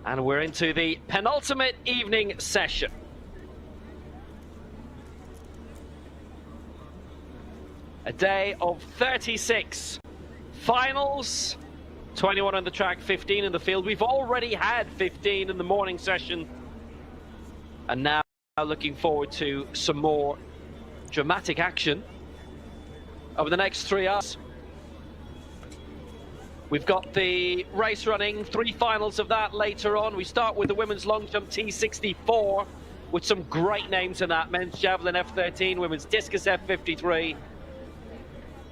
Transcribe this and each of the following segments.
And we're into the penultimate evening session. A day of 36 finals, 21 on the track, 15 in the field. We've already had 15 in the morning session. And now looking forward to some more dramatic action over the next 3 hours. We've got the race running, 3 finals of that later on. We start with the women's long jump T64 with some great names in that. Men's javelin F13, women's discus F53.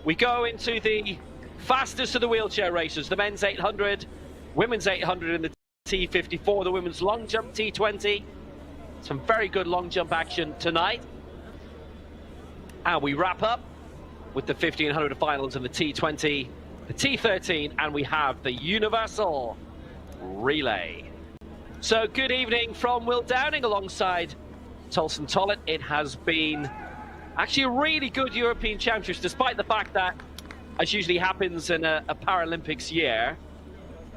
We go into the fastest of the wheelchair races, the men's 800, women's 800 in the T54, the women's long jump T20. Some very good long jump action tonight. And we wrap up with the 1500 finals in the T20, the T13, and we have the universal relay. So good evening from Will Downing alongside Tolson Tollett. It has been actually a really good European Championships, despite the fact that, as usually happens in a Paralympics year,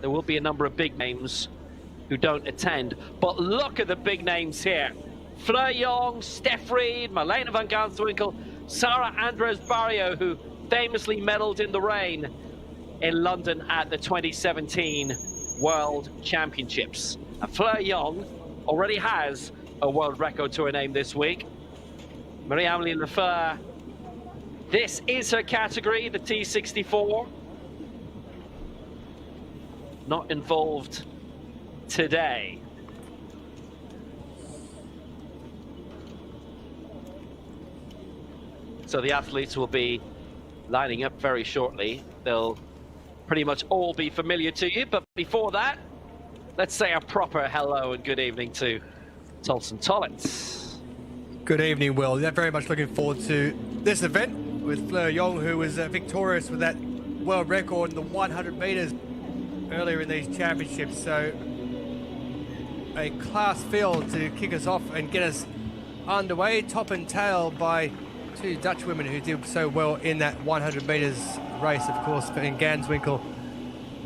there will be a number of big names who don't attend. But look at the big names here. Fleur Jong, Steph Reed, Marlene van Ganswinkel, Sarah Andres Barrio, who famously medalled in the rain in London at the 2017 World Championships. And Fleur Jong already has a world record to her name this week. Marie-Amélie Lefeur, this is her category, the T64. Not involved today. So the athletes will be lining up very shortly. They'll pretty much all be familiar to you, but before that, let's say a proper hello and good evening to Tolson Tollett. Good evening, Will. Yeah, very much looking forward to this event with Fleur Jong, who was victorious with that world record in the 100 meters earlier in these championships. So a class field to kick us off and get us underway, top and tail by 2 Dutch women who did so well in that 100 meters race. Of course, Van Ganswinkel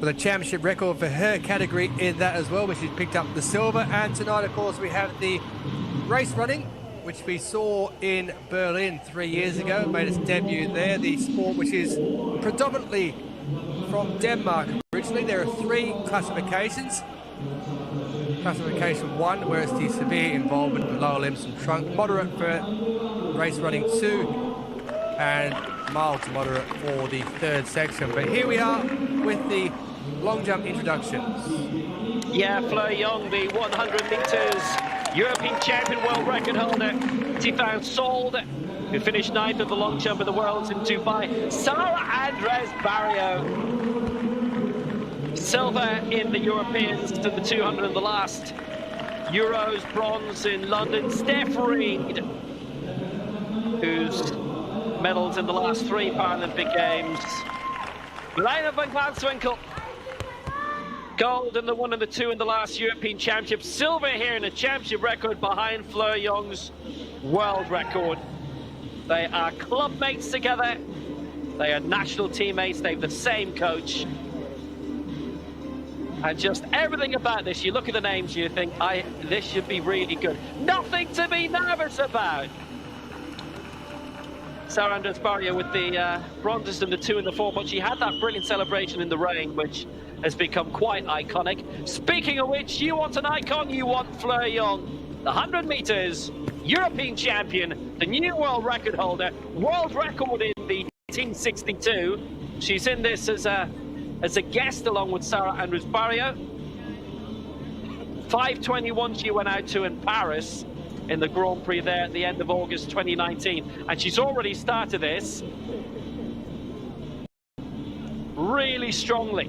with a championship record for her category in that as well, which she picked up the silver. And tonight, of course, we have the race running, which we saw in Berlin 3 years ago, made its debut there. The sport, which is predominantly from Denmark originally. There are 3 classifications. Classification 1, where it's the severe involvement of lower limbs and trunk, moderate for race running 2, and mild to moderate for the 3rd section. But here we are with the long jump introductions. Yeah, Fleur Jong, the 100 meters European champion, world record holder. Tifan Sold, who finished 9th at the long jump of the Worlds in Dubai. Sarah Andres Barrio, silver in the Europeans to the 200 in the last Euros, bronze in London. Steph Reed, who's medalled in the last 3 Paralympic Games. Marlene van Ganswinkel, gold in the 1 and the 2 in the last European Championship. Silver here in a championship record behind Fleur Jong's world record. They are club mates together. They are national teammates. They have the same coach. And just everything about this, you look at the names, you think, this should be really good. Nothing to be nervous about. Sarah Andres Barrio with the bronzes in the 2 and the 4, but she had that brilliant celebration in the rain, which has become quite iconic. Speaking of which, you want an icon, you want Fleur Jong. The 100 meters European champion, the new world record holder, world record in the T62. She's in this as a guest along with Sarah Andres Barrio. 5:21 she went out to in Paris in the Grand Prix there at the end of August 2019. And she's already started this really strongly.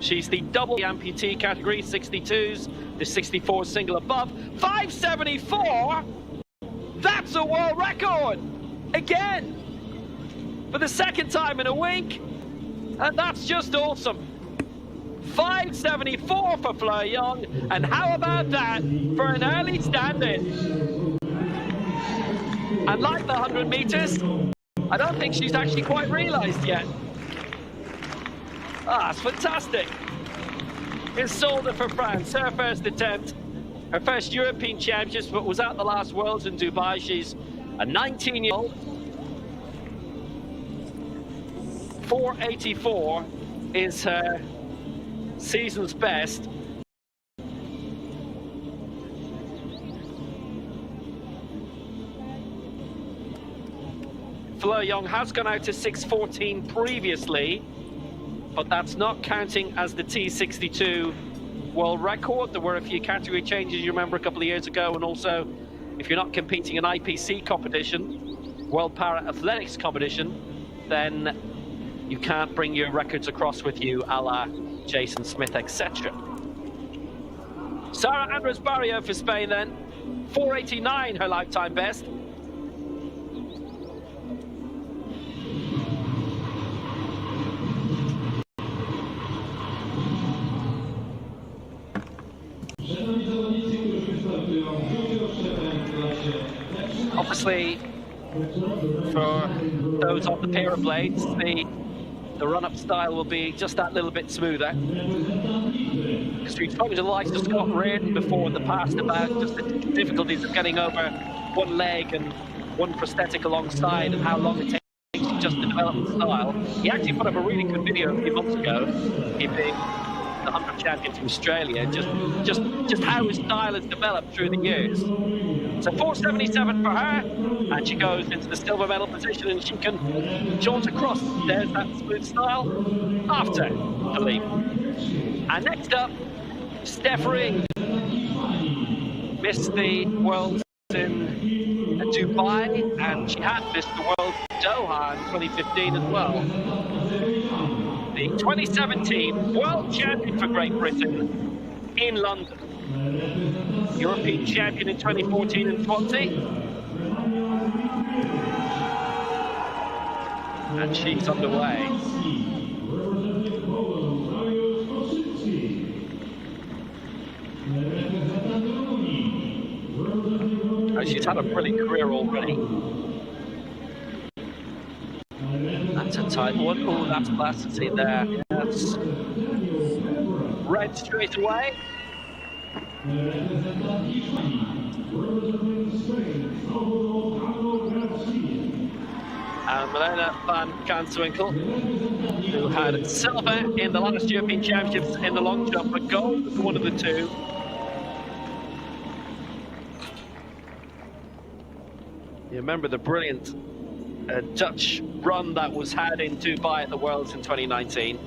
She's the double amputee category, 62s, the 64 single above. 5:74, that's a world record, again, for the 2nd time in a week, and that's just awesome. 5:74 for Fleur Jong, and how about that for an early stand-in? And like the 100 meters, I don't think she's actually quite realized yet. Ah, it's fantastic. Isolde for France, her first attempt, her first European Championships, but was at the last Worlds in Dubai. She's a 19-year-old. 484 is her season's best. Fleur Young has gone out to 6:14 previously, but that's not counting as the T62 world record. There were a few category changes, you remember, a couple of years ago, and also if you're not competing in IPC competition, World Para Athletics competition, then you can't bring your records across with you, a la Jason Smith, etc. Sara Andres Barrio for Spain then, 489 her lifetime best. Obviously, for those on the pair of blades, the run-up style will be just that little bit smoother. Because we've spoken to the likes of Scott Reardon before in the past about just the difficulties of getting over one leg and one prosthetic alongside and how long it takes just to develop the style. He actually put up a really good video a few months ago, he being the 100 champion from Australia, just how his style has developed through the years. So 477 for her, and she goes into the silver medal position, and she can jaunt across. There's that smooth style after Philippe. And next up, Steph Ring. Missed the Worlds in Dubai, and she had missed the World Doha in 2015 as well. The 2017 World Champion for Great Britain in London. European Champion in 2014 and 20. And she's underway. Oh, she's had a brilliant career already. That's a tight one. Oh, that's plasticity there. That's red straight away. And Milena van Ganswinkel, who had silver in the last European Championships in the long jump, but gold for one of the two. You remember the brilliant Dutch run that was had in Dubai at the Worlds in 2019.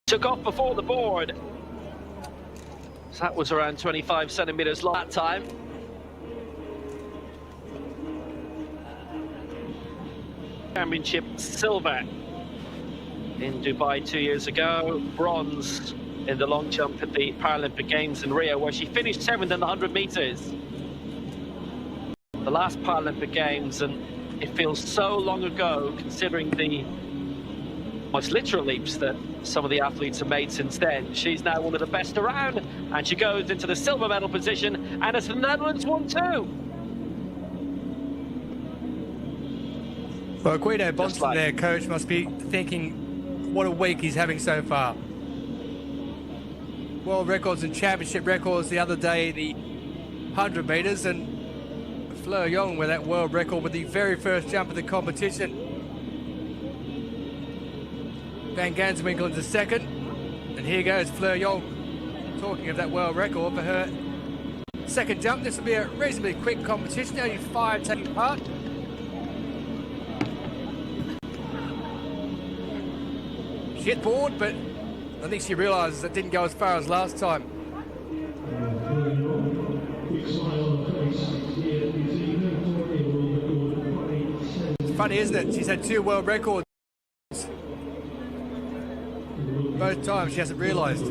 Took off before the board. So that was around 25 centimeters long that time. Championship silver in Dubai 2 years ago, bronze in the long jump at the Paralympic Games in Rio, where she finished 7th in the 100 meters. The last Paralympic Games, and it feels so long ago considering the most literal leaps that some of the athletes have made since then. She's now one of the best around, and she goes into the silver medal position, and it's the Netherlands 1-2. Well, Guido Bonson, their coach, must be thinking what a week he's having so far. World records and championship records the other day, the 100 meters, and Fleur Young with that world record with the very first jump of the competition. Van Ganswinkel into second, and here goes Fleur Young, talking of that world record for her second jump. This will be a reasonably quick competition, only 5 taking part. She hit forward, but I think she realises it didn't go as far as last time. It's funny, isn't it? She's had 2 world records. Both times she hasn't realised.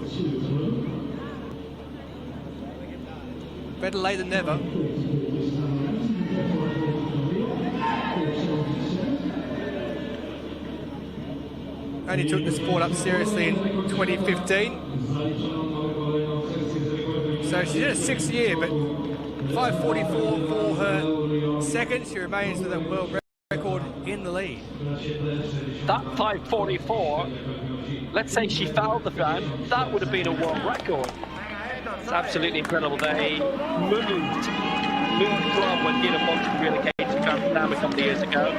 Better late than never. Only took the sport up seriously in 2015. So she's in her 6th year, but 5:44 for her second. She remains with a world record in the lead. That 5:44 let's say she fouled the fan, that would have been a world record. It's absolutely incredible. They moved from when Gina Bonton relocated to Amsterdam a couple of years ago.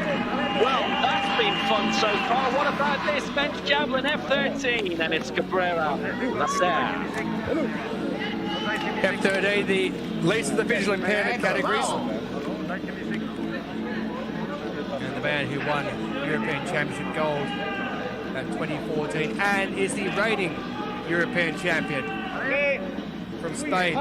Well, that's been fun so far. What about this men's javelin F13? And it's Cabrera. That's there. F13, the least of the visual impairment categories. And the man who won European Championship gold at 2014 and is the reigning European champion from Spain.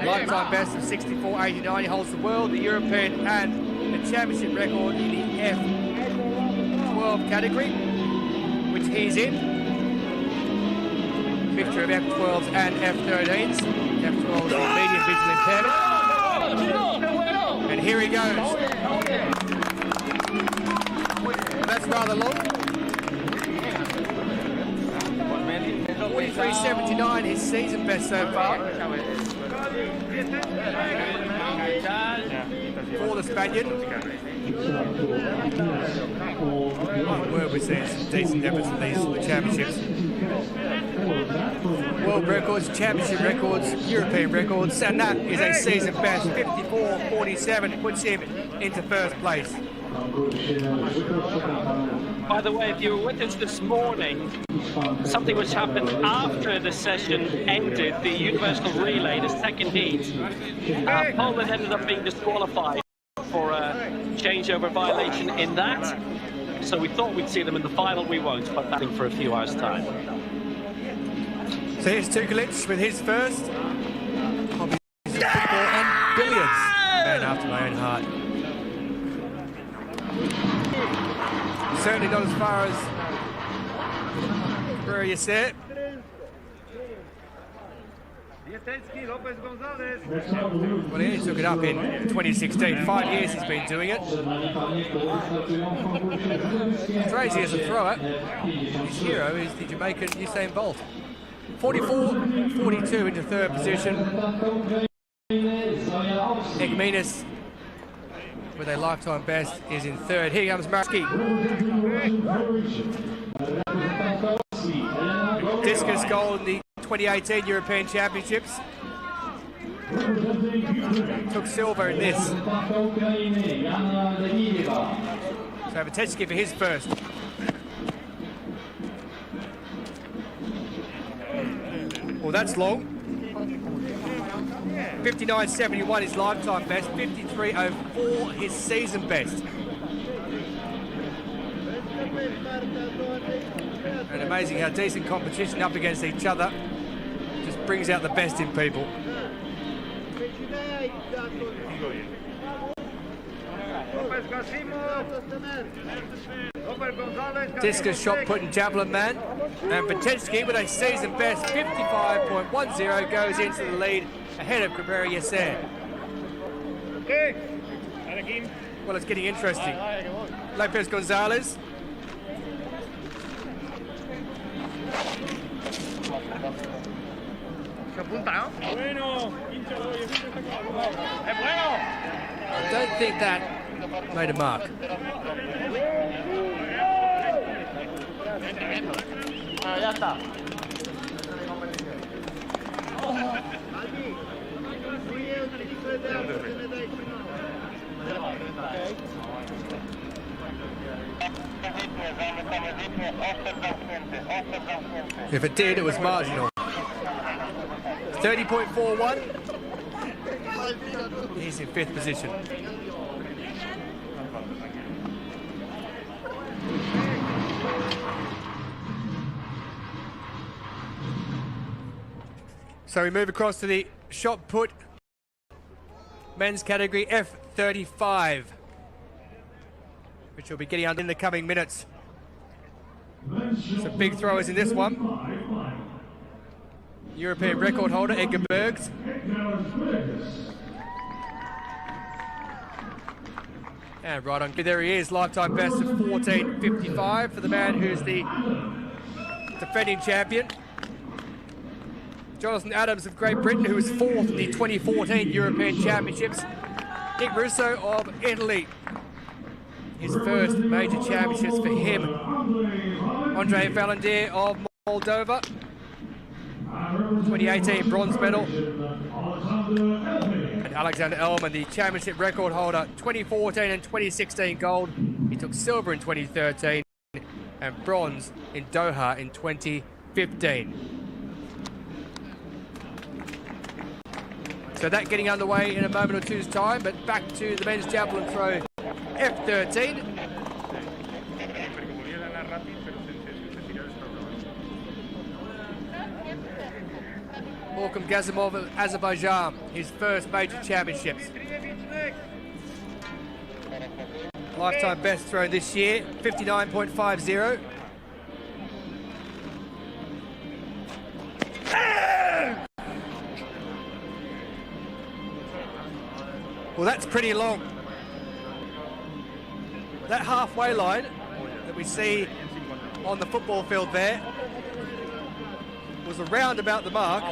Lifetime best of 64.89. He holds the world, the European and the championship record in the F12 category, which he's in. Mixture of F12s and F13s. F12s with medium visual impairment. And here he goes. That's rather long. 43.79, his season best so far. For the Spaniard. We're seeing some decent efforts in these championships. World records, championship records, European records, and that is a season best. 54.47 puts him into first place. By the way, if you were with us this morning, something which happened after the session ended, the universal relay, the second heat, Poland ended up being disqualified for a changeover violation in that. So we thought we'd see them in the final. We won't, but that's for a few hours' time. So here's Tukalic with his first. Hobbies of football and billiards. Man after my own heart. Certainly not as far as where you sit. Well, he took it up in 2016. 5 years he's been doing it. Crazy as a thrower. His hero is the Jamaican Usain Bolt. 44.42 into third position. Egminas with a lifetime best is in third. Here comes Marski. Discus gold in the 2018 European Championships. Took silver in this. So Bydgoszcz for his first. Well, that's long. 59.71 his lifetime best, 53.04 his season best. And amazing how decent competition up against each other just brings out the best in people. Discus shot put in javelin man, and Bydgoszcz with a season best 55.10 goes into the lead ahead of Cabrera Yasser. Well, it's getting interesting. Lopez Gonzalez. I don't think that made a mark. If it did, it was marginal. 30.41. He's in fifth position. So we move across to the shot put men's category F35, which will be getting under in the coming minutes. Some big throwers in this one. European record holder Edgar Bergs. And right on, there he is, lifetime best of 14.55 for the man who's the defending champion. Jonathan Adams of Great Britain, who was fourth in the 2014 European Championships. Nick Russo of Italy his first major championships for him. Andre Valendier of Moldova, 2018 bronze medal. And Alexander Elman, the championship record holder, 2014 and 2016 gold. He took silver in 2013 and bronze in Doha in 2015. So that getting underway in a moment or two's time, but back to the men's javelin throw F13. Orkham Gazimov of Azerbaijan, his first major championships. Lifetime best throw this year, 59.50. Well, that's pretty long. That halfway line that we see on the football field there was around about the mark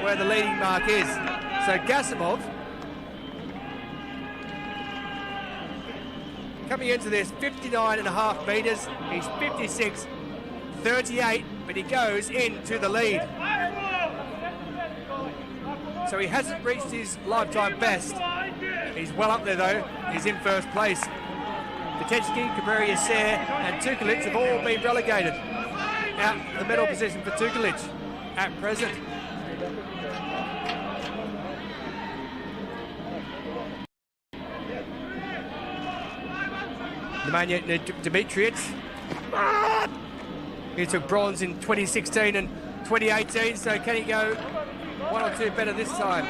where the leading mark is. So Gasimov coming into this 59.5 metres. He's 56.38, but he goes into the lead. So he hasn't reached his lifetime best. He's well up there though. He's in first place. Vitechki, Cabrera Yacer and Tukalic have all been relegated out the medal position for Tukalic at present. Nemanja Dimitrievich, he took bronze in 2016 and 2018, so can he go one or two better this time?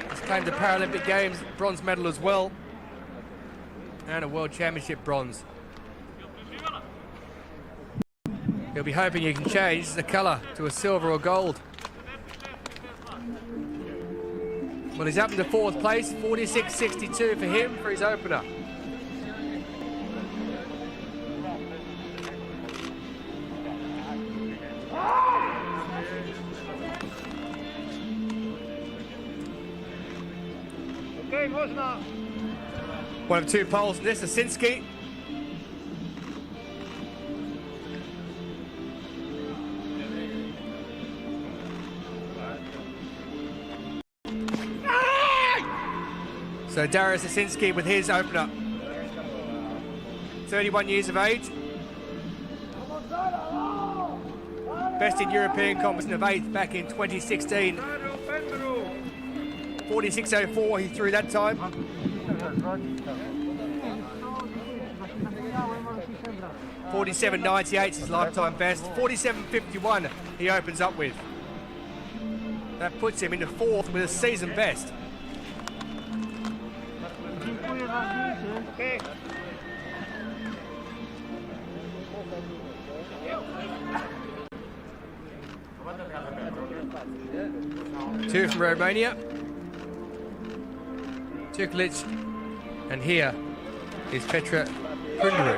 He's claimed the Paralympic Games bronze medal as well, and a World Championship bronze. He'll be hoping he can change the colour to a silver or gold. Well, he's up into fourth place, 46.62 for him for his opener. One of two poles in this, Asinski. So Darius Asinski with his opener. 31 years of age. Best in European competition of 8th back in 2016. 46.04 he threw that time. 47.98 is his lifetime best. 47.51 he opens up with. That puts him into fourth with a season best. Two from Romania. Tukalic, and here is Petra Prunderu.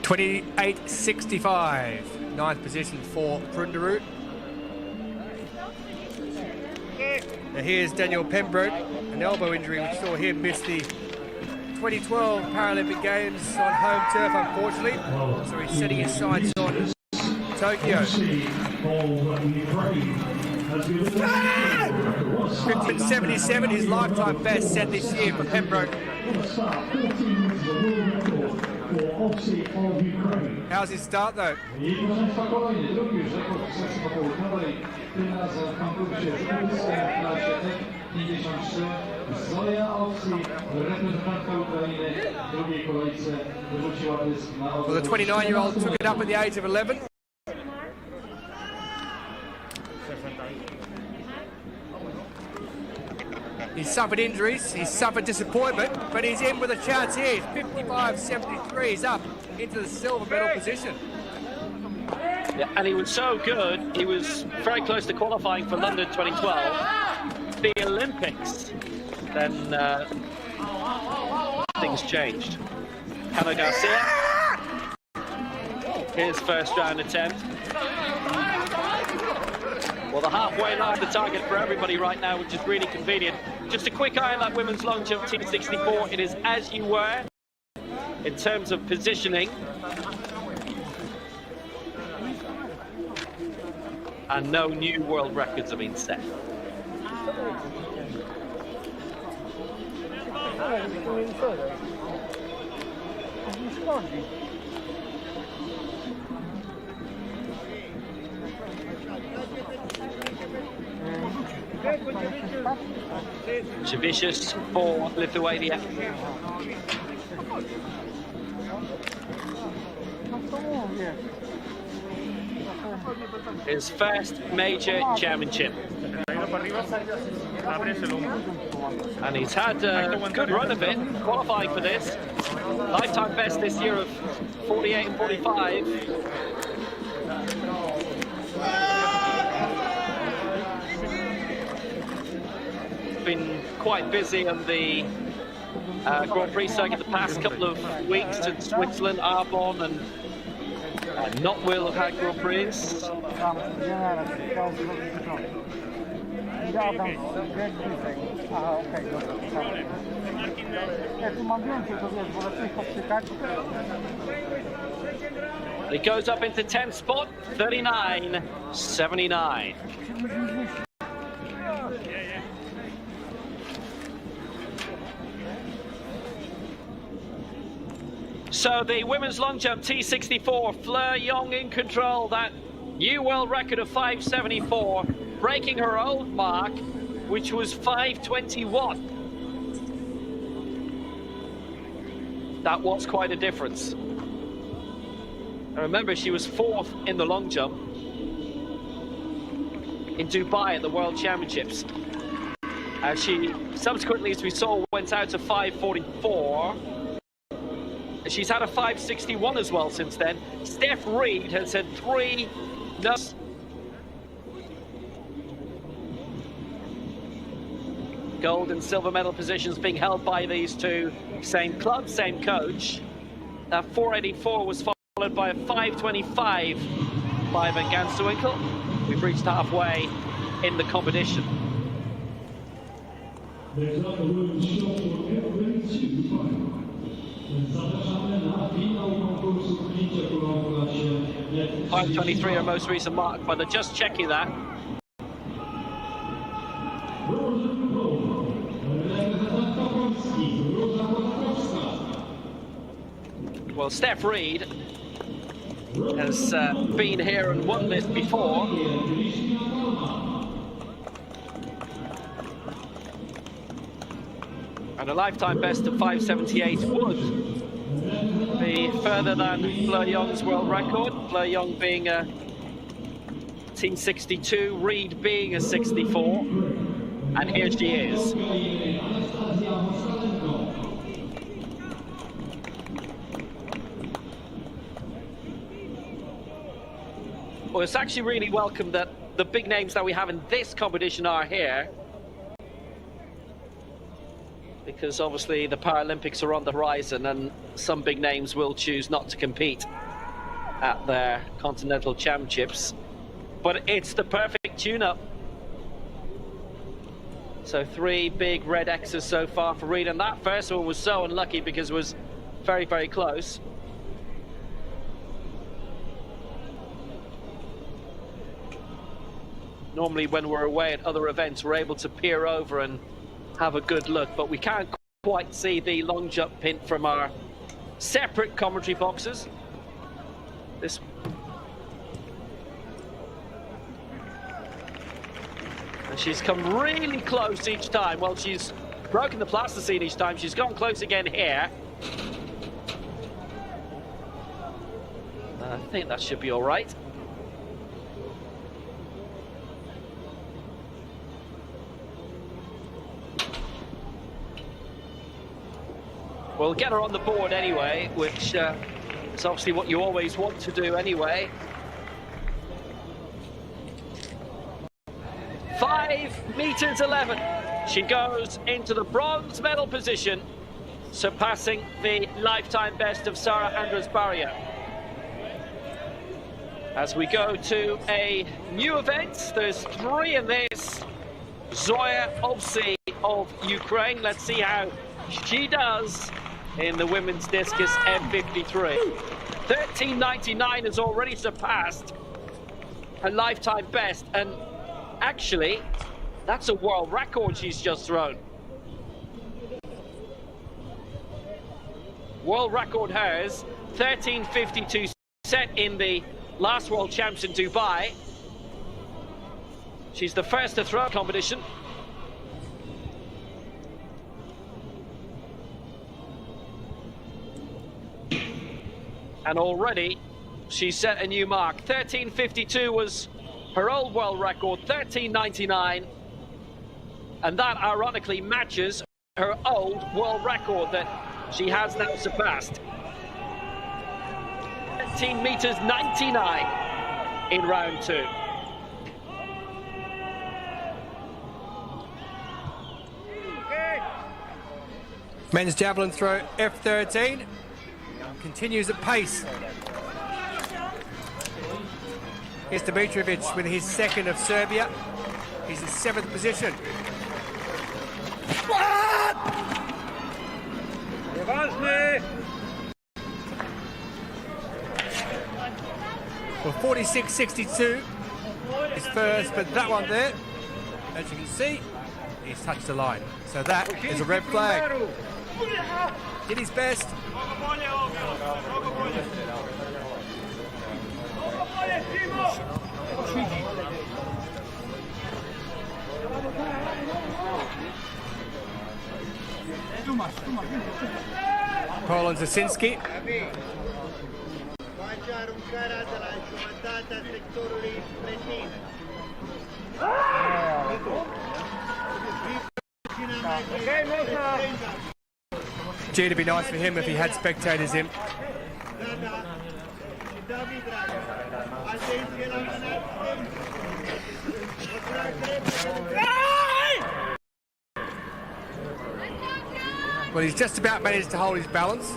$28.65, ninth position for Prunderu. Now here's Daniel Pembroke, an elbow injury which saw him miss the 2012 Paralympic Games on home turf, unfortunately. So he's setting his sights on Tokyo. 15.77, his lifetime best set this year for Pembroke. How's his start though? Well, the 29-year-old took it up at the age of 11. He's suffered injuries, he's suffered disappointment, but he's in with a chance here. 55.73, he's up into the silver medal position. Yeah, and he was so good, he was very close to qualifying for London 2012, the Olympics. Then things changed. Cano Garcia, his first round attempt. Well, the halfway line, the target for everybody right now, which is really convenient. Just a quick eye on that women's long jump T64. It is as you were in terms of positioning. And no new world records have been set. Javelin for Lithuania. His first major championship. And he's had a good run of it, qualifying for this. Lifetime best this year of 48 and 45. Been quite busy on the Grand Prix circuit the past couple of weeks in Switzerland, Arbonne and Notwil have had Grand Prix. He goes up into 10th spot, 39.79. So the women's long jump T64, Fleur Young in control, that new world record of 5.74, breaking her old mark, which was 5.21. That was quite a difference. And remember, she was 4th in the long jump in Dubai at the World Championships. She subsequently, as we saw, went out to 5.44. She's had a 5.61 as well since then. Steph Reed has had 3 nuts. Gold and silver medal positions being held by these two. Same club, same coach. That 4.84 was followed by a 5.25 by Van Gansterwinkel. We've reached halfway in the competition. There's not a room short for every 2 5.23, our most recent mark, but they're just checking that. Well, Steph Reed has been here and won this before. And a lifetime best of 5.78 would be further than Fleur Young's world record. Fleur Young being a T62, Reed being a 64. And here she is. Well, it's actually really welcome that the big names that we have in this competition are here, because obviously the Paralympics are on the horizon and some big names will choose not to compete at their continental championships. But it's the perfect tune-up. So 3 big red X's so far for Reed, and that first one was so unlucky because it was very, very close. Normally when we're away at other events, we're able to peer over and have a good look, but we can't quite see the long jump pin from our separate commentary boxes. This and she's come really close each time. Well, she's broken the plasticine each time. She's gone close again here. I think that should be all right. We'll get her on the board anyway, which is obviously what you always want to do anyway. 5 meters 11. She goes into the bronze medal position, surpassing the lifetime best of Sarah Andras-Barria. As we go to a new event, there's 3 in this. Zoya Ovsi of Ukraine. Let's see how she does in the women's discus F53. 13.99 has already surpassed her lifetime best, and actually, that's a world record she's just thrown. World record hers, 13.52, set in the last World Champs in Dubai. She's the first to throw competition. And already she's set a new mark. 13.52 was her old world record, 13.99. And that ironically matches her old world record that she has now surpassed. 13 meters 99 in round 2. Men's javelin throw F13 continues at pace. Here's Dimitrovic with his second of Serbia. He's in 7th position. Well, 46.62 is first, but that one there, as you can see, he's touched the line. So that is a red flag. Did his best. Poland Zasinski. Gee, it'd be nice for him if he had spectators in. Well, he's just about managed to hold his balance.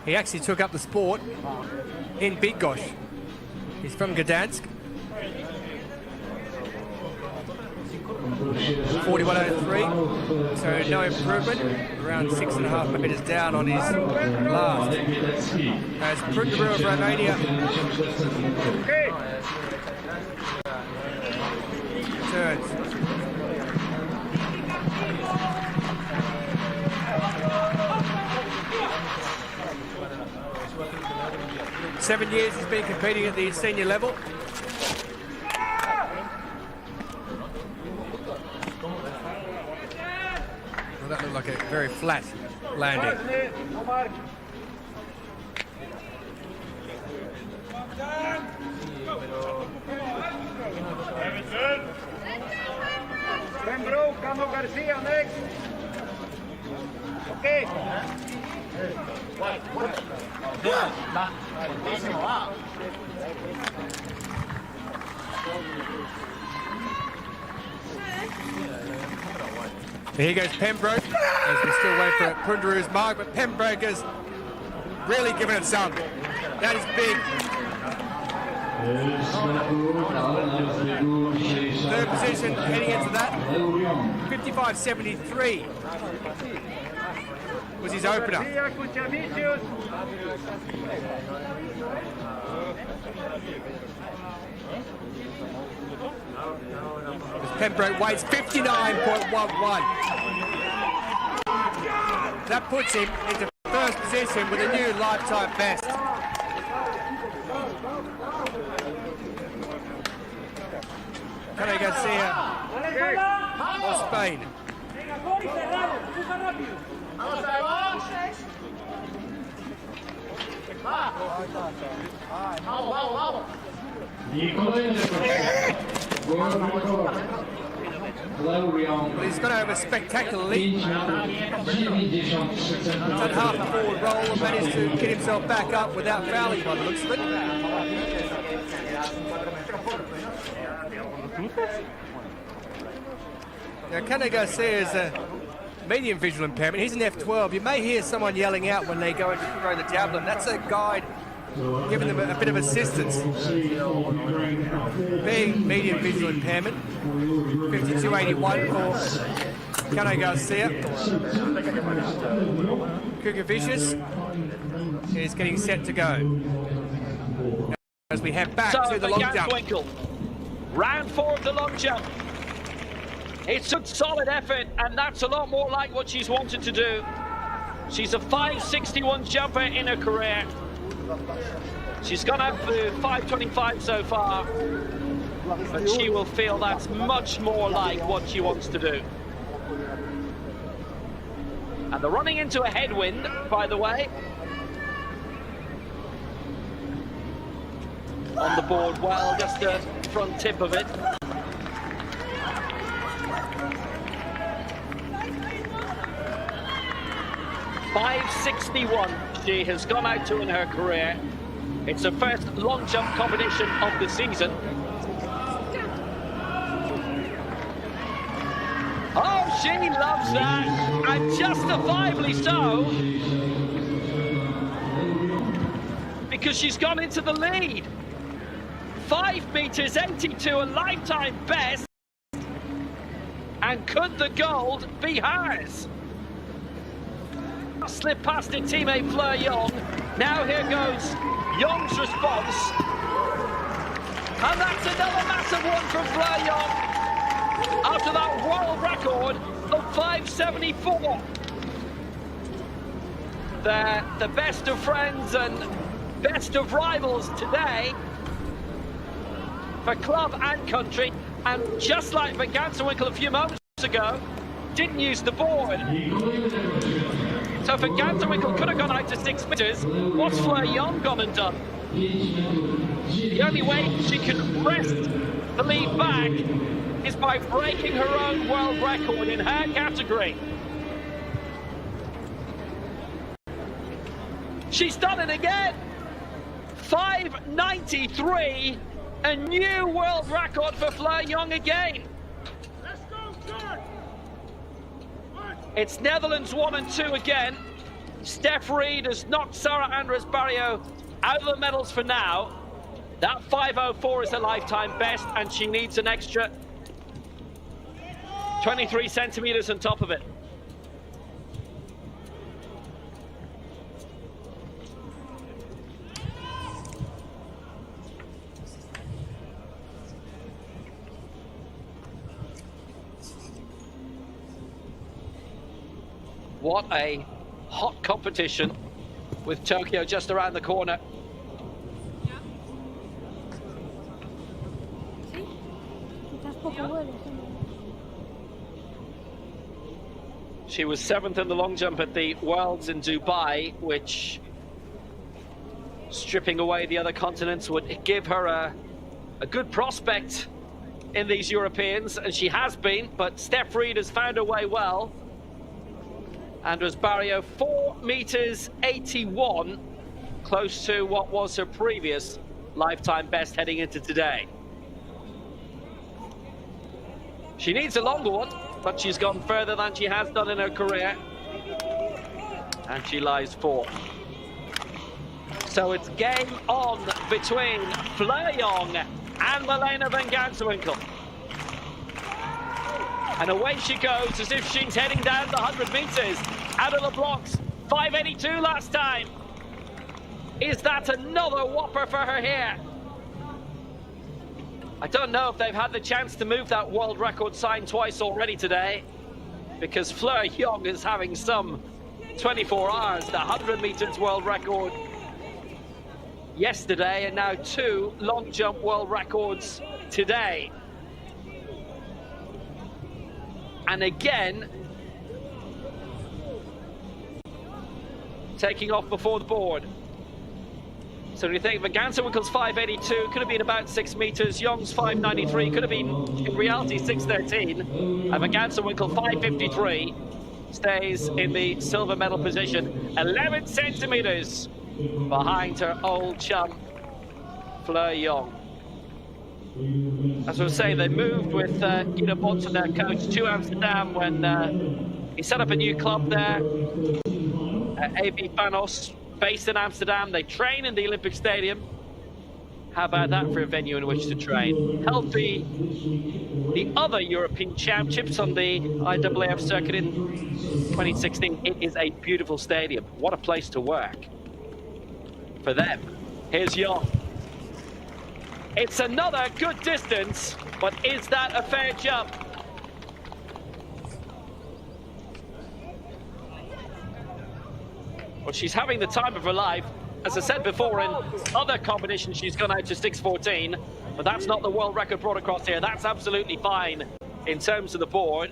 He actually took up the sport in Bydgoszcz. He's from Gdansk. 41.03, so no improvement. Around 6.5 minutes down on his last. As Prundaru of Romania turns. Seven years he's been competing at the senior level. Well, that looked like a very flat landing. Garcia next. Okay. Here goes Pembroke, as we still wait for Prundaru's mark, but Pembroke has really given it some. That is big. Third position heading into that. 55.73 was his opener. As Pembroke weighs 59.11. That puts him into first position with a new lifetime best. Tony Garcia of Spain. Well, he's going to have a spectacular leap. Done half a forward roll and managed to get himself back up without fouling by the looks of it. Now, Kane Garcia is a medium visual impairment. He's an F12. You may hear someone yelling out when they go in to throw the javelin. That's a guide giving them a bit of assistance. Being medium visual impairment, 52.81 for Kane Garcia. Kukovicius is getting set to go. As we head back to the long jump. Round 4 of the long jump. It's a solid effort, and that's a lot more like what she's wanted to do. She's a 5.61 jumper in her career. She's gone up for 5.25 so far, but she will feel that's much more like what she wants to do. And they're running into a headwind, by the way. On the board, well, just the front tip of it. .561 she has gone out to in her career. It's her first long jump competition of the season. Oh, she loves that, and justifiably so, because she's gone into the lead. 5 meters 82, a lifetime best, and could the gold be hers? Slip past her teammate Fleur Young. Now here goes Young's response, and that's another massive one from Fleur Young after that world record of 5.74. The best of friends and best of rivals today for club and country, and just like Bydgoszcz a few moments ago, didn't use the board. So Bydgoszcz could have gone out to 6 meters. What's Fleur Young gone and done? The only way she can wrest the lead back is by breaking her own world record in her category. She's done it again. 5.93, a new world record for Fleur Young again. It's Netherlands 1 and 2 again. Steph Reed has knocked Sarah Andres Barrio out of the medals for now. That 5.04 is a lifetime best, and she needs an extra 23 centimeters on top of it. What a hot competition, with Tokyo just around the corner. She was 7th in the long jump at the Worlds in Dubai, which, stripping away the other continents, would give her a good prospect in these Europeans, and she has been, but Steph Reed has found her way well. Andres Barrio, 4 meters 81, close to what was her previous lifetime best heading into today. She needs a longer one, but she's gone further than she has done in her career, and she lies 4th. So it's game on between Fleur Young and Milena Bydgoszcz. And away she goes as if she's heading down the 100 meters out of the blocks. 5.82 last time. Is that another whopper for her here? I don't know if they've had the chance to move that world record sign twice already today, because Fleur Young is having some 24 hours, the 100 meters world record yesterday, and now 2 long jump world records today. And again, taking off before the board. So do you think Ganser-Winkel's 582 could have been about 6 meters, Young's 593 could have been, in reality, 613, and Ganser-Winkel 553 stays in the silver medal position, 11 centimeters behind her old chum, Fleur Young. As I was saying, they moved with Guido Bonson, their coach, to Amsterdam when he set up a new club there, AB Panos, based in Amsterdam. They train in the Olympic Stadium. How about that for a venue in which to train? Held the other European Championships on the IAAF circuit in 2016. It is a beautiful stadium. What a place to work for them. Here's Young. It's another good distance, but is that a fair jump? Well, she's having the time of her life. As I said before, in other competitions, she's gone out to 6:14, but that's not the world record brought across here. That's absolutely fine in terms of the board.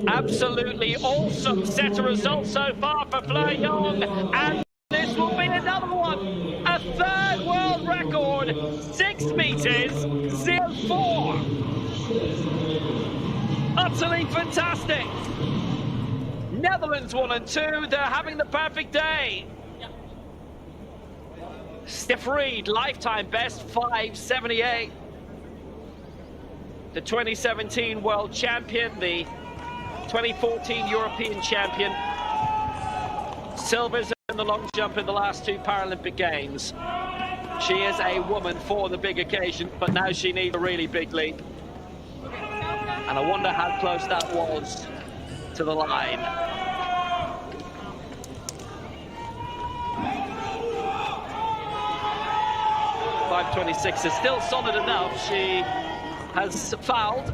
Absolutely awesome set of results so far for Fleur Young, and this will be another one. A third world record, 6 meters, 04. Utterly fantastic. Netherlands 1 and 2, they're having the perfect day. Steph Reed, lifetime best, 578. The 2017 world champion, the 2014 European champion. Silvers in the long jump in the last 2 Paralympic Games. She is a woman for the big occasion, but now she needs a really big leap. And I wonder how close that was to the line. .526 is still solid enough. She has fouled.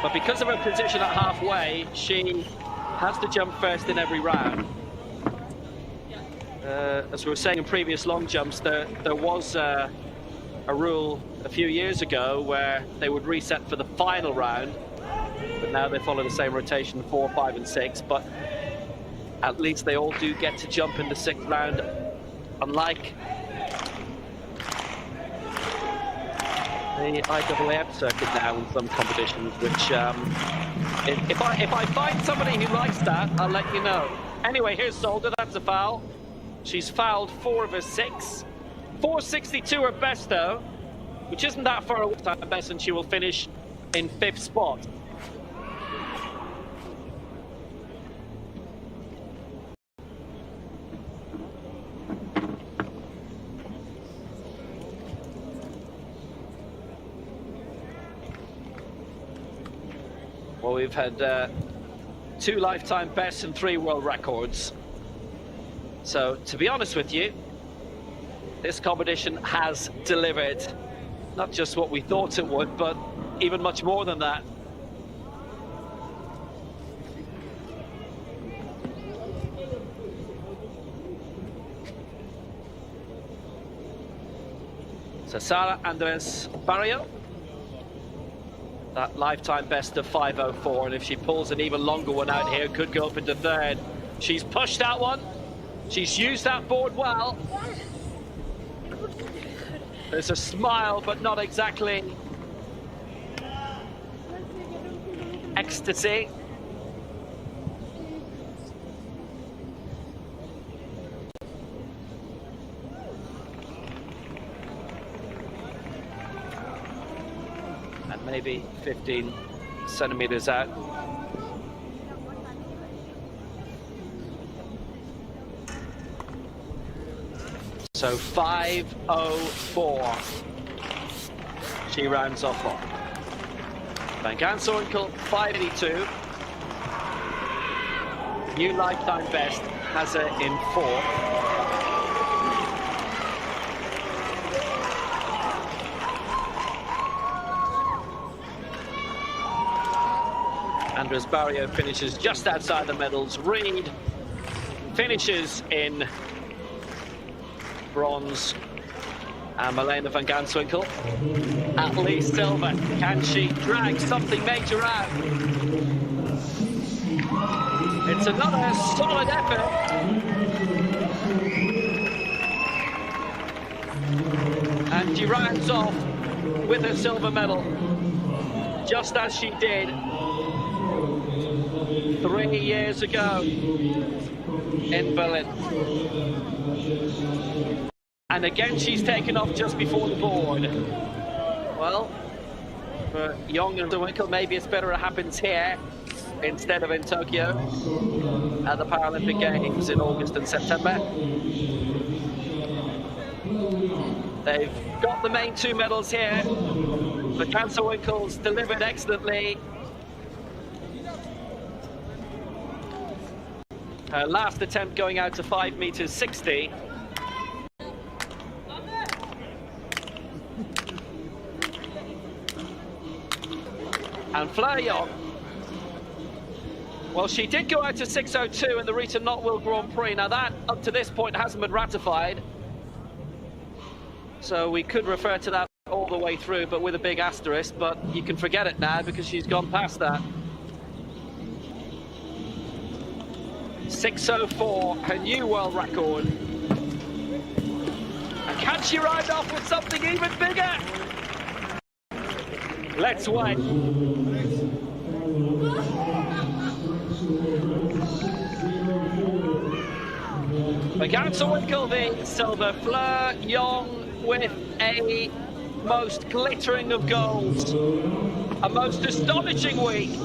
But because of her position at halfway, she has to jump first in every round. As we were saying in previous long jumps, there was a rule a few years ago where they would reset for the final round, but now they follow the same rotation, 4, 5 and 6, but at least they all do get to jump in the 6th round, unlike the IAAF circuit now in some competitions, which if I find somebody who likes that, I'll let you know. Anyway, here's Solder, that's a foul. She's fouled 4 of her 6. 462 her best though, which isn't that far away from her best, and she will finish in 5th spot. Well, we've had 2 lifetime bests and 3 world records. So, to be honest with you, this competition has delivered not just what we thought it would, but even much more than that. So Sara Andres Barrio, that lifetime best of 5:04, and if she pulls an even longer one out here, could go up into 3rd. She's pushed that one. She's used that board well. There's a smile, but not exactly ecstasy. And maybe 15 centimeters out. So 5:04 she rounds off on. Van Ganser-Winkel 5:82. New lifetime best has her in 4th. Andres Barrio finishes just outside the medals. Reed finishes in bronze. And Milena van Ganswinkel at least silver. Can she drag something major out? It's another solid effort. And she rounds off with a silver medal, just as she did 3 years ago in Berlin. And again, she's taken off just before the board. Well, for Young and Winkle, maybe it's better it happens here instead of in Tokyo at the Paralympic Games in August and September. They've got the main 2 medals here. The Winkle's delivered excellently. Her last attempt going out to 5 meters 60. And Fleur Young, well, she did go out to 6:02 in the recent Notwil Grand Prix. Now that, up to this point, hasn't been ratified. So we could refer to that all the way through, but with a big asterisk. But you can forget it now because she's gone past that. 6:04, her new world record. And can she ride off with something even bigger? Let's wait. Winkle the silver, Fleur Young with a most glittering of golds, a most astonishing week.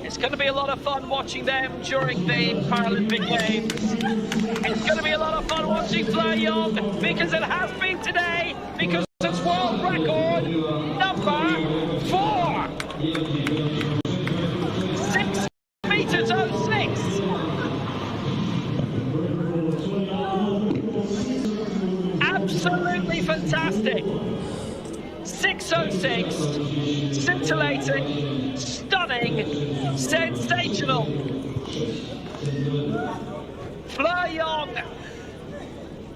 It's going to be a lot of fun watching them during the Paralympic Games. It's going to be a lot of fun watching Fleur Young, because it has been today, because it's world record number 4. 6 meters 06. Absolutely fantastic. 6:06, scintillating, stunning, sensational. Fleur Young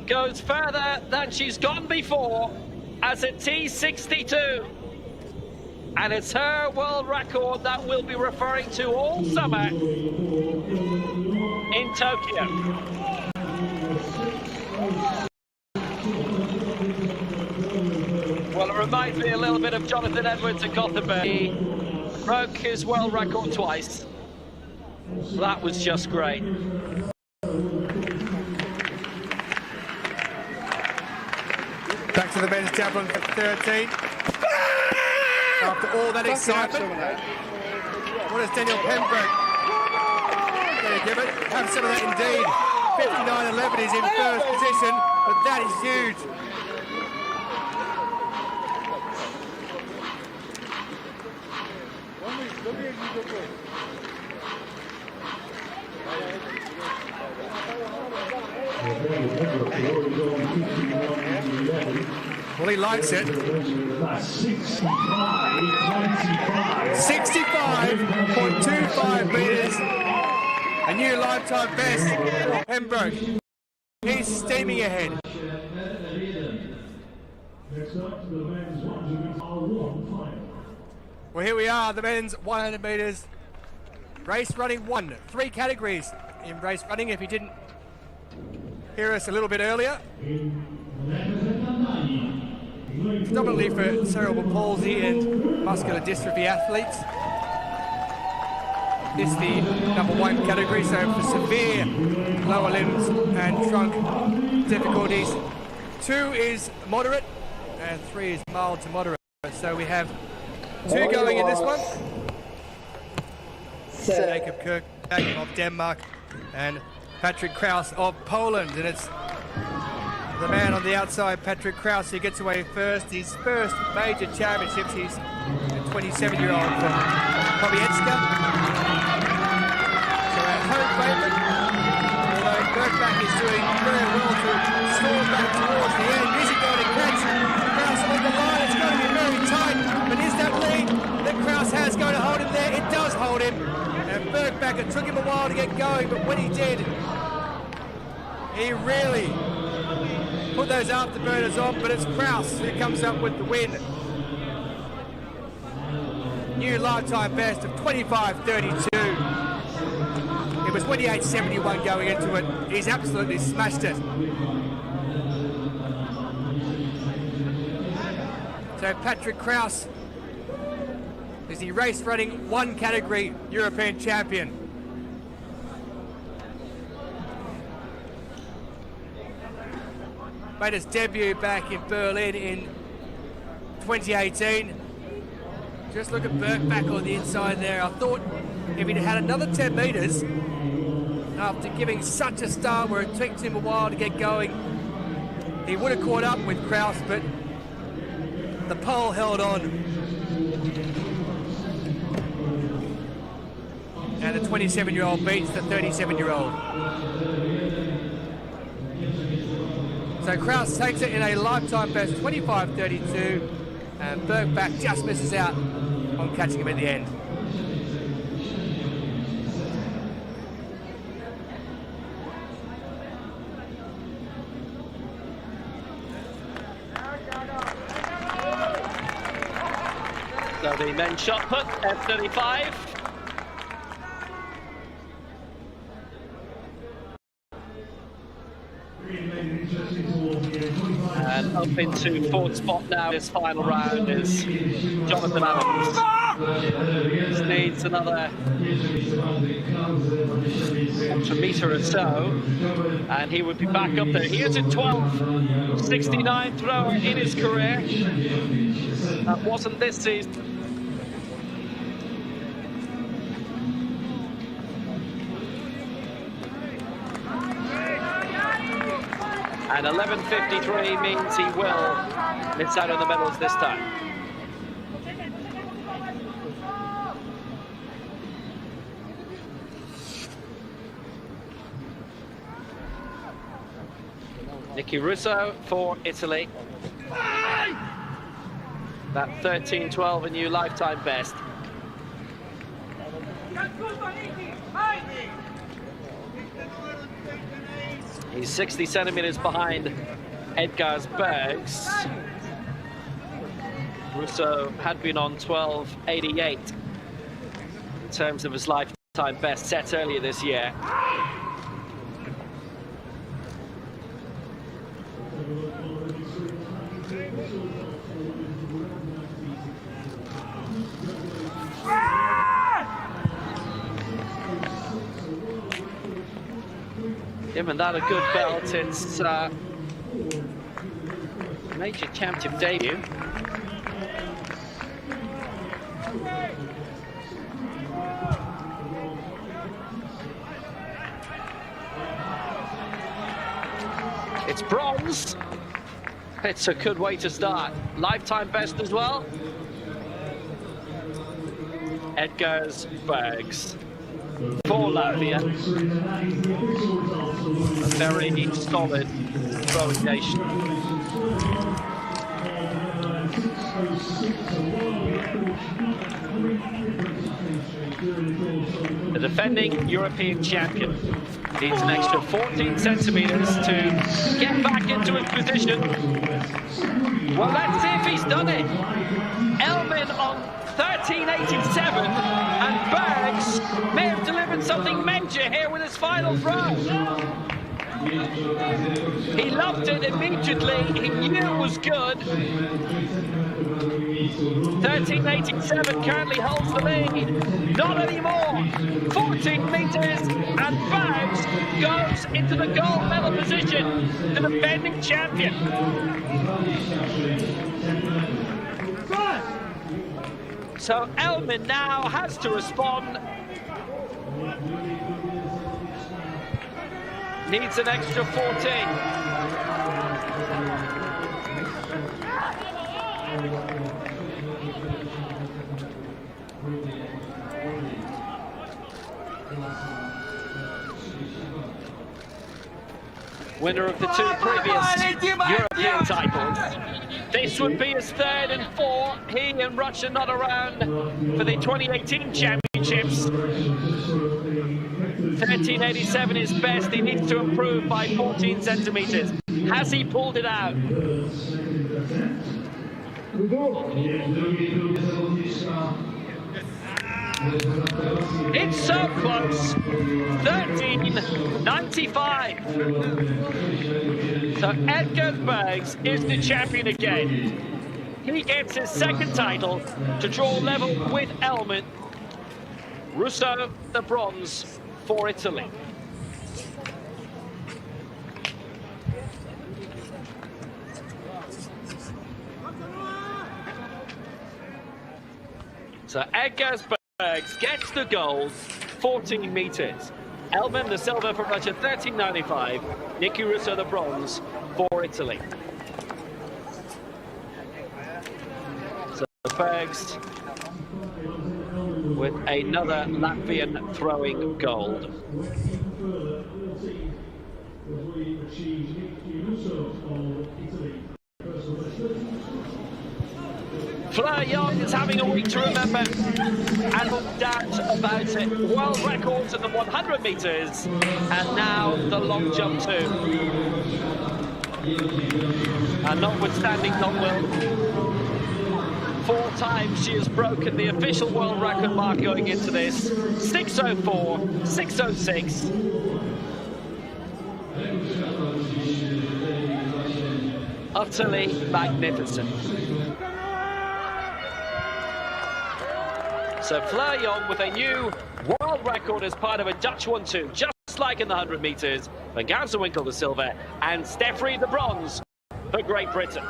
goes further than she's gone before as a T62. And it's her world record that we'll be referring to all summer in Tokyo. Well, it reminds me a little bit of Jonathan Edwards at Gothenburg. He broke his world record twice. That was just great. Back to the men's javelin for 13. After all that excitement, what is Daniel Pembroke going to give it? Have some of that indeed. 59.11 is in first position, but that is huge. Well, he likes it. 65.25 metres. A new lifetime best for Pembroke. He's steaming ahead. Well, here we are, the men's 100 metres. Race running 1. 3 categories in race running, if you didn't hear us a little bit earlier. Predominantly for cerebral palsy and muscular dystrophy athletes. It's the number 1 category, so for severe lower limbs and trunk difficulties. 2 is moderate and 3 is mild to moderate. So we have 2 going in this one. Jacob Kirk of Denmark and Patrick Kraus of Poland, and it's the man on the outside, Patrick Kraus, who gets away first. His first major championships. He's a 27-year-old from Kobieska. So our home favourite, although Bergback is doing very well to score back towards the end. Is he going to catch Kraus on the line? It's going to be very tight, but is that lead that Kraus has going to hold him there? It does hold him. And Bergback, it took him a while to get going, but when he did, he really put those afterburners on, but it's Kraus who comes up with the win. New lifetime best of 25.32. It was 28.71 going into it. He's absolutely smashed it. So Patrick Kraus is the race running one category European champion. Made his debut back in Berlin in 2018. Just look at Burke back on the inside there. I thought if he'd had another 10 metres, after giving such a start where it took him a while to get going, he would have caught up with Kraus, but the pole held on. And the 27-year-old beats the 37-year-old. So Kraus takes it in a lifetime best 25.32, and Bergback just misses out on catching him at the end. So the men's shot put, F35. And up into fourth spot now, this final round is Jonathan Adams. Just needs another metre or so, and he would be back up there. He is a 12.69 thrower in his career. That wasn't this season. And 11.53 means he will miss out on the medals this time. Nicky Russo for Italy. That 13.12, a new lifetime best. He's 60 centimeters behind Edgars Bergs. Russo had been on 12.88 in terms of his lifetime best set earlier this year. Given that a good belt, it's major championship debut. It's bronze. It's a good way to start. Lifetime best as well. Edgars Bergs for Latvia. A very solid throwing nation. The defending European champion needs an extra 14 centimeters to get back into his position. Well, let's see if he's done it. Elvin on 13.87, and Bergs may have delivered something major here with his final throw. He loved it immediately. He knew it was good. 13.87 currently holds the lead. Not anymore. 14 meters, and Bergs goes into the gold medal position, the defending champion. So Elman now has to respond. Needs an extra 14. Winner of the two previous European titles. This would be his third and four. He and Russia not around for the 2018 championships. 13.87 is best. He needs to improve by 14 centimeters. Has he pulled it out? It's so close. 13.95. So Bydgoszcz is the champion again. He gets his second title to draw level with Elman. Russo, the bronze for Italy. So Bydgoszcz gets the gold, 14 meters. Elman, the silver for Russia, 13.95. Nicky Russo, the bronze for Italy. So Bydgoszcz with another Latvian throwing gold. Fleur Young is having a week to remember, and no doubt about it. World records in the 100 meters, and now the long jump too. And notwithstanding non-will, 4 times she has broken the official world record mark going into this. 6:04, 6:06. Utterly magnificent. So Fleur Young with a new world record as part of a Dutch 1-2, just like in the 100 meters. Van Gansewinkel the silver, and Steffrey the bronze for Great Britain.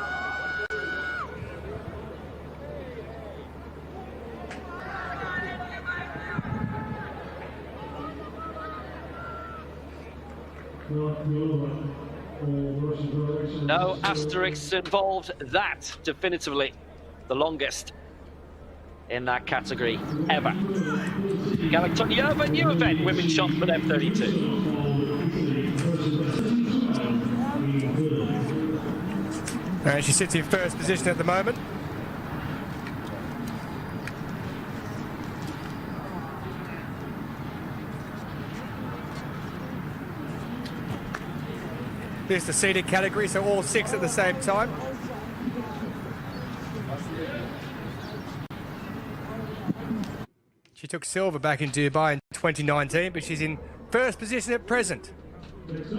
No asterisks involved. That definitively the longest in that category ever. Galaktonyova, new event, women's shot for F32. And she sits in first position at the moment. This is the seated category, so all 6 at the same time. She took silver back in Dubai in 2019, but she's in first position at present. The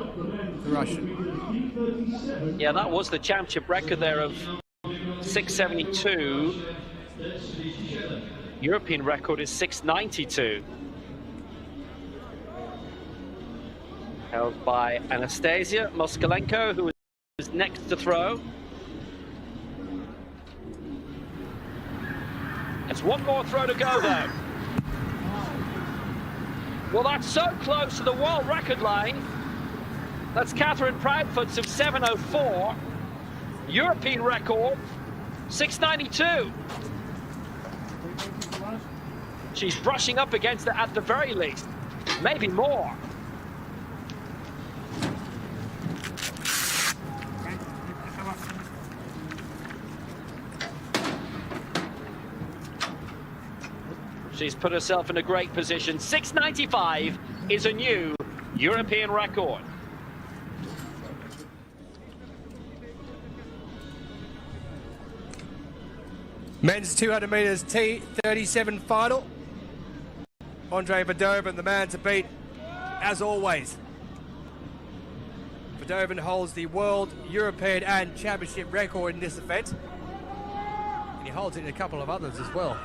Russian. Yeah, that was the championship record there of 6:72. European record is 6:92. Held by Anastasia Moskalenko, who is next to throw. It's one more throw to go, though. Well, that's so close to the world record line. That's Catherine Proudfoot's of 7:04. European record, 6:92. She's brushing up against it at the very least, maybe more. She's put herself in a great position. 6:95 is a new European record. Men's 200 metres T37 final. Andre Verdovin, the man to beat, as always. Verdovin holds the world, European and championship record in this event. And he holds it in a couple of others as well.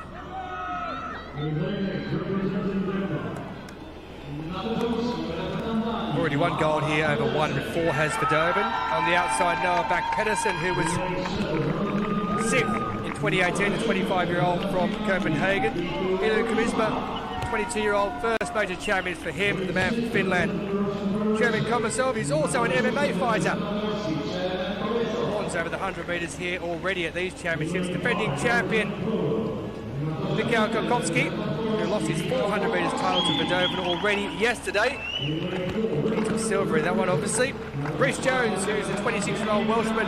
Already one gold here over 1-4 has Verdovin. On the outside, Noah Bak-Pedersen, who was 6th in 2018, the 25-year-old from Copenhagen. Ilo Kumisma, 22-year-old, first major champion for him, the man from Finland. Jeremy Komasov is also an MMA fighter. Horns over the 100 metres here already at these championships. Defending champion Mikhail Kokovsky, who lost his 400 metres title to Verdovin already yesterday. He took silver in that one, obviously. Rhys Jones, who's a 26-year-old Welshman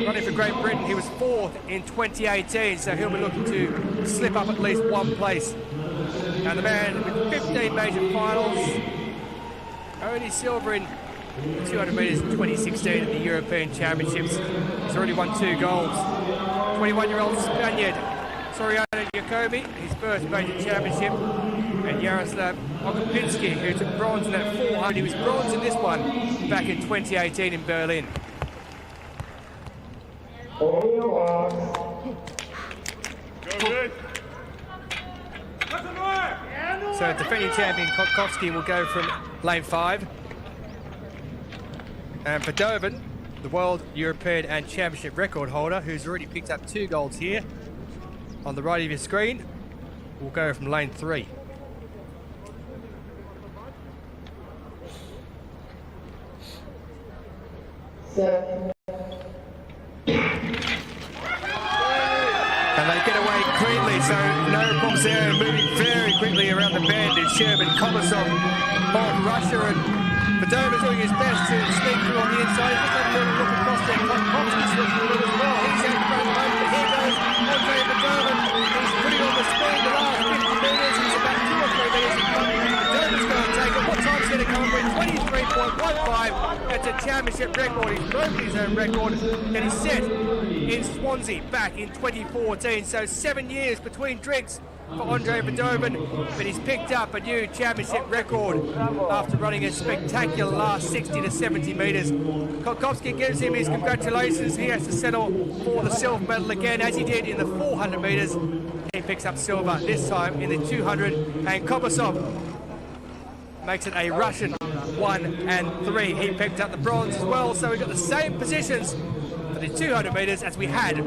running for Great Britain. He was 4th in 2018, so he'll be looking to slip up at least one place. Now the man with 15 major finals, only silver in the 200 metres in 2016 at the European Championships. He's already won 2 golds. 21-year-old Spaniard Soriano Jacobi, his first major championship, and Jaroslav Okopinski, who took bronze in that 400. He was bronze in this one back in 2018 in Berlin. So defending champion Kotkowski will go from lane 5. And for Doven, the world, European and championship record holder, who's already picked up 2 golds here on the right of your screen, will go from lane 3. And they get away cleanly, so no problems there, moving very quickly around the bend is Sherman Kobasov on Russia, and Padova's doing his best to sneak through on the inside. He's just had a little look across there. Kotkowski's looking a little as well. He's out front of the moment, but here goes Andre Padova. He's putting on the speed the last 50 metres. He's about 2 or 3 metres in front. Padova's going to take it. What time's going to come with? 23.15. That's a championship record. He's broken his own record that he set in Swansea back in 2014. So 7 years between drinks for Andre Padovan, but he's picked up a new championship record after running a spectacular last 60 to 70 metres. Kotkowski gives him his congratulations. He has to settle for the silver medal again, as he did in the 400 metres. He picks up silver this time in the 200, and Kobasov makes it a Russian 1 and 3. He picked up the bronze as well, so we've got the same positions for the 200 metres as we had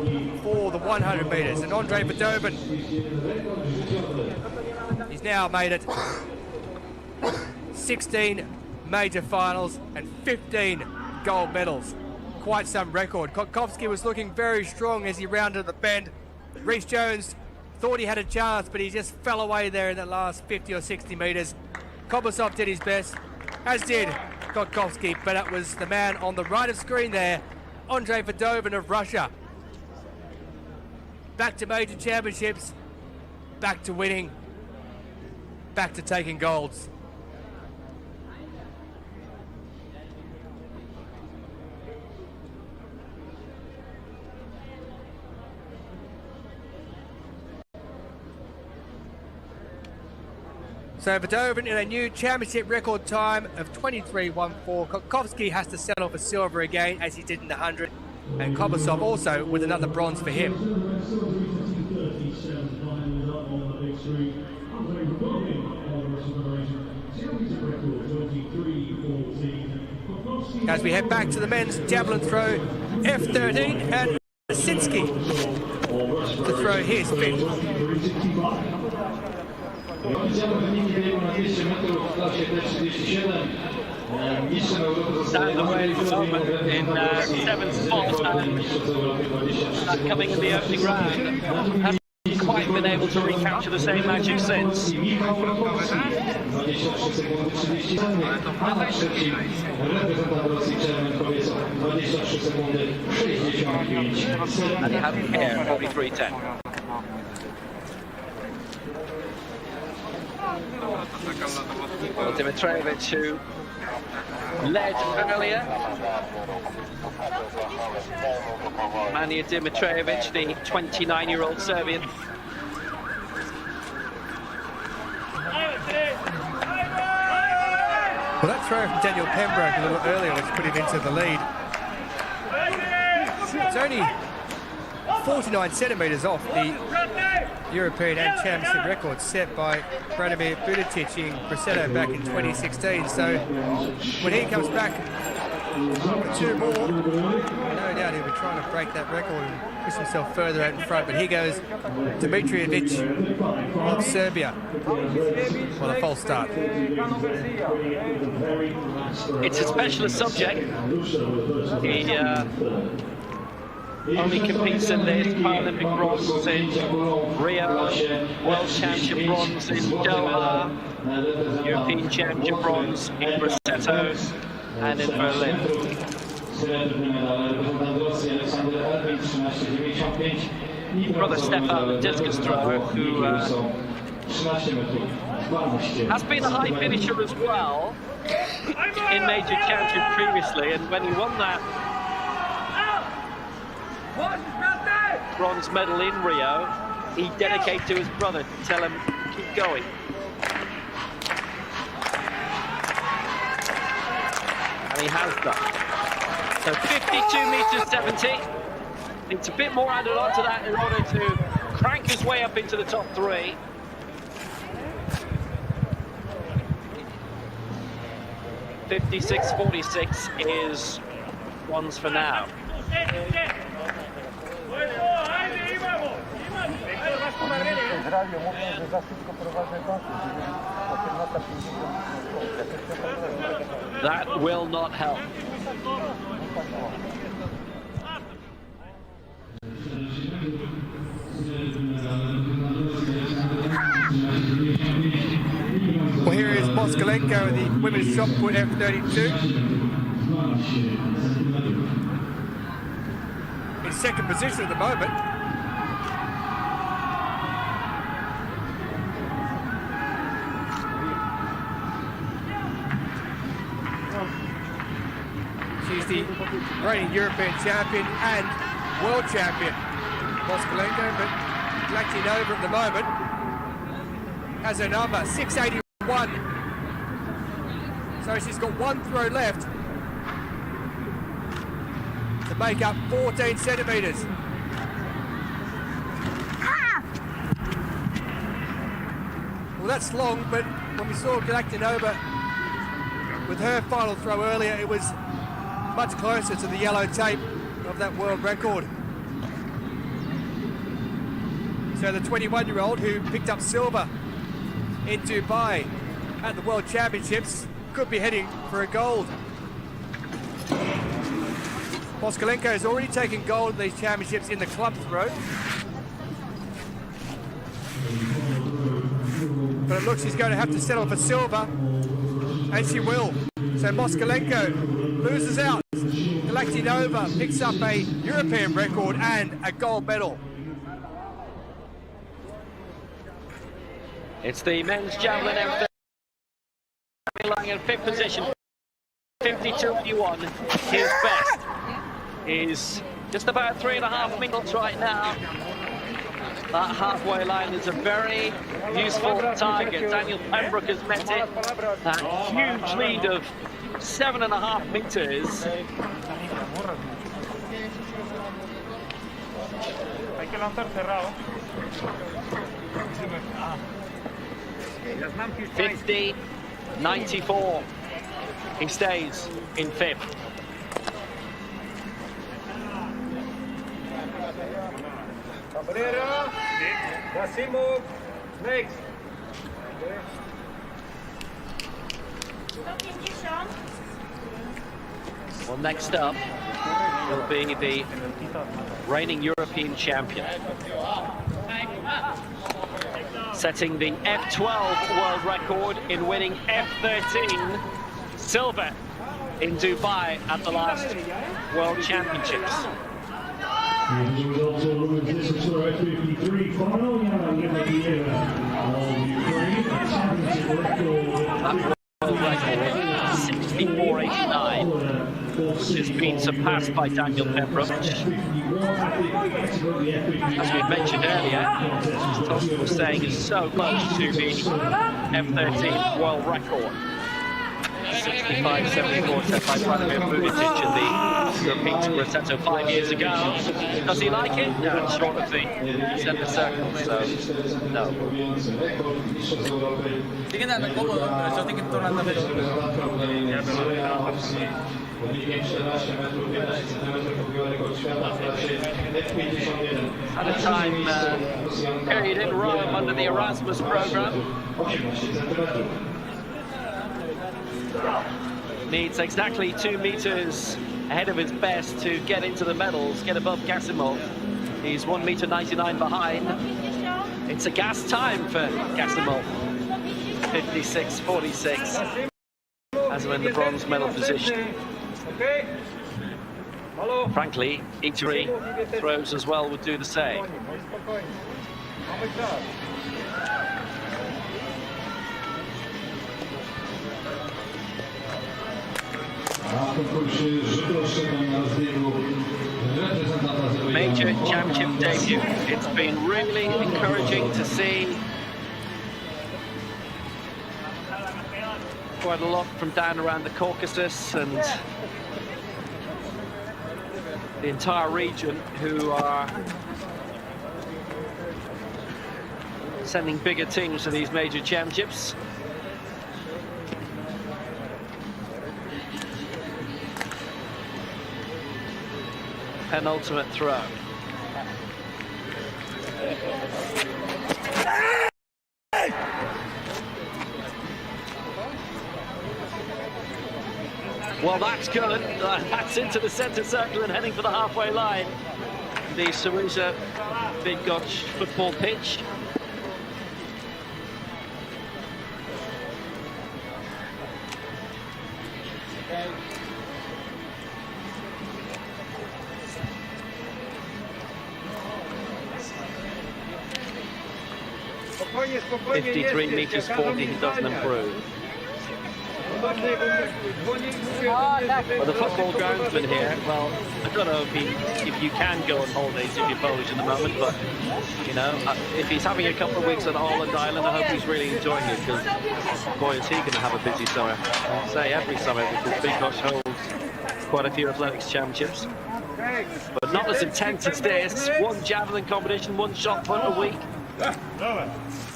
for the 100 metres. And Andre Padovan, he's now made it 16 major finals and 15 gold medals. Quite some record. Kotkowski was looking very strong as he rounded the bend. Rhys Jones thought he had a chance, but he just fell away there in the last 50 or 60 metres. Kobasov did his best, as did Kotkowski, but it was the man on the right of screen there, Andre Padovan of Russia. Back to major championships, back to winning, back to taking golds. So Padovan in a new championship record time of 23.14. Kotkowski has to settle for silver again, as he did in the 100. And Kobasov also with another bronze for him. As we head back to the men's javelin throw, F13, and Basinski to throw his fifth. Down the way at the moment in 7th spot, and coming in the opening round. Hasn't quite been able to recapture the same magic since. And he hadn't here, 43.10. Well, Dimitrievich, who led earlier. Manja Dimitrievich, the 29-year-old Serbian. Well, that throw from Daniel Pembroke a little earlier, which put him into the lead. It's only 49 centimetres off the European and Championship record set by Branimir Budicic in Grosseto back in 2016. So when he comes back for 2 more, no doubt he'll be trying to break that record and push himself further out in front. But here goes Dimitrievich of Serbia. Well, a false start. It's a specialist subject. He only competes in this Paralympic bronze in Rio, World Championship bronze in Doha, European Championship bronze in Grosseto and in Berlin. Brother Stefan, the discus thrower, who has been a high finisher as well. in major championship previously, and when he won that bronze medal in Rio, he dedicated to his brother to tell him, keep going. And he has that. So 52 meters 70. It's a bit more added on to that in order to crank his way up into the top three. .56.46 is ones for now. That will not help. Well, here is Moskalenko in the women's shot put F32. In second position at the moment. She's the reigning European champion and world champion, Moskalenko, but collecting over at the moment. Has her number, 681. So she's got one throw left to make up 14 centimetres. Well, that's long, but when we saw Galactinova with her final throw earlier, it was much closer to the yellow tape of that world record. So the 21-year-old who picked up silver in Dubai at the World Championships could be heading for a gold. Moskalenko has already taken gold in these championships in the club throw. But it looks she's going to have to settle for silver, and she will. So Moskalenko loses out. Galactinova picks up a European record and a gold medal. It's the men's javelin F30 lying in fifth position, 52.81. His best is just about 3.5 minutes right now. That halfway line is a very useful target. Daniel Pembroke has met it. That huge lead of 7.5 meters. Hay que lanzar cerrado. 50.94. He stays in fifth. Cabrera, Yasimov, next. Well, next up will be the reigning European champion, setting the F12 world record in winning F13 silver in Dubai at the last World Championships. Here's the results of women's discus for F53 final. Of Ukraine, championship record. World record 64.89, which has been surpassed by Daniel Pembroke. As we mentioned earlier, Thomas was saying is so close to the F13 world record. 65.74 set by Vladimir Bydgoszcz in the European Supersetto 5 years ago. Does he like it? No, it's short of the center circle, so no. Sigue dando cómodo, pero yo tengo que tornar a At a time period in Rome under the Erasmus program. Needs exactly 2 meters ahead of his best to get into the medals, get above Gasimov. He's 1.99 behind. It's a gas time for Gasimov. 56.46 as we're in the bronze medal position. Frankly, Italy throws as well would do the same. Major championship debut. It's been really encouraging to see quite a lot from down around the Caucasus and the entire region who are sending bigger teams to these major championships. Penultimate throw. Well, that's good. That's into the center circle and heading for the halfway line. The Syriza Bydgoszcz football pitch. Spokojnie, spokojnie. 53 meters 40, he doesn't improve. But the football groundsman here, well, I don't know if you can go on holidays if you're Polish at the moment, but, you know, if he's having a couple of weeks on Holland Island, I hope he's really enjoying it, because, boy, is he going to have a busy summer. I'll say every summer, because Bydgoszcz holds quite a few athletics championships. But not as intense as this. One javelin competition, one shot put a week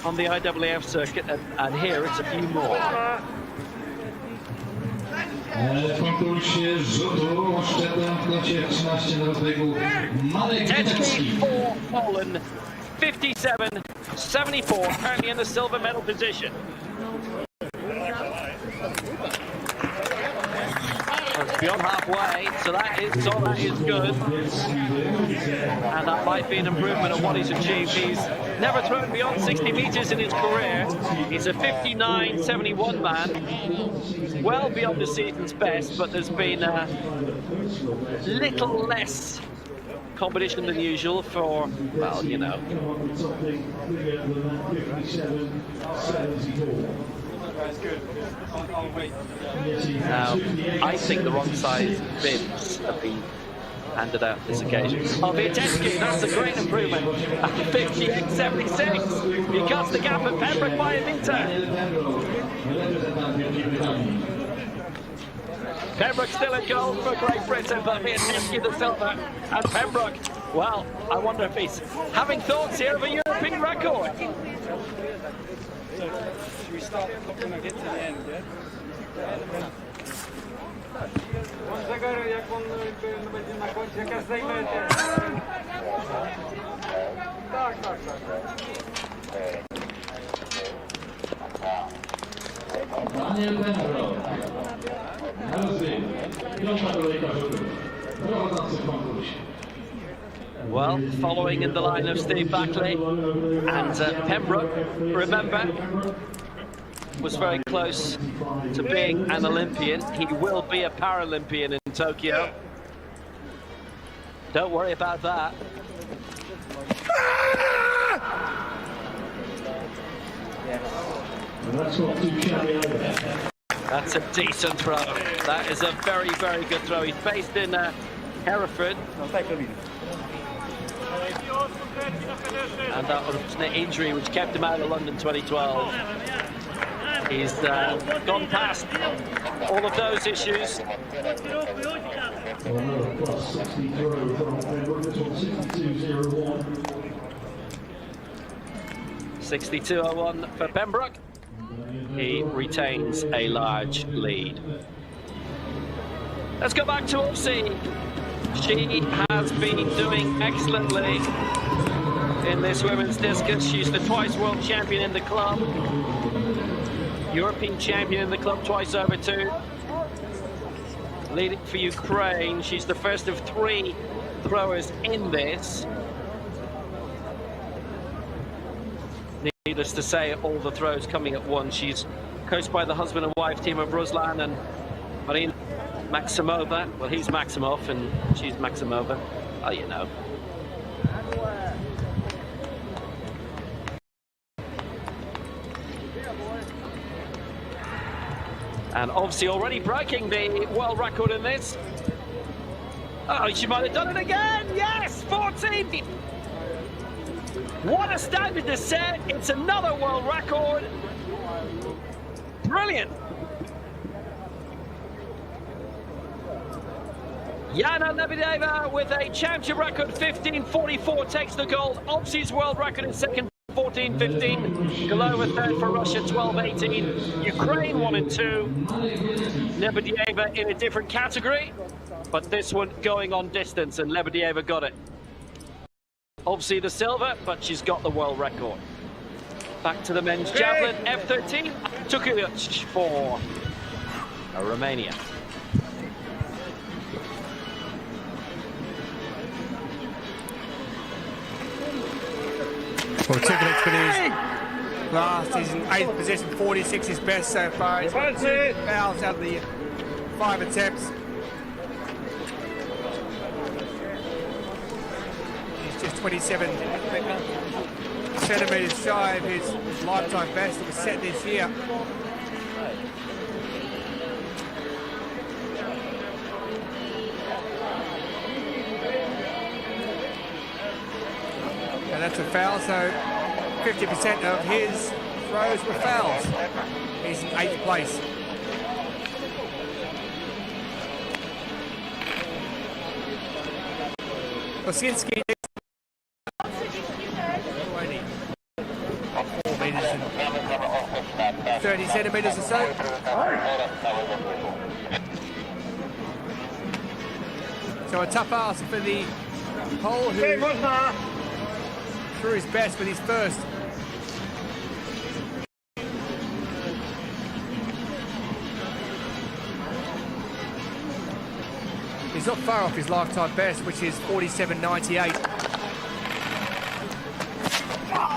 on the IAAF circuit, and here it's a few more. Konkursie rzutu oszczepem w klocie 13 na rozbiegu Marek Bydgoszcz. For Poland, 57-74, currently in the silver medal position. It's beyond halfway, so that is good. And that might be an improvement on what he's achieved. He's never thrown beyond 60 meters in his career. He's a 59-71 man, well beyond the season's best, but there's been a little less competition than usual for, well, you know. Now, I think the wrong size bibs have been handed out this occasion. Oh, Bydgoszcz, that's a great improvement. 58-76. He cuts the gap at Pembroke by a metre. Pembroke still a goal for Great Britain, but Bydgoszcz the silver. And Pembroke, well, I wonder if he's having thoughts here of a European record. Should we stop when I get to the end, yeah? On zegarek, jak on będzie na końcu, jak ja zdejmę ten... Tak. Daniel Pembroke. Na rozbiegu. Piąta kolejka rzutów. Prowadzący w konkursie. Well, following in the line of Steve Buckley and Pembroke, remember, was very close to being an Olympian. He will be a Paralympian in Tokyo. Don't worry about that. That's a decent throw. That is a very, very good throw. He's based in Hereford. And that unfortunate injury which kept him out of London 2012. He's gone past all of those issues. 62.01 for Pembroke. He retains a large lead. Let's go back to Aussie. She has been doing excellently in this women's discus. She's the twice world champion in the club, European champion in the club twice over too. Leading for Ukraine, she's the first of 3 throwers in this. Needless to say, all the throws coming at once. She's coached by the husband and wife team of Ruslan and Marina Maximova. Well, he's Maximov and she's Maximova. Oh, you know. And obviously already breaking the world record in this. Oh, she might have done it again. Yes, 14. What a standard to set. It's another world record. Brilliant. Yana Lebedeva with a championship record 15:44 takes the gold. Obsi's world record in second 14:15. Golova third for Russia 12:18. Ukraine 1 and 2. Lebedeva in a different category, but this one going on distance, and Lebedeva got it. Obviously the silver, but she's got the world record. Back to the men's javelin, F13, Bydgoszcz for Romania. Well, Bydgoszcz with his last, he's in 8th position, 46 his best so far. He's got 2 fouls out of the 5 attempts. He's just 27 centimetres shy of his lifetime best that was set this year. And that's a foul, so 50% of his throws were fouls. He's in 8th place. Osinski 4 metres and 30 centimetres or so. So a tough ask for the Pole, who threw his best with his first. He's not far off his lifetime best, which is 47.98.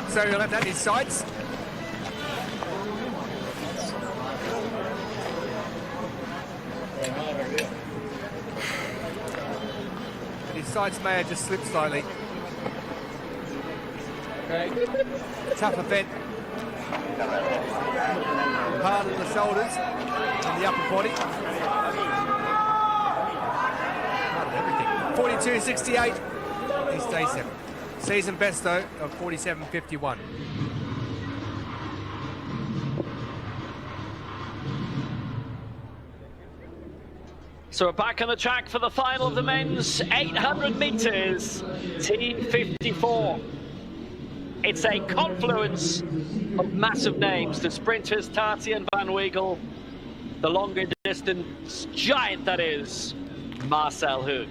So he'll have that in his sights. And his sights may have just slipped slightly. Tough event. Hard on the shoulders and the upper body. 42.68. He stays 7. Season best though of 47.51. So we're back on the track for the final of the men's 800 meters, T54. It's a confluence of massive names. The sprinters, Tati and Van Wiegel. The longer distance giant that is, Marcel Hoog.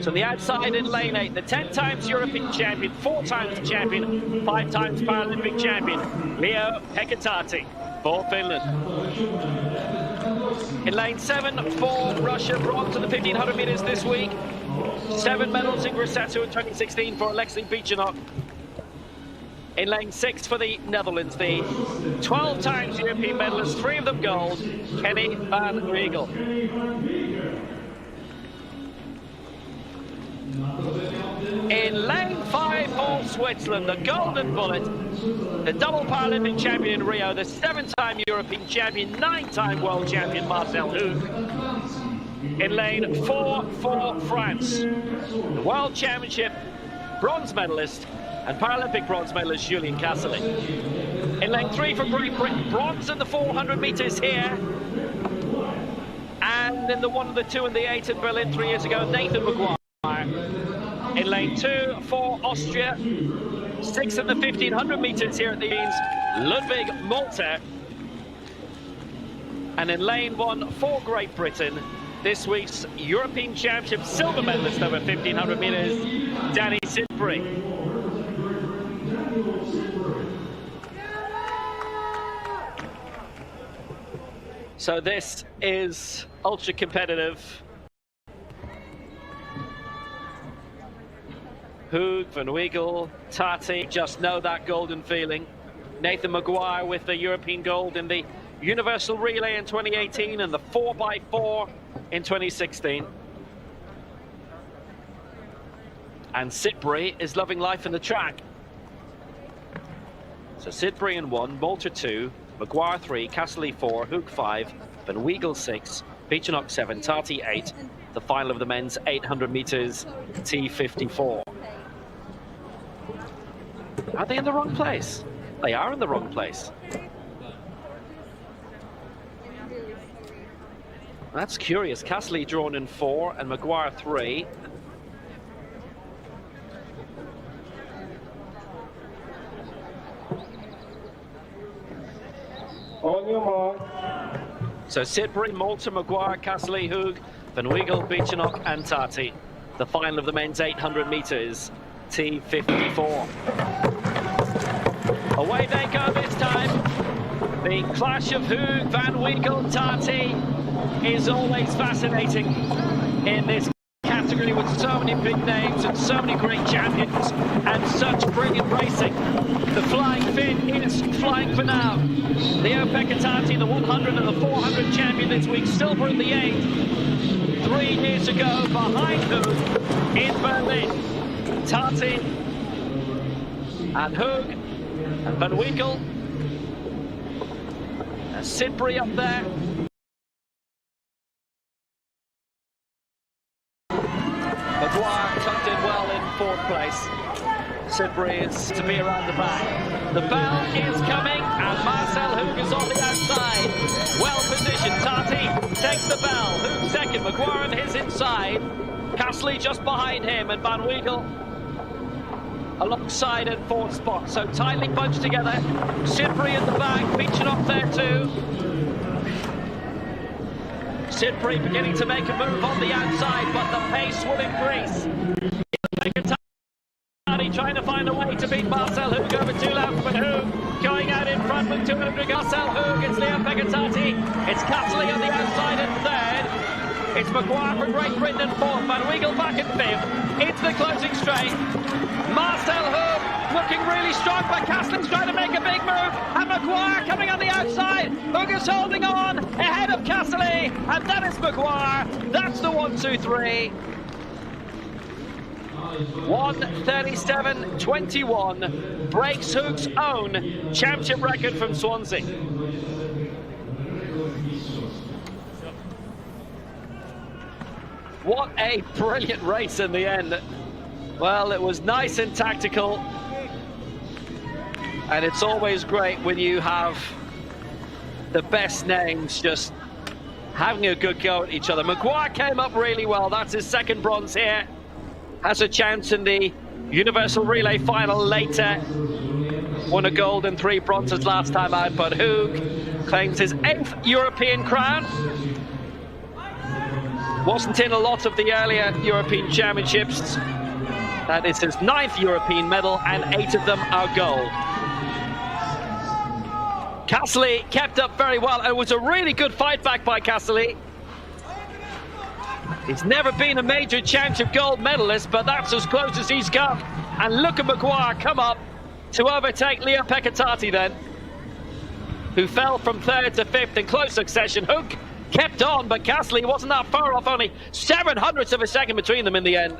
So the outside in lane 8, the 10 times European champion, 4 times champion, 5 times Paralympic champion, Leo Hekatati for Finland. In lane 7 for Russia, bronze in the 1500 meters this week. 7 medals in Grosseto in 2016 for Alexei Bichenok. In lane 6 for the Netherlands, the 12 times European medalist, 3 of them gold, Kenny Van Wiegel. In lane 5 for Switzerland, the golden bullet, the double Paralympic champion in Rio, the 7-time European champion, 9-time world champion Marcel Hoog. In lane 4 for France, the world championship bronze medalist and Paralympic bronze medalist Julien Casselet. In lane 3 for Great Britain, bronze in the 400 meters here. And in the 1, the 2 and the 8 in Berlin 3 years ago, Nathan Maguire. In lane 2 for Austria, 6 in the 1500 meters here at the Beans, Ludwig Molter. And in lane 1 for Great Britain, this week's European Championship silver medalist over 1500 meters, Danny Sidbury. So this is ultra competitive. Hoog, Van Wiegel, Tati, just know that golden feeling. Nathan Maguire with the European gold in the Universal Relay in 2018 and the 4x4 in 2016. And Sidbury is loving life in the track. So Sidbury in 1, Molter 2, Maguire 3, Casselet 4, Hoog 5, Van Weigel 6, Bydgoszcz 7, Tati 8. The final of the men's 800 meters T54. Are they in the wrong place? They are in the wrong place. That's curious. Castley drawn in 4 and Maguire 3. On your mark. So Sidbury, Malta, Maguire, Castley, Hoog, Van Weigel, Bydgoszcz and Tati. The final of the men's 800 meters T54. Away they go this time. The clash of Hoog, Van Weigel, Tati is always fascinating in this category with so many big names and so many great champions and such brilliant racing. The Flying Finn is flying for now. Leo-Pekka Tati, the 100 and the 400 champion this week, silver in the 8. 3 years ago, behind Hoog in Berlin. Tati and Hoog and Van Weigel. Sidbury up there. Maguire tucked in well in 4th place. Sidbury is to be around the back. The bell is coming and Marcel Hoog is on the outside. Well positioned. Tati takes the bell. Hoog 2nd. Maguire on his inside. Castley just behind him and Van Weigel alongside in 4th spot. So tightly bunched together. Sidbury in the back. Bydgoszcz there too. Sidbury beginning to make a move on the outside, but the pace will increase. Trying to find a way to beat Marcel Hoog over 2 laps, but Hoog going out in front with 200. Marcel Hoog, it's Leo-Pekka Tati, it's Castley on the outside in 3rd. It's Maguire from Great Britain in 4th, Van Weigel back in 5th. It's the closing straight. Marcel Hoog looking really strong, but Castley's trying to make a big move, and Maguire coming on the outside. Hoog is holding on ahead of Castley, and that is Maguire. That's the 1-2-3. 1:37.21 breaks Hoog's own championship record from Swansea. What a brilliant race in the end. Well, it was nice and tactical, and it's always great when you have the best names just having a good go at each other. Maguire came up really well. That's his 2nd bronze here. Has a chance in the Universal Relay final later. Won a gold and 3 bronzes last time out, but Hoog claims his 8th European crown. Wasn't in a lot of the earlier European Championships. That is his 9th European medal, and 8 of them are gold. Castley kept up very well, and it was a really good fight back by Castley. He's never been a major championship gold medalist, but that's as close as he's come. And look at Maguire come up to overtake Leo-Pekka Tati then, who fell from 3rd to 5th in close succession. Hoog kept on, but Castley wasn't that far off, only 0.07 of a second between them in the end.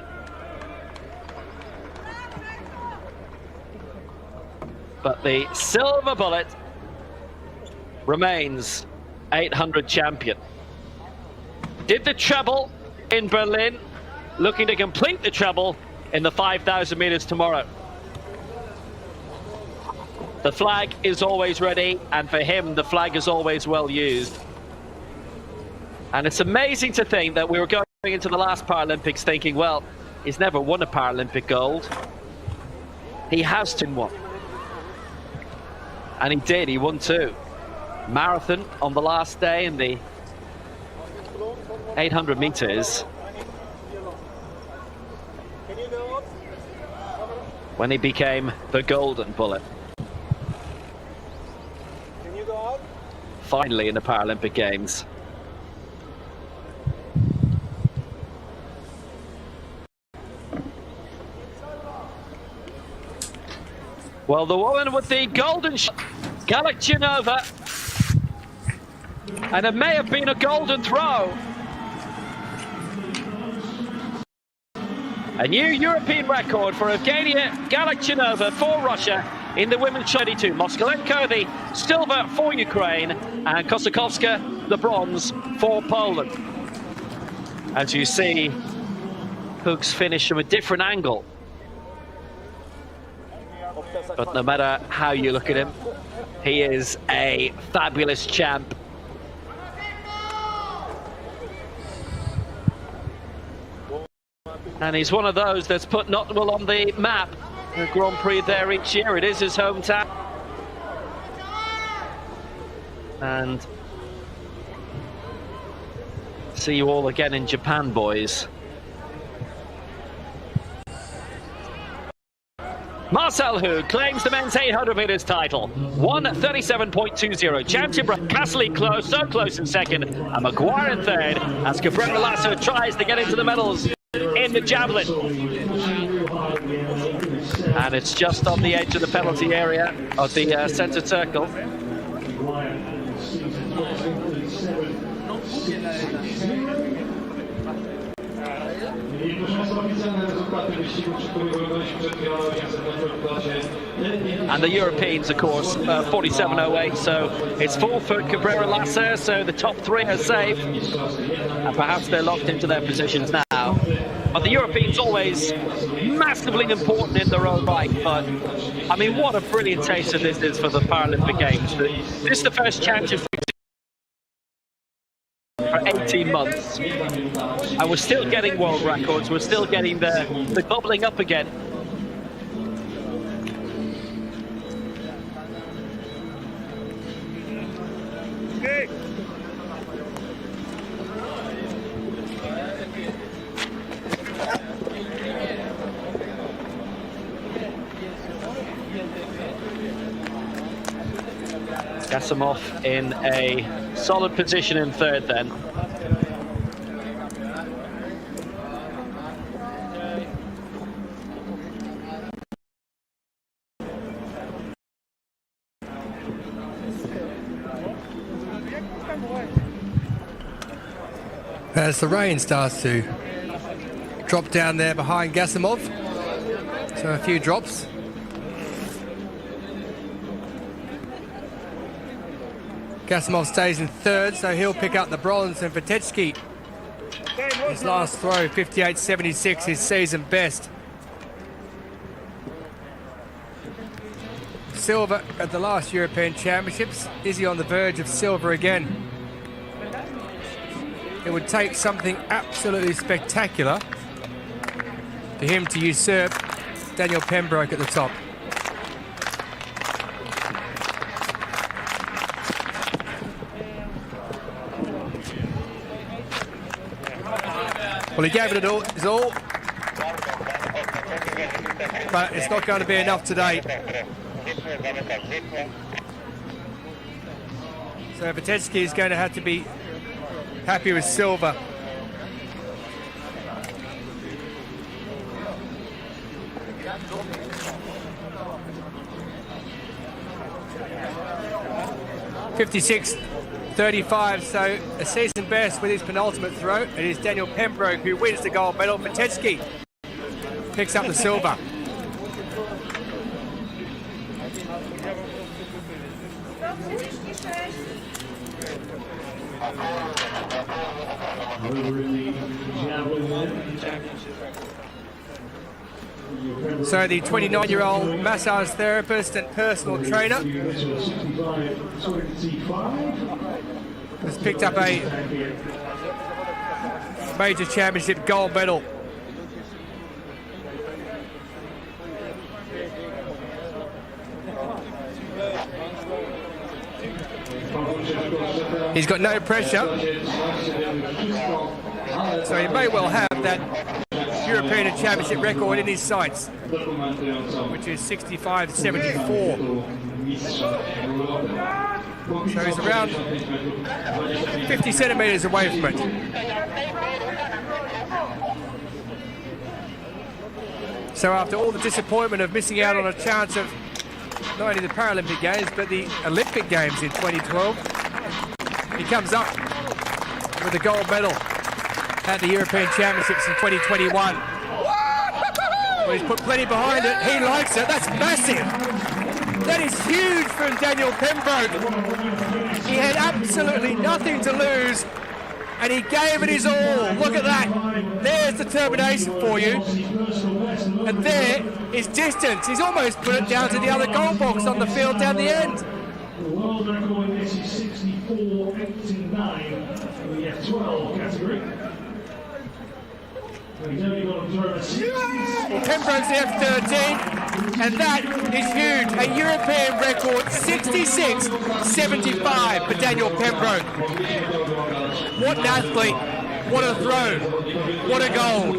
But the silver bullet remains 800 champion. Did the treble in Berlin, looking to complete the treble in the 5,000 meters tomorrow. The flag is always ready, and for him, the flag is always well used. And it's amazing to think that we were going into the last Paralympics thinking, well, he's never won a Paralympic gold. He has won one. And he did, he won 2. Marathon on the last day in the 800 meters, when he became the golden bullet. Finally in the Paralympic Games. Well, the woman with the golden shot, Galakjanova, and it may have been a golden throw. A new European record for Evgenia Galakchinova for Russia in the women's 32. Moskalenko the silver for Ukraine, and Kosakowska the bronze for Poland. As you see, Hug's finish from a different angle. But no matter how you look at him, he is a fabulous champ. And he's one of those that's put Nottingham on the map. The Grand Prix there each year. It is his hometown. And see you all again in Japan, boys. Marcel Hug claims the men's 800 meters title. 1:37.20. Championship Castley close, so close in second, and Maguire in third, as Cabrera Lasso tries to get into the medals in the javelin. And it's just on the edge of the penalty area of the centre circle. And the Europeans, of course, 47.08, so it's full for Cabrera Lasso, so the top three are safe, and perhaps they're locked into their positions now. But the Europeans always massively important in their own right, but I mean, what a brilliant taste of this is for the Paralympic Games. This is the first championship for 18 months, and we're still getting world records, we're still getting the bubbling up again. Okay. Gasimov in a solid position in third then. As the rain starts to drop down there behind Gasimov, so a few drops. Gasimov stays in third, so he'll pick up the bronze, and Vitetsky, his last throw, 58.76, his season best. Silver at the last European Championships. Is he on the verge of silver again? It would take something absolutely spectacular for him to usurp Daniel Pembroke at the top. Well, he gave it his all, but it's not going to be enough today. So Vitetsky is going to have to be happy with silver. .56.35, so a season best with his penultimate throw. It is Daniel Pembroke who wins the gold medal. Vitetsky picks up the silver. So the 29-year-old massage therapist and personal trainer has picked up a major championship gold medal. He's got no pressure, so he may well have that European Championship record in his sights, which is 65.74. So he's around 50 centimetres away from it. So after all the disappointment of missing out on a chance of not only the Paralympic Games but the Olympic Games in 2012, he comes up with a gold medal at the European Championships in 2021. Well, he's put plenty behind it. He likes it. That's massive. That is huge from Daniel Pembroke. He had absolutely nothing to lose, and he gave it his all. Look at that. There's determination for you. And there is distance. He's almost put it down to the other goal box on the field down the end. The world record in this is 64.89 in the F12 category. He's only got to throw a 60. Well, Pembroke's the F13, and that is huge. A European record, 66.75 for Daniel Pembroke. What an athlete, what a throw, what a goal.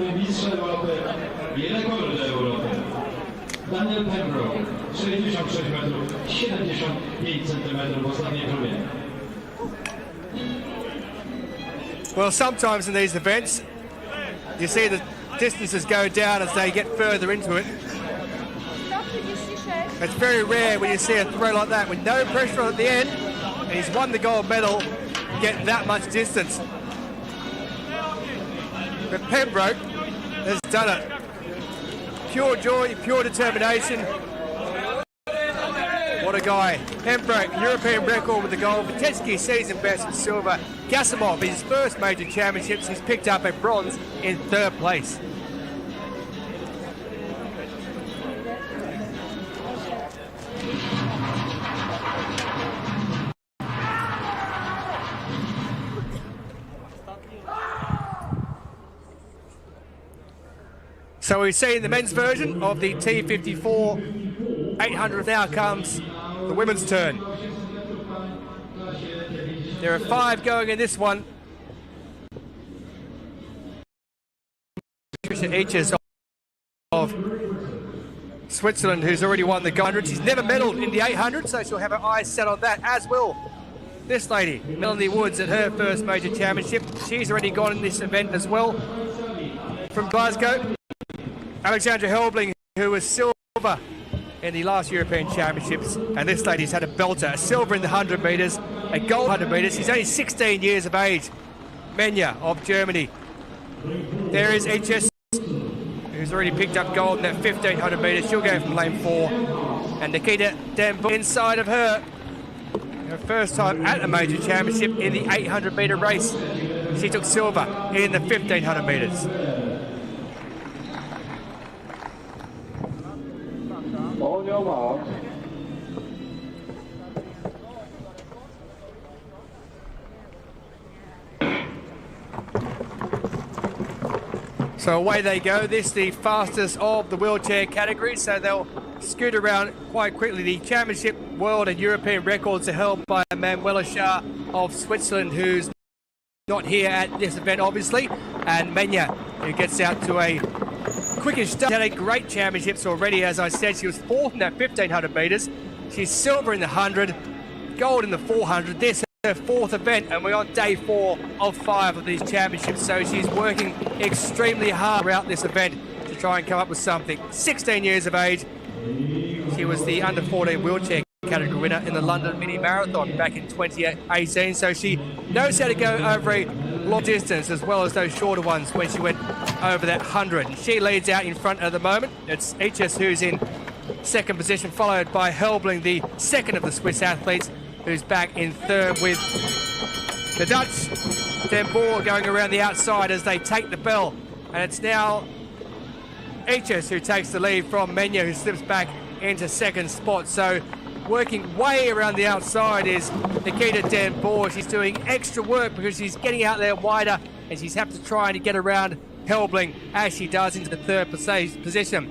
Daniel Pembroke, 66 metrów, 75 centymetrów w ostatniej próbie. Well, sometimes in these events, you see the distances go down as they get further into it. It's very rare when you see a throw like that with no pressure on at the end, and he's won the gold medal, getting that much distance. But Pembroke has done it. Pure joy, pure determination. What a guy. Pembroke, European record with the gold. Bydgoszcz, season best in silver. Gasimov, his first major championships, he's picked up a bronze in third place. So we've seen the men's version of the T54 800. Now comes the women's turn. There are 5 going in this one. Patricia Eaches of Switzerland, who's already won the gold 100. She's never medalled in the 800, so she'll have her eyes set on that, as will this lady, Melanie Woods, at her first major championship. She's already gone in this event as well. From Glasgow, Alexandra Helbling, who was silver in the last European Championships, and this lady's had a belter, a silver in the 100 metres, a gold 100 metres. She's only 16 years of age. Menya of Germany. There is Eaches, who's already picked up gold in that 1500 metres. She'll go from lane 4. And Nikita Denbo inside of her first time at a major championship in the 800 metre race. She took silver in the 1500 metres. On your mark. So away they go. This is the fastest of the wheelchair category, so they'll scoot around quite quickly. The championship, world and European records are held by Manuela Shah of Switzerland, who's not here at this event obviously, and Menya, who gets out to a quickish start. Had a great championships already. As I said, she was 4th in that 1500 metres. She's silver in the 100, gold in the 400. This is her 4th event, and we're on day 4 of 5 of these championships, so she's working extremely hard throughout this event to try and come up with something. 16 years of age. She was the under 14 wheelchair category winner in the London Mini Marathon back in 2018, so she knows how to go over a long distance as well as those shorter ones when she went over that 100. She leads out in front at the moment. It's Eaches who's in second position, followed by Helbling, the second of the Swiss athletes, who's back in third, with the Dutch Den Boer going around the outside as they take the bell. And it's now Eaches who takes the lead from Menya, who slips back into second spot. So working way around the outside is Nikita Den Boer. She's doing extra work because she's getting out there wider, and she's have to try and get around Helbling as she does into the third position.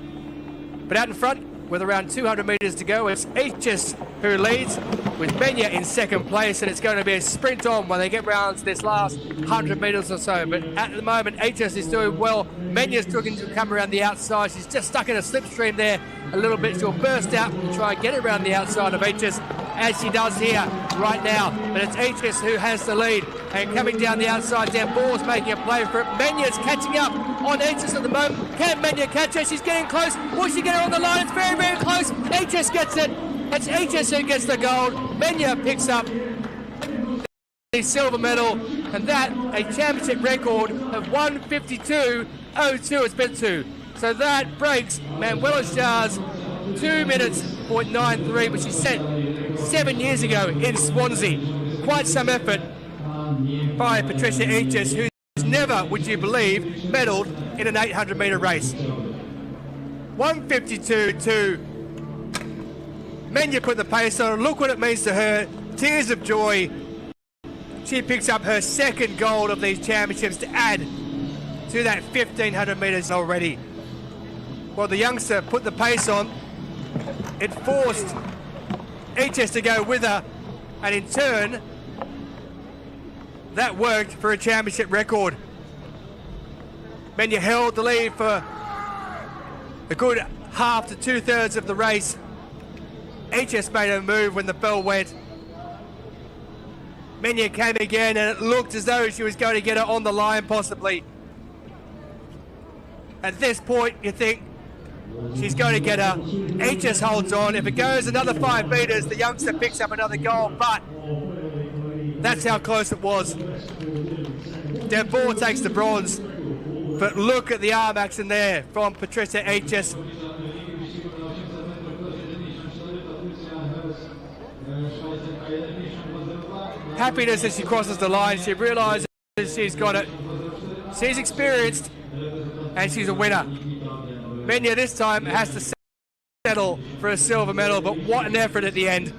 But out in front, with around 200 metres to go, it's Eaches who leads, with Menya in second place, and it's going to be a sprint on when they get round to this last 100 metres or so. But at the moment, Eaches is doing well. Menya's looking to come around the outside. She's just stuck in a slipstream there a little bit. She'll burst out and try and get around the outside of Eaches, as she does here right now. But it's Eaches who has the lead, and coming down the outside, Den Boer's making a play for it. Menya's catching up on Eaches at the moment. Can Menya catch her? She's getting close. Will she get her on the line? It's very, very close. Eaches gets it. It's Eaches who gets the gold. Menya picks up the silver medal, and that a championship record of 1:52.02. It's been to So that breaks Bydgoszcz's 2 minutes 0.93, which he set 7 years ago in Swansea. Quite some effort by Patricia Eches, who's never, would you believe, medalled in an 800-metre race. 152.2. Menya put the pace on. Look what it means to her. Tears of joy. She picks up her second gold of these championships to add to that 1,500 metres already. Well, the youngster put the pace on. It forced Eches to go with her, and in turn, that worked for a championship record. Menya held the lead for a good half to 2/3 of the race. Eches made a move when the bell went. Menya came again, and it looked as though she was going to get her on the line, possibly. At this point, you think she's going to get her. Eches holds on. If it goes another 5 metres, the youngster picks up another goal, but that's how close it was. Devore takes the bronze, but look at the arm action there from Patricia Eches. Happiness as she crosses the line. She realises she's got it. She's experienced, and she's a winner. Menya this time has to settle for a silver medal, but what an effort at the end.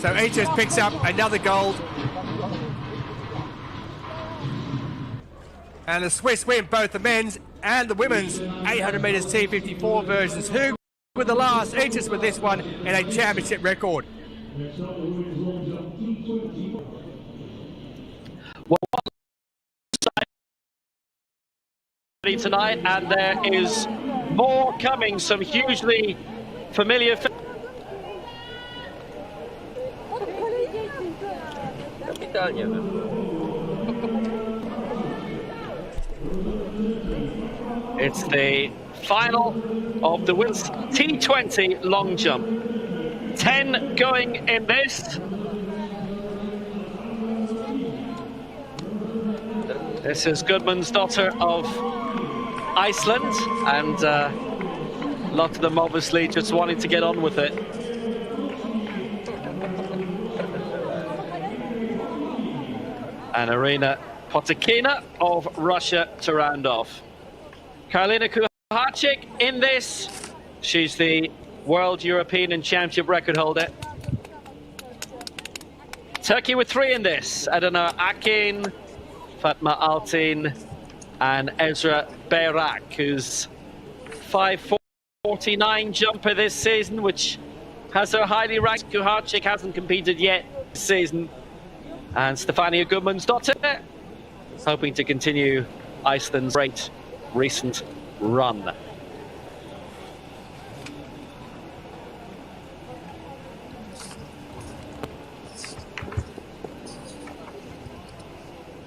So Eches picks up another gold. And the Swiss win both the men's and the women's 800 metres T54 versions. Who with the last? Eches with this one in a championship record. Tonight, and there is more coming. Some hugely familiar. It's the final of the women's T20 long jump. 10 going in this. This is Gudmundsdóttir of Iceland, and a lot of them obviously just wanting to get on with it. And Irina Potikina of Russia to round off. Karolina Kucharczyk in this. She's the World, European and Championship record holder. Turkey with 3 in this. Adana Akin, Fatma Altin and Ezra Bayrak, who's 5:49 jumper this season, which has her highly ranked. Kucharczyk hasn't competed yet this season. And Stefania Gudmundsdóttir, hoping to continue Iceland's great recent run.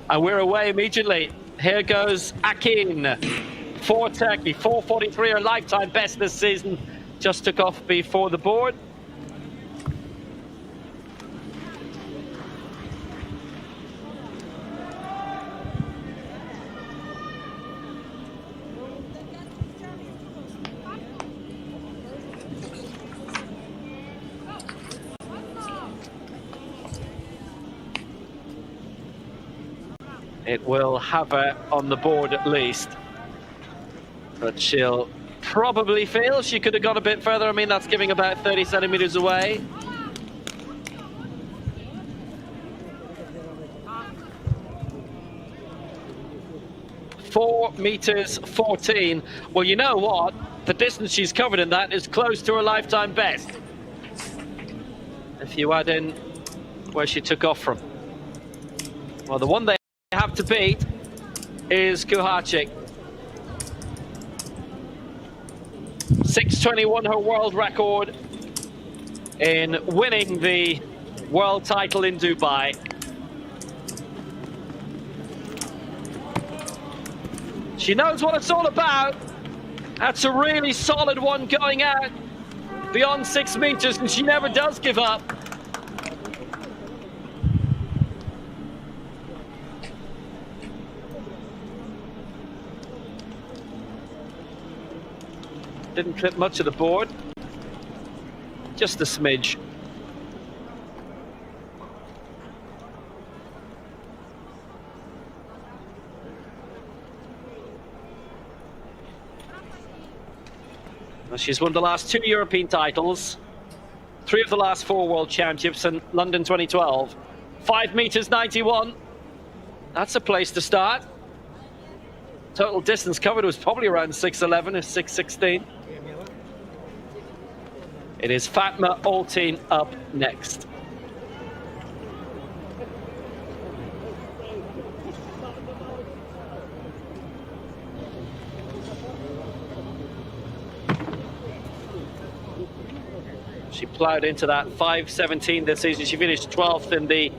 And we're away immediately. Here goes Akin for Turkey. 4:43, her lifetime best this season. Just took off before the board. It will have her on the board at least, but she'll probably feel she could have gone a bit further. I mean, that's giving about 30 centimeters away. (4.14 meters). Well, you know what? The distance she's covered in that is close to her lifetime best, if you add in where she took off from. Well, the one they have to beat is Kucharczyk. 6:21 her world record in winning the world title in Dubai. She knows what it's all about. That's a really solid one going out beyond 6 meters, and she never does give up. Didn't clip much of the board. Just a smidge. Well, she's won the last 2 European titles, 3 of the last 4 World Championships, and London 2012. 5 meters 91. That's a place to start. Total distance covered was probably around 6:11 or 6:16. It is Fatma Altin up next. She ploughed into that 5:17 this season. She finished 12th in the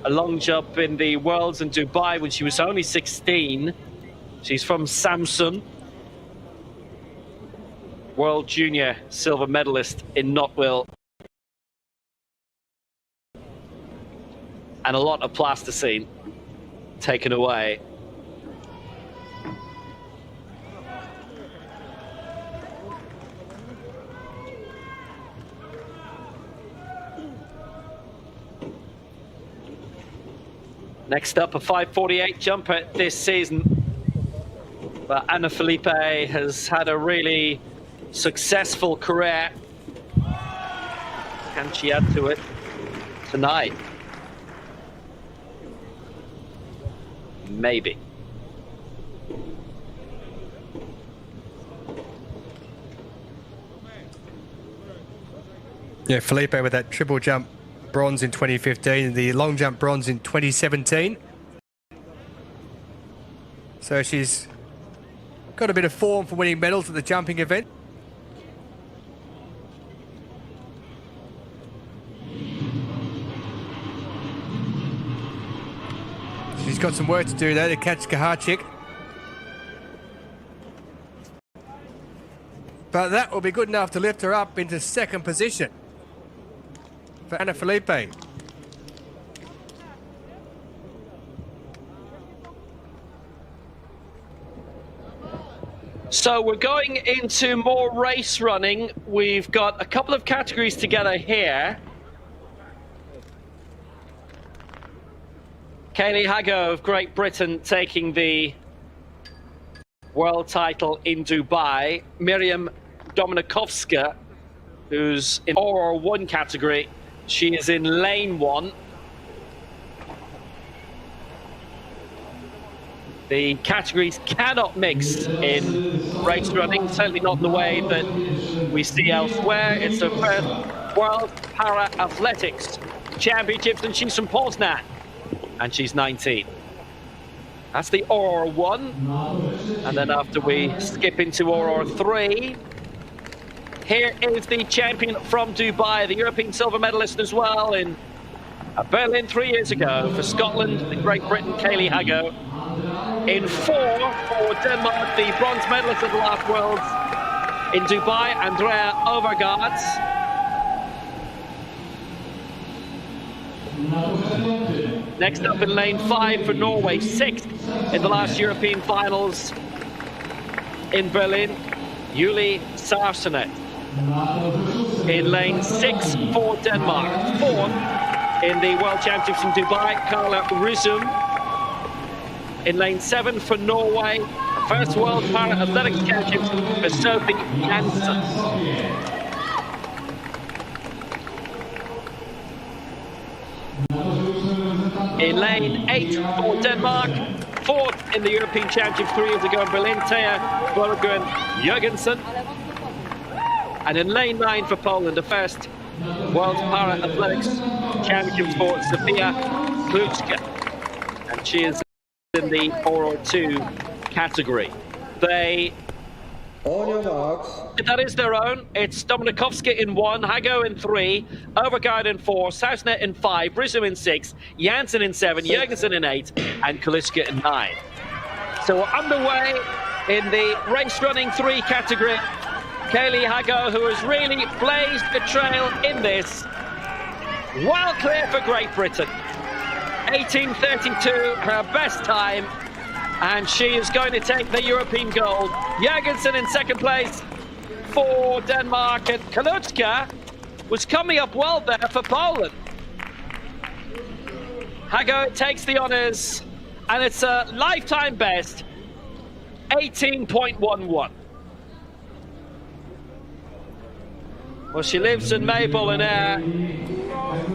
long jump in the Worlds in Dubai when she was only 16. She's from Samsun. World Junior silver medalist in Notwil. And a lot of plasticine taken away. Next up, a 5:48 jumper this season. But Anna Felipe has had a really successful career. Can she add to it tonight? Maybe. Yeah, Felipe with that triple jump bronze in 2015 and the long jump bronze in 2017. So she's got a bit of form for winning medals at the jumping event. She's got some work to do though to catch Kaharchik. But that will be good enough to lift her up into second position for Anna Felipe. So we're going into more race running. We've got a couple of categories together here. Kaylee Hago of Great Britain taking the world title in Dubai. Miriam Dominikovska, who's in 4-1 category. She is in lane 1. The categories cannot mix in race running, certainly not in the way that we see elsewhere. It's her first World Para Athletics Championships, and she's from Poznan, and she's 19. That's the Aurora 1, and then after we skip into Aurora 3, here is the champion from Dubai, the European silver medalist as well in Berlin 3 years ago for Scotland and Great Britain, Kaylee Hago. In 4 for Denmark, the bronze medalist of the last Worlds in Dubai, Andrea Overgaard. Next up in lane 5 for Norway, 6th in the last European finals in Berlin, Julie Sarsenet. In lane 6 for Denmark, 4th in the World Championships in Dubai, Carla Rysum. In lane 7 for Norway, first World Para Athletics Championships for Sophie Jansen. In lane 8 for Denmark, 4th in the European Championships 3 years ago in Berlin, Thea Borgren Jørgensen. And in lane 9 for Poland, the first World Para Athletics Championships for Zofia Kluczka. And she is in the 402 category. They... On your marks. That is their own. It's Dominikovska in 1, Hago in 3, Overgaard in 4, Sausnet in 5, Rysum in 6, Jansen in 7, Jørgensen in 8, and Kaliska in 9. So we're underway in the race running 3 category. Kaylee Hago, who has really blazed a trail in this, well clear for Great Britain. 18:32, her best time, and she is going to take the European gold. Jørgensen in second place, for Denmark, and Kaluczka was coming up well there for Poland. Hago takes the honours, and it's a lifetime best, 18.11. Well, she lives in Maple in Air,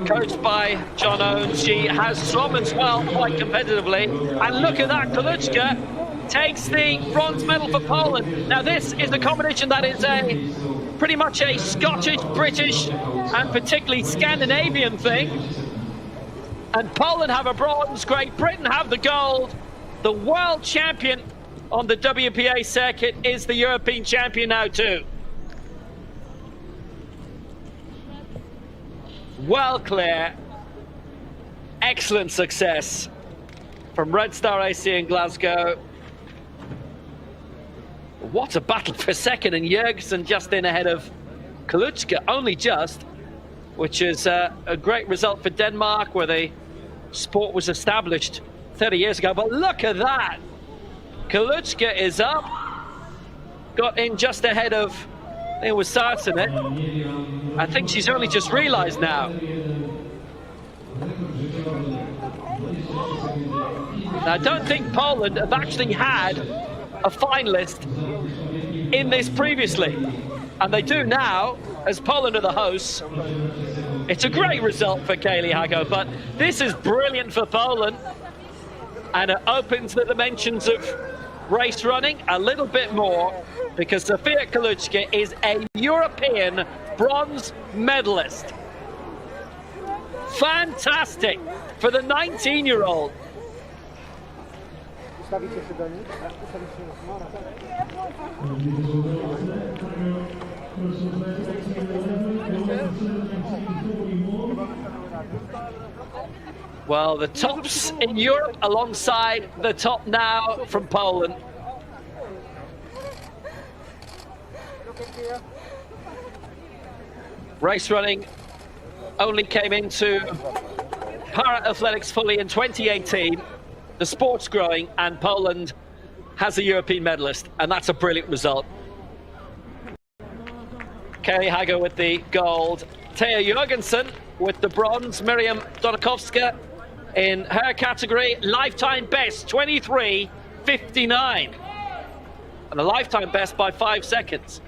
coached by John Owens. She has swum as well quite competitively. And look at that, Kaluczka takes the bronze medal for Poland. Now this is a competition that is pretty much a Scottish, British, and particularly Scandinavian thing. And Poland have a bronze, Great Britain have the gold. The world champion on the WPA circuit is the European champion now too. Well clear, excellent success from Red Star AC in Glasgow. What a battle for second, and Jørgensen just in ahead of Kaluczka, only just, which is a great result for Denmark, where the sport was established 30 years ago. But look at that, Kaluczka is up, got in just ahead of, it was Sarsenet. I think she's only just realised now. Now, I don't think Poland have actually had a finalist in this previously, and they do now, as Poland are the hosts. It's a great result for Kaylee Hago, but this is brilliant for Poland, and it opens the dimensions of race running a little bit more, because Zofia Kaluczka is a European bronze medalist. Fantastic for the 19-year-old. Well, the tops in Europe alongside the top now from Poland. Race running only came into para-athletics fully in 2018. The sport's growing, and Poland has a European medalist, and that's a brilliant result. Kaylee Hago with the gold, Thea Jørgensen with the bronze, Miriam Dodakowska in her category, lifetime best 23:59, and a lifetime best by 5 seconds.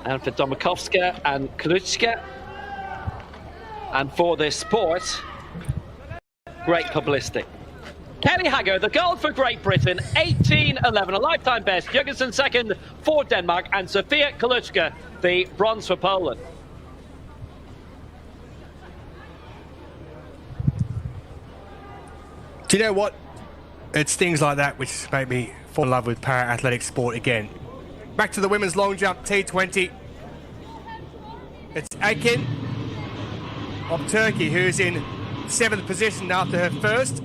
And for Domakowska and Kaluczka, and for this sport, great publicity. Kaylee Hago, the gold for Great Britain, 18:11, a lifetime best. Jørgensen second for Denmark, and Zofia Kaluczka, the bronze for Poland. Do you know what? It's things like that which make me fall in love with para-athletic sport again. Back to the women's long jump T20. It's Akin of Turkey, who's in 7th position after her first.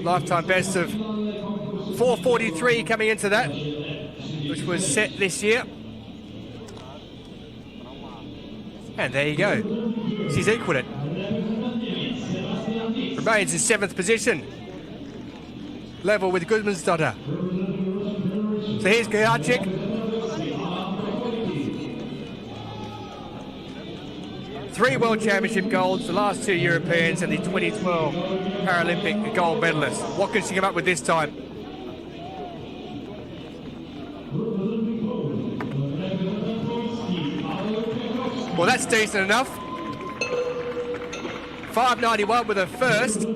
Lifetime best of 4:43 coming into that, which was set this year. And there you go. She's equalled it. Remains in 7th position. Level with Gudmundsdottir. So here's Gajarczyk. Three World Championship golds, the last 2 Europeans, and the 2012 Paralympic gold medalist. What can she come up with this time? Well, that's decent enough. 5:91 with her first.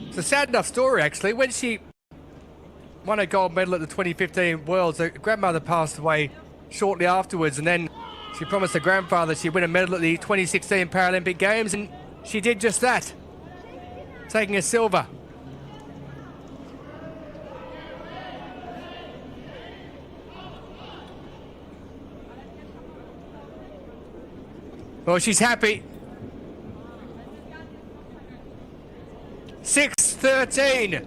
It's a sad enough story, actually. When she won a gold medal at the 2015 Worlds, her grandmother passed away shortly afterwards, and then she promised her grandfather she'd win a medal at the 2016 Paralympic Games, and she did just that, taking a silver. Well, she's happy. 6:13.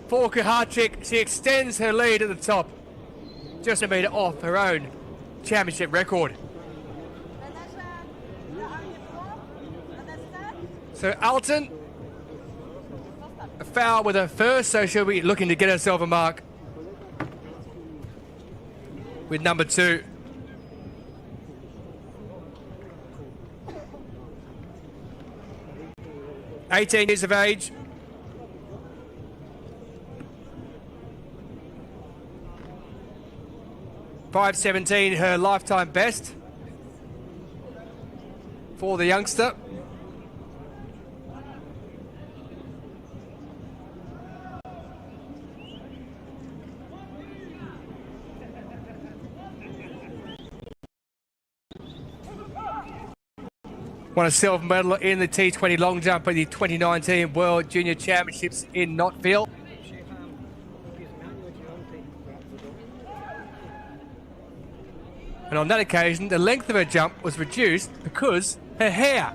For Kuharczyk, she extends her lead at the top. Just a metre off her own championship record. So Alton, a foul with her first, so she'll be looking to get herself a mark with number 2. "18 years of age. .517 her lifetime best for the youngster. Won a silver medal in the T20 long jump at the 2019 World Junior Championships in Knotville. And on that occasion, the length of her jump was reduced because her hair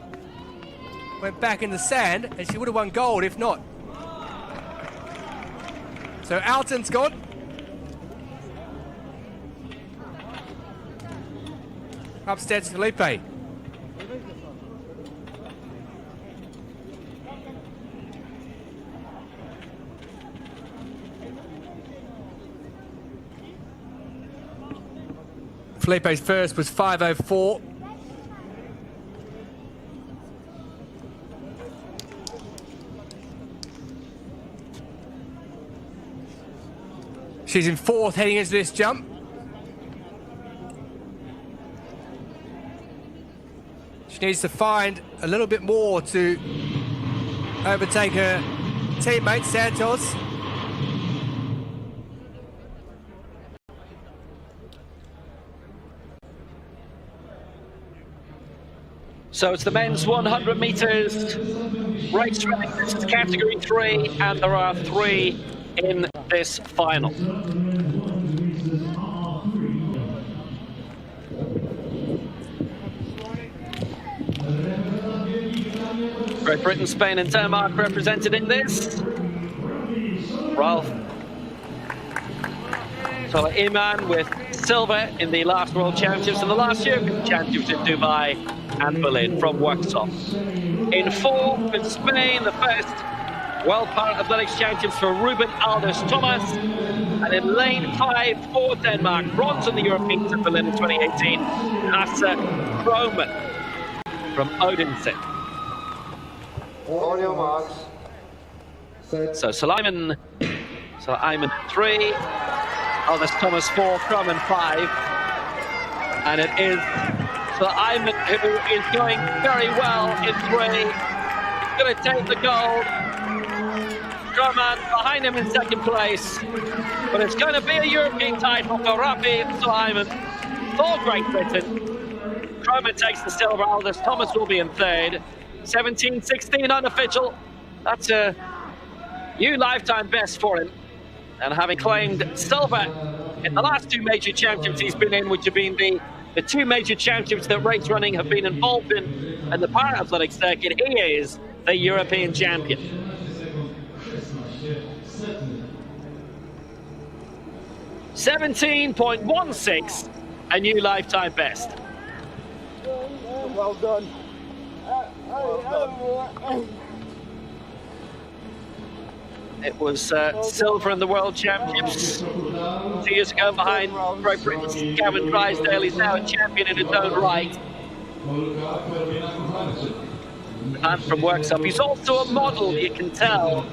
went back in the sand and she would have won gold if not. So Alton's gone. Upstairs Felipe. Felipe's first was 5:04. She's in 4th heading into this jump. She needs to find a little bit more to overtake her teammate Santos. So it's the men's 100 metres race running. This is category 3, and there are 3 in this final. Great Britain, Spain and Denmark represented in this. Ralph Iman with silver in the last World Championships and the last European Championships in Dubai and Berlin from Worksop. In 4 with Spain, the first World Paralympics Championships for Ruben Aldous Thomas. And in lane 5 for Denmark, bronze in the Europeans in Berlin in 2018, Lasse Krohmann from Odense. On your marks. Set. So Suleiman 3, Aldous Thomas 4, Krohmann 5. And it is Suleiman who is going very well in 3. He's going to take the gold. Krohmann behind him in 2nd place. But it's going to be a European title for Rafi Suleiman for Great Britain. Krohmann takes the silver. Aldous Thomas will be in 3rd. 17-16 unofficial. That's a new lifetime best for him. And having claimed silver in the last 2 major championships he's been in, which have been the 2 major championships that race running have been involved in the para-athletic circuit, he is the European champion. .17.16, a new lifetime best. Well done. It was silver in the World Championships 2 years ago behind Great Britain's Gavin Drysdale. He's now a champion in his own right. And from Worksop, he's also a model, you can tell.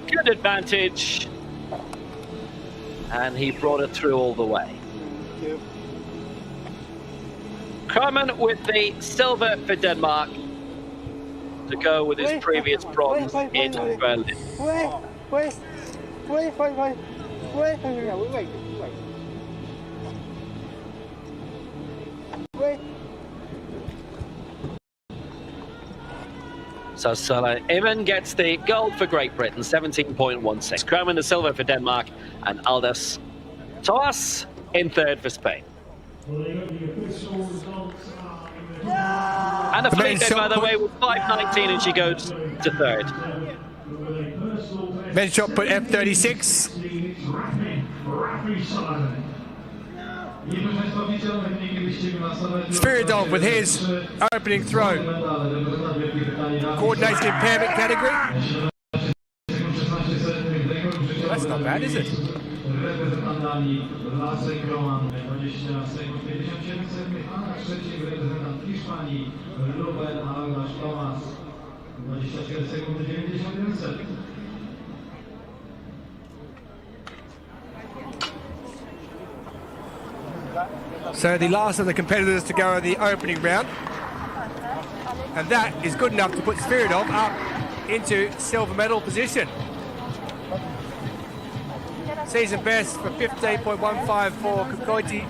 Good advantage. And he brought it through all the way. Krohmann with the silver for Denmark to go with his previous bronze in Berlin. Wait. So Suleiman gets the gold for Great Britain, 17.16. Krohmann the silver for Denmark, and Aldous Thomas in third for Spain. Well, the official results are in the And the The men's Felipe, by shot the put- way, with 5:19, and she goes to third. with a personal best. Men's shot put F36. Rafi Sullivan. Spiridov with his opening throw. Coordination impairment category. That's not bad, is it? Reprezentantami Lasek Roman 20 sekund 57 sekund, a trzeci reprezentant Hiszpanii Ruben Alvarez Tomas 24 sekundy 91 sekund. So the last of the competitors to go in the opening round. And that is good enough to put Spiridov up into silver medal position. Season best for 15.15 for Kukoiti,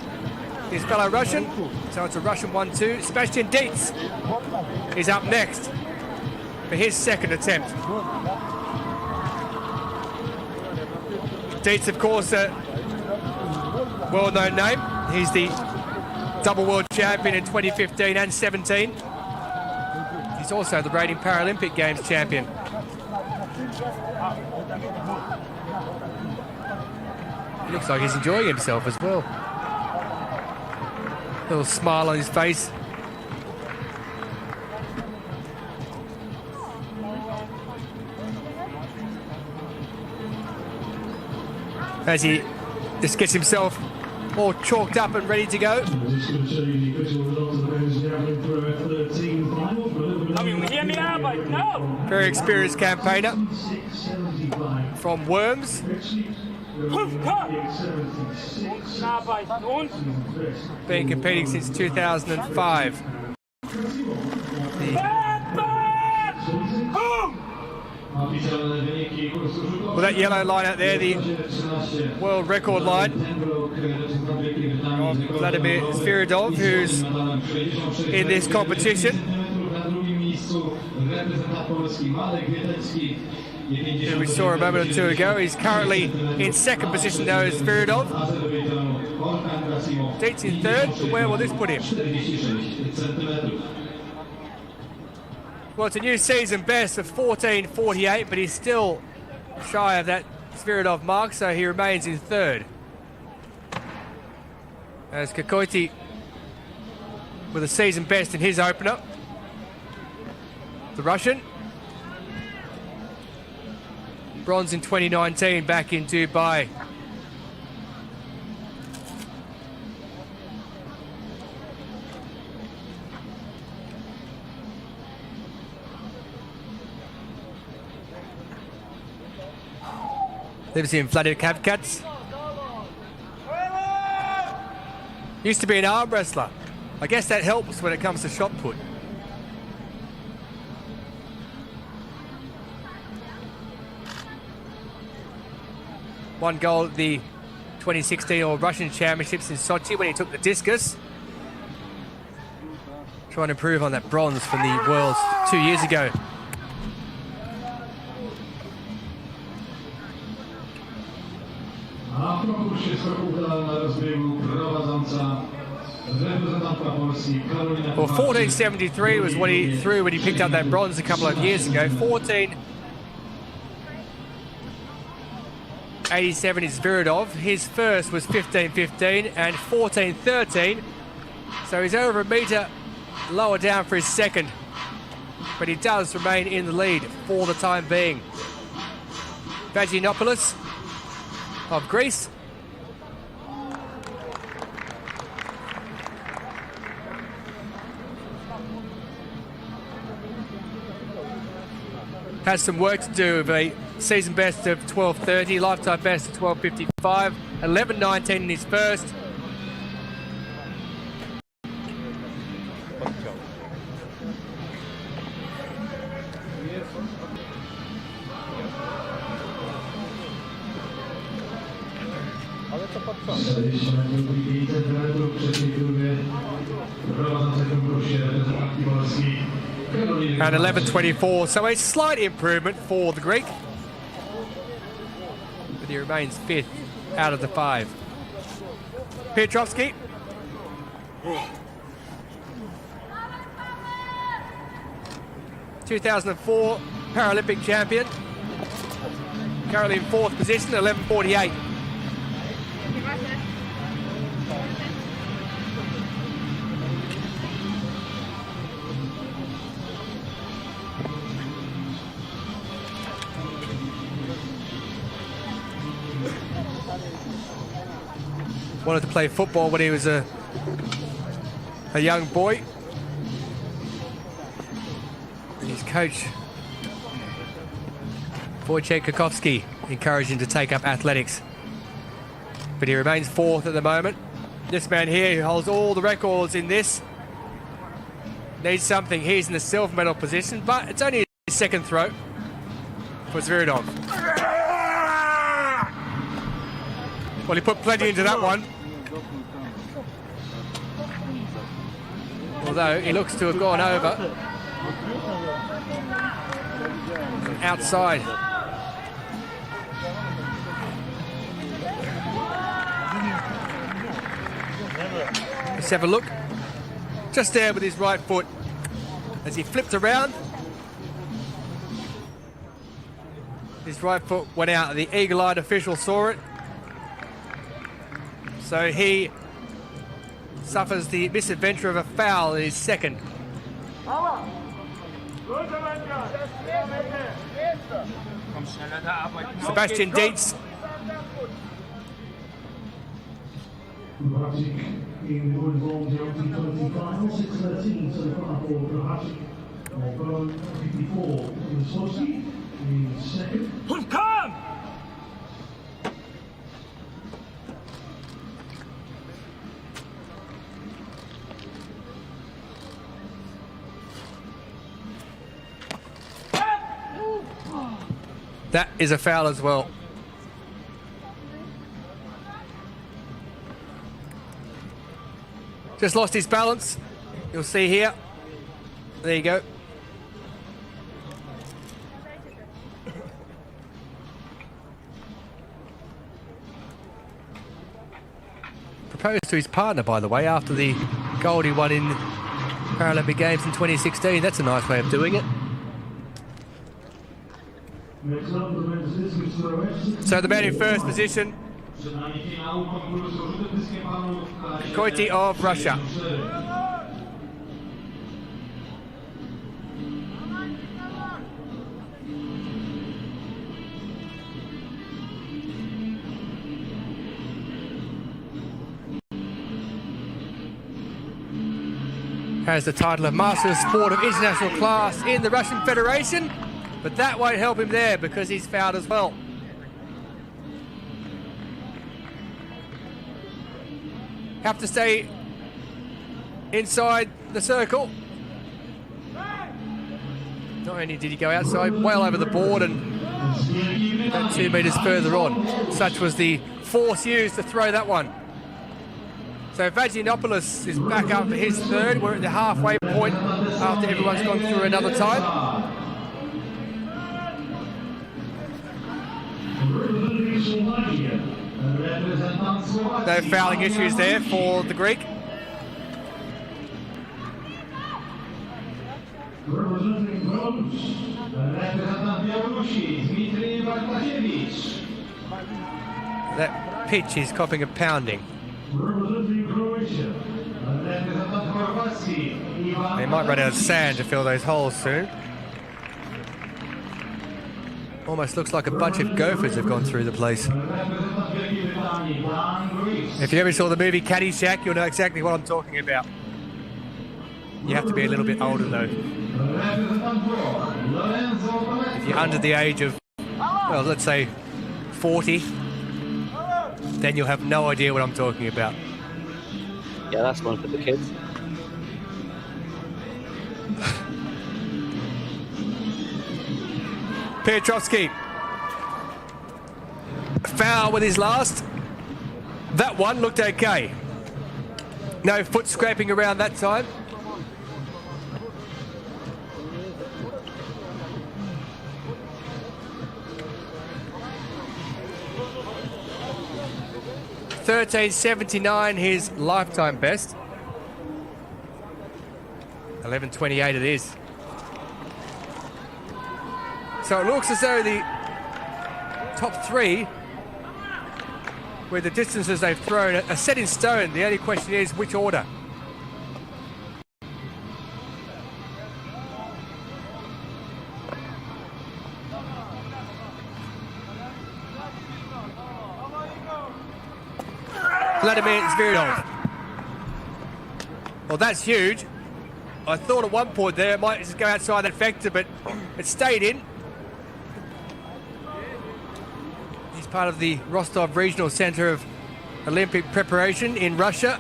his fellow Russian. So it's a Russian 1-2. Sebastian Dietz is up next for his second attempt. Dietz, of course, a well-known name. He's the double world champion in 2015 and 17. He's also the reigning Paralympic Games champion. He looks like he's enjoying himself as well. Little smile on his face. As he just gets himself all chalked up and ready to go. Just going to show you the official results of the men's javelin throw F13 final. For a little bit of Very experienced campaigner 675. from Worms. Been competing since 2005. Well, that yellow line out there, the world record line of Vladimir Spiridov, who's in this competition. Who we saw a moment or two ago. He's currently in second position though as Spiridov. Dietz in third, but where will this put him? Well, it's a new season best of 14:48, but he's still shy of that Spiridov mark, so he remains in third. As Kukoiti with a season best in his opener. The Russian. Bronze in 2019 back in Dubai. Lives in Vladikavkaz. Used to be an arm wrestler. I guess that helps when it comes to shot put. One goal at the 2016 All Russian Championships in Sochi when he took the discus. Trying to improve on that bronze from the Worlds 2 years ago. A w konkursie skoków na rozbiegu prowadząca reprezentantka Polski Karolina. Well, 14.73 was what he threw when he picked up that bronze a couple of years ago. 14.87 is Spiridov. His first was 15.15 and 14.13. So he's over a metre lower down for his second. But he does remain in the lead for the time being. Vaginopoulos of Greece. Has some work to do with a season best of 12.30, lifetime best of 12.55, 11.19 in his first. And 11.24, so a slight improvement for the Greek. But he remains fifth out of the five. Petrovsky. ...2004 Paralympic champion. Currently in 4th position, 11:48. Wanted to play football when he was a young boy. His coach, Wojciech Kakowski, encouraged him to take up athletics. But he remains 4th at the moment. This man here, who holds all the records in this, needs something. He's in the silver medal position, but it's only his 2nd throw for Zviridov. Well, he put plenty into that one. Although he looks to have gone over. Outside. Let's have a look. Just there with his right foot. As he flipped around, his right foot went out. The eagle-eyed official saw it. So he suffers the misadventure of a foul in his 2nd. Sebastian Dietz. In the women's long jump T20 final, 6:13 so far for Bydgoszcz. 54 in Swansea, in 2nd. Come! That is a foul as well. Just lost his balance. You'll see here. There you go. Proposed to his partner, by the way, after the gold he won in Paralympic Games in 2016. That's a nice way of doing it. So the man in 1st position, Koiti of Russia. Has the title of Master of Sport of International Class in the Russian Federation, but that won't help him there because he's fouled as well. Have to stay inside the circle. Not only did he go outside, well over the board and about 2 metres further on. Such was the force used to throw that one. So Vaginopoulos is back up for his 3rd. We're at the halfway point after everyone's gone through another time. No fouling issues there for the Greek. That pitch is copping a pounding. They might run out of sand to fill those holes soon. Almost looks like a bunch of gophers have gone through the place. If you ever saw the movie Caddyshack, you'll know exactly what I'm talking about. You have to be a little bit older though. If you're under the age of, well, let's say 40, then you'll have no idea what I'm talking about. Yeah, that's one for the kids. Petrovsky. Foul with his last. That one looked okay. No foot scraping around that time. 13.79, his lifetime best. 11.28 it is. So it looks as though the top three, with the distances they've thrown, are set in stone. The only question is which order. Vladimir Zviridov. Well, that's huge. I thought at one point there it might just go outside that vector, but it stayed in. He's part of the Rostov Regional Center of Olympic Preparation in Russia.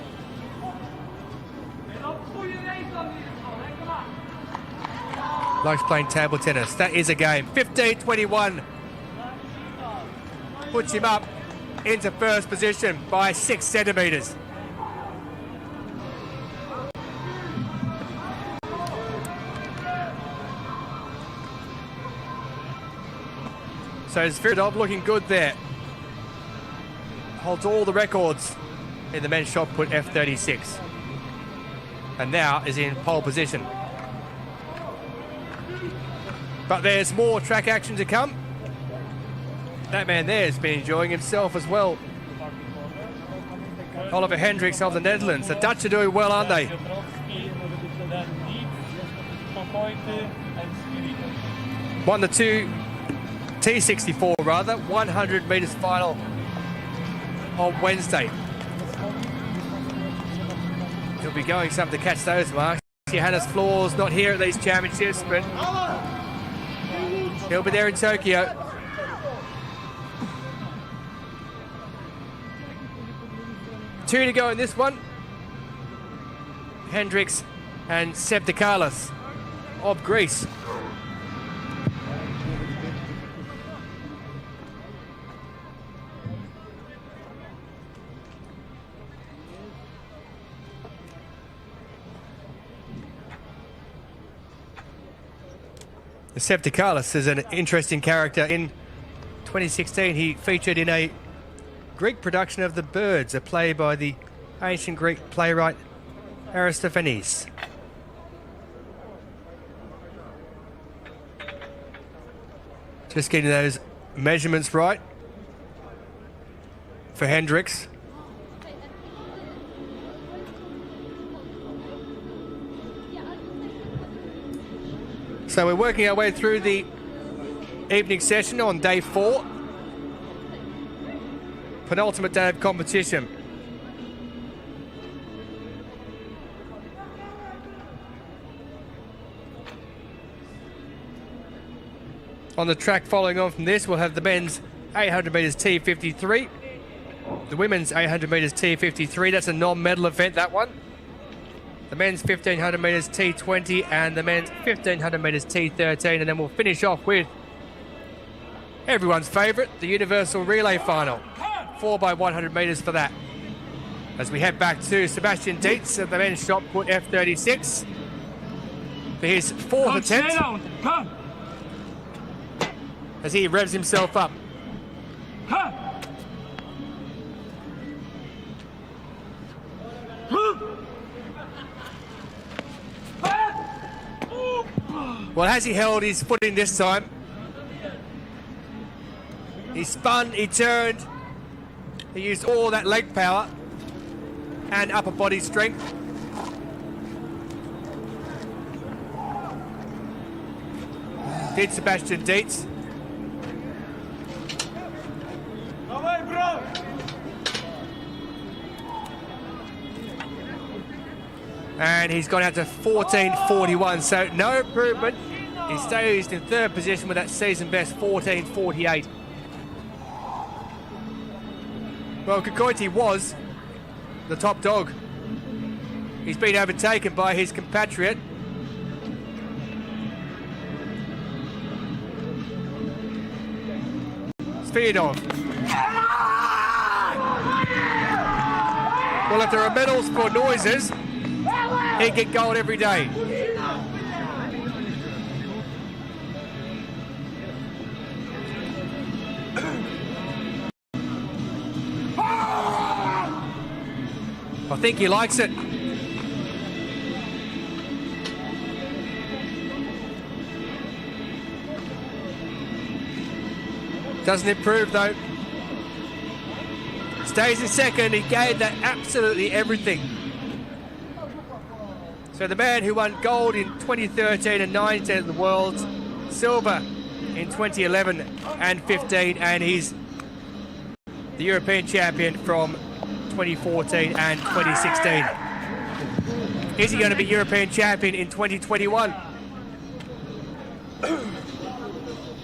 Likes playing table tennis. That is a game. 15.21. Puts him up into first position by 6 centimeters. So Zviridov looking good there. Holds all the records in the men's shot put F36. And now is in pole position. But there's more track action to come. That man there has been enjoying himself as well. Oliver Hendricks of the Netherlands. The Dutch are doing well, aren't they? 1 to 2 T64 rather, 100 metres final on Wednesday. He'll be going some to catch those marks. Johannes Floor's not here at these championships, but he'll be there in Tokyo. Two to go in this one. Hendricks and Septikalis of Greece. Septikalis is an interesting character. In 2016, he featured in a Greek production of The Birds, a play by the ancient Greek playwright Aristophanes. Just getting those measurements right for Hendricks. So we're working our way through the evening session on day 4. Penultimate day of competition. On the track following on from this, we'll have the men's 800 metres T53. The women's 800 metres T53, that's a non-medal event, that one. The men's 1500 metres T20 and the men's 1500 metres T13. And then we'll finish off with everyone's favourite, the Universal Relay Final. 4x100 metres for that. As we head back to Sebastian Dietz at the men's shot put F36 for his 4th attempt. Come. As he revs himself up. Come. Well, has he held his footing this time? He spun, he turned, he used all that leg power and upper body strength. Did Sebastian Dietz. And he's gone out to 14.41, so no improvement. He stays in 3rd position with that season best 14.48. Well, Kukoiti was the top dog. He's been overtaken by his compatriot. Zviridov. Well, if there are medals for noises, he'd get gold every day. I think he likes it. Doesn't improve though. Stays in second. He gave that absolutely everything. So the man who won gold in 2013 and 19 at the Worlds, silver in 2011 and 15, and he's the European champion from 2014 and 2016. Is he going to be European champion in 2021?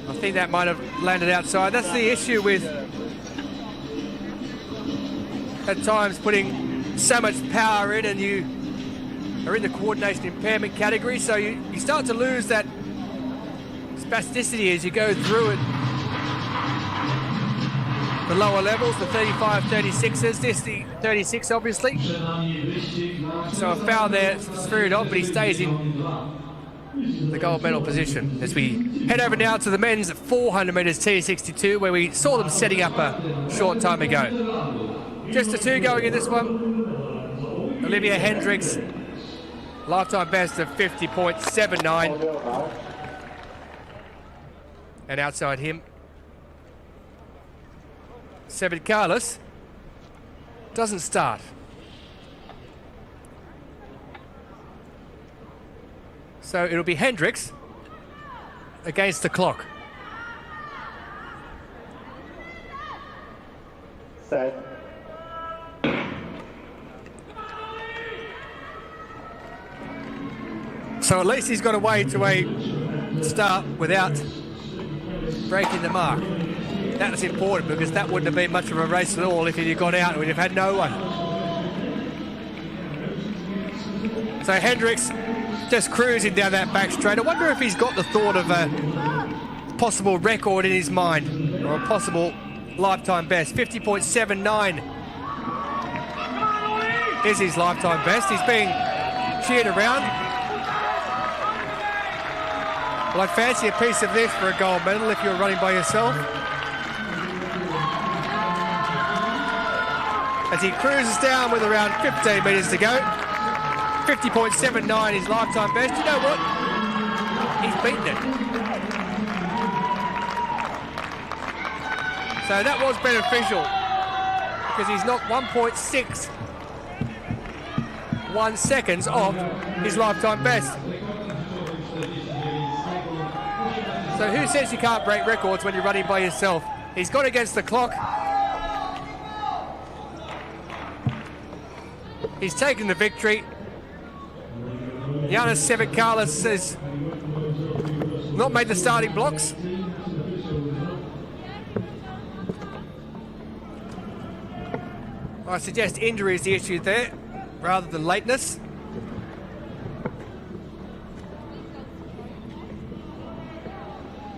I think that might have landed outside. That's the issue with, at times, putting so much power in, and you are in the coordination impairment category, so you start to lose that spasticity as you go through it. The lower levels, the 35, 36s, this the 36 obviously. So a foul there, threw it on, but he stays in the gold medal position. As we head over now to the men's 400 metres T62, where we saw them setting up a short time ago. Just the two going in this one. Olivia Hendricks, lifetime best of 50.79. And outside him, Sevid Carlos doesn't start. So it'll be Hendricks against the clock. Set. So at least he's got a way to a start without breaking the mark. That was important because that wouldn't have been much of a race at all if he'd have gone out and we'd have had no one. So Hendricks just cruising down that back straight. I wonder if he's got the thought of a possible record in his mind, or a possible lifetime best. 50.79 is his lifetime best. He's being cheered around. Well, I'd fancy a piece of this for a gold medal if you're running by yourself. As he cruises down with around 15 metres to go. 50.79 his lifetime best. You know what? He's beaten it. So that was beneficial because he's knocked 1.61 seconds off his lifetime best. So who says you can't break records when you're running by yourself? He's gone against the clock. He's taken the victory. Yanis Sevid-Carlos has not made the starting blocks. I suggest injury is the issue there, rather than lateness.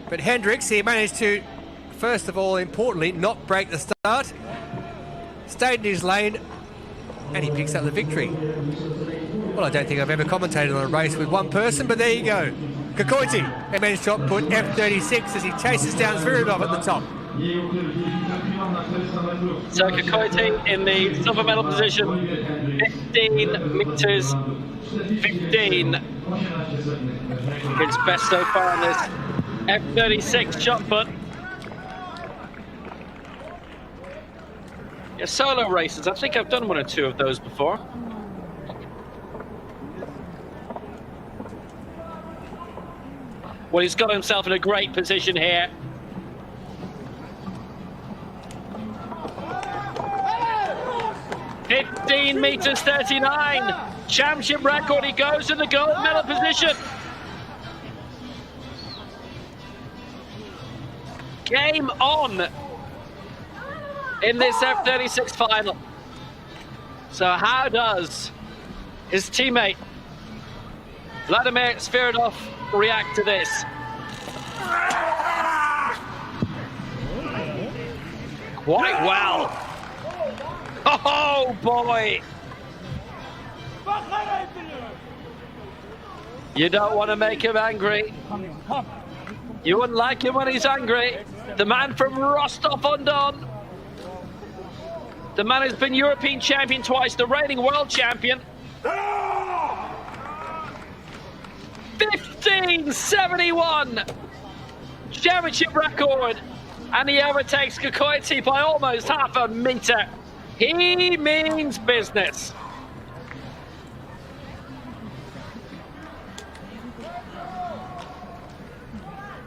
But Hendricks, he managed to, first of all, importantly, not break the start. Stayed in his lane, and he picks up the victory. Well, I don't think I've ever commentated on a race with one person, but there you go. Kokoiti, a men's shot put F36 as he chases down Zviridov at the top. So Kokoiti in the silver medal position, 15 metres 15. It's best so far on this F36 shot put. Yeah, solo races, I think I've done one or two of those before. Well, he's got himself in a great position here. (15 metres 39). Championship record, he goes in the gold medal position. Game on in this F36 final. So how does his teammate Vladimir Zviridov react to this? Quite well. Oh boy. You don't want to make him angry. You wouldn't like him when he's angry. The man from Rostov-on-Don. The man has been European champion twice, the reigning world champion. 1571 championship record, and he overtakes Kokoitsi by almost half a meter. He means business.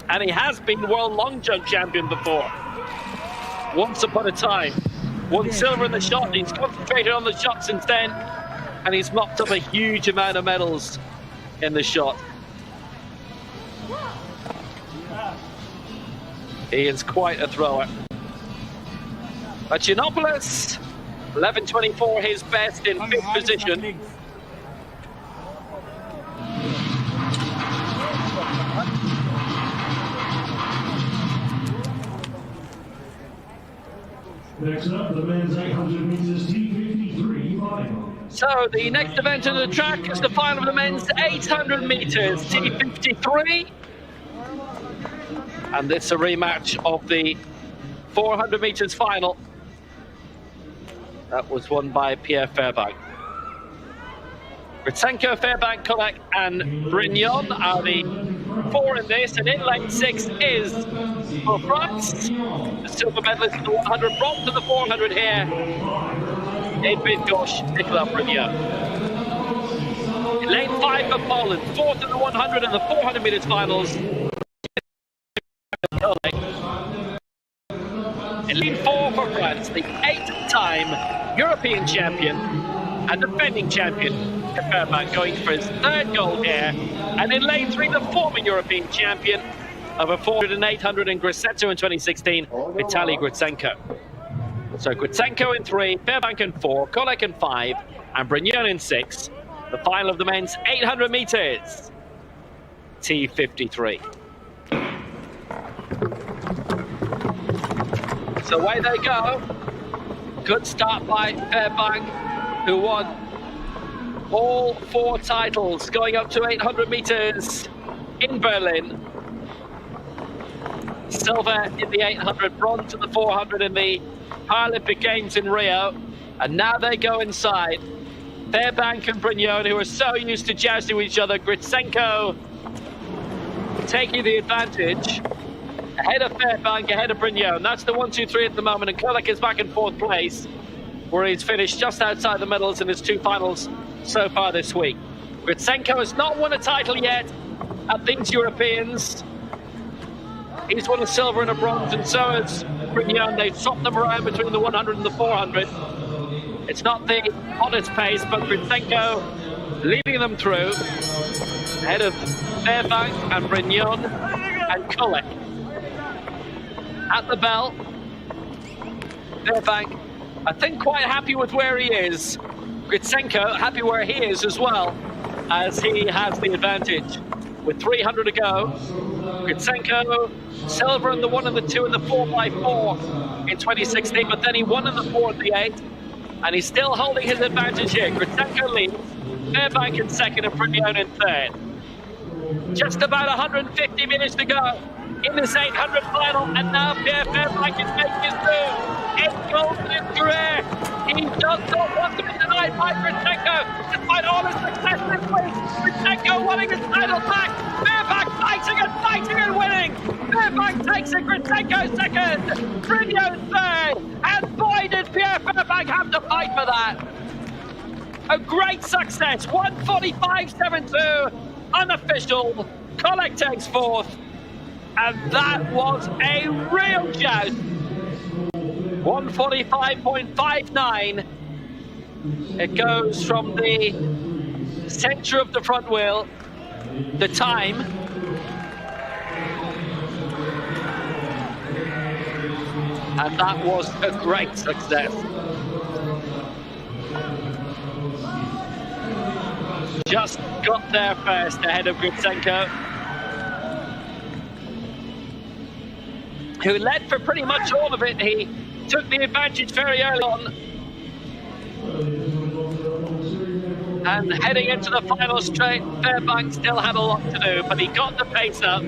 And he has been world long jump champion before. Once upon a time. Won silver in the shot. He's concentrated on the shot since then. And he's mopped up a huge amount of medals in the shot. He is quite a thrower. But Giannopoulos, 11.24, his best in 5th position. Next up, the men's 800 meters T53 final. So the next event on the track is the final of the men's 800 meters T53. And this is a rematch of the 400 meters final. That was won by Pierre Fairbank. Gritsenko, Fairbank, Kolek and Brignon are the 4 in this, and in lane 6 is for France. The silver medalist in the 100, bronze in the 400 here in Bydgoszcz, Nicolas Brignon. In lane 5 for Poland, 4th in the 100 and the 400 meters finals. In lane 4 for France, the 8-time European champion and defending champion, Fairbank, going for his 3rd gold here. And in lane 3, the former European champion of a 400 and 800 in Grosseto in 2016, Vitaly Gritsenko. So Gritsenko in 3, Fairbank in 4, Kolek in 5, and Brignon in 6. The final of the men's 800 meters, T53. So away they go. Good start by Fairbank, who won all 4 titles going up to 800 meters in Berlin. Silver in the 800, bronze in the 400 in the Paralympic Games in Rio. And now they go inside. Fairbank and Brignon, who are so used to jousting with each other. Gritsenko taking the advantage. Ahead of Fairbank, ahead of Brignon. That's the 1, 2, 3 at the moment. And Kolek is back in 4th place, where he's finished just outside the medals in his 2 finals so far this week. Gritsenko has not won a title yet at these Europeans. He's won a silver and a bronze, and so has Brignon. They've swapped them around between the 100 and the 400. It's not the hottest pace, but Gritsenko leading them through, ahead of Fairbank and Brignon and Kolek. At the bell, Fairbank, I think, quite happy with where he is. Gritsenko happy where he is as well, as he has the advantage. With 300 to go, Gritsenko, silver in the 1 and the 2 and the 4x4 in 2016, but then he won in the 4 and the 8, and he's still holding his advantage here. Gritsenko leads, Fairbank in 2nd and Brignon in 3rd. Just about 150 minutes to go in this 800 final, and now Pierre Fairbank is making his move. 8 goals in his career. He does not want to be denied by Gritsenko, despite all his success this week. Gritsenko winning his title back. Fairbank fighting and winning. Fairbank takes it, Gritsenko 2nd, Brignon 3rd, and boy did Pierre Fairbank have to fight for that. A great success, 1:45.72, unofficial. Kolek takes 4th. And that was a real joust. 1:45.59. It goes from the center of the front wheel. The time. And that was a great success. Just got there first ahead of Gritsenko, who led for pretty much all of it. He took the advantage very early on. And heading into the final straight, Fairbank still had a lot to do, but he got the pace up.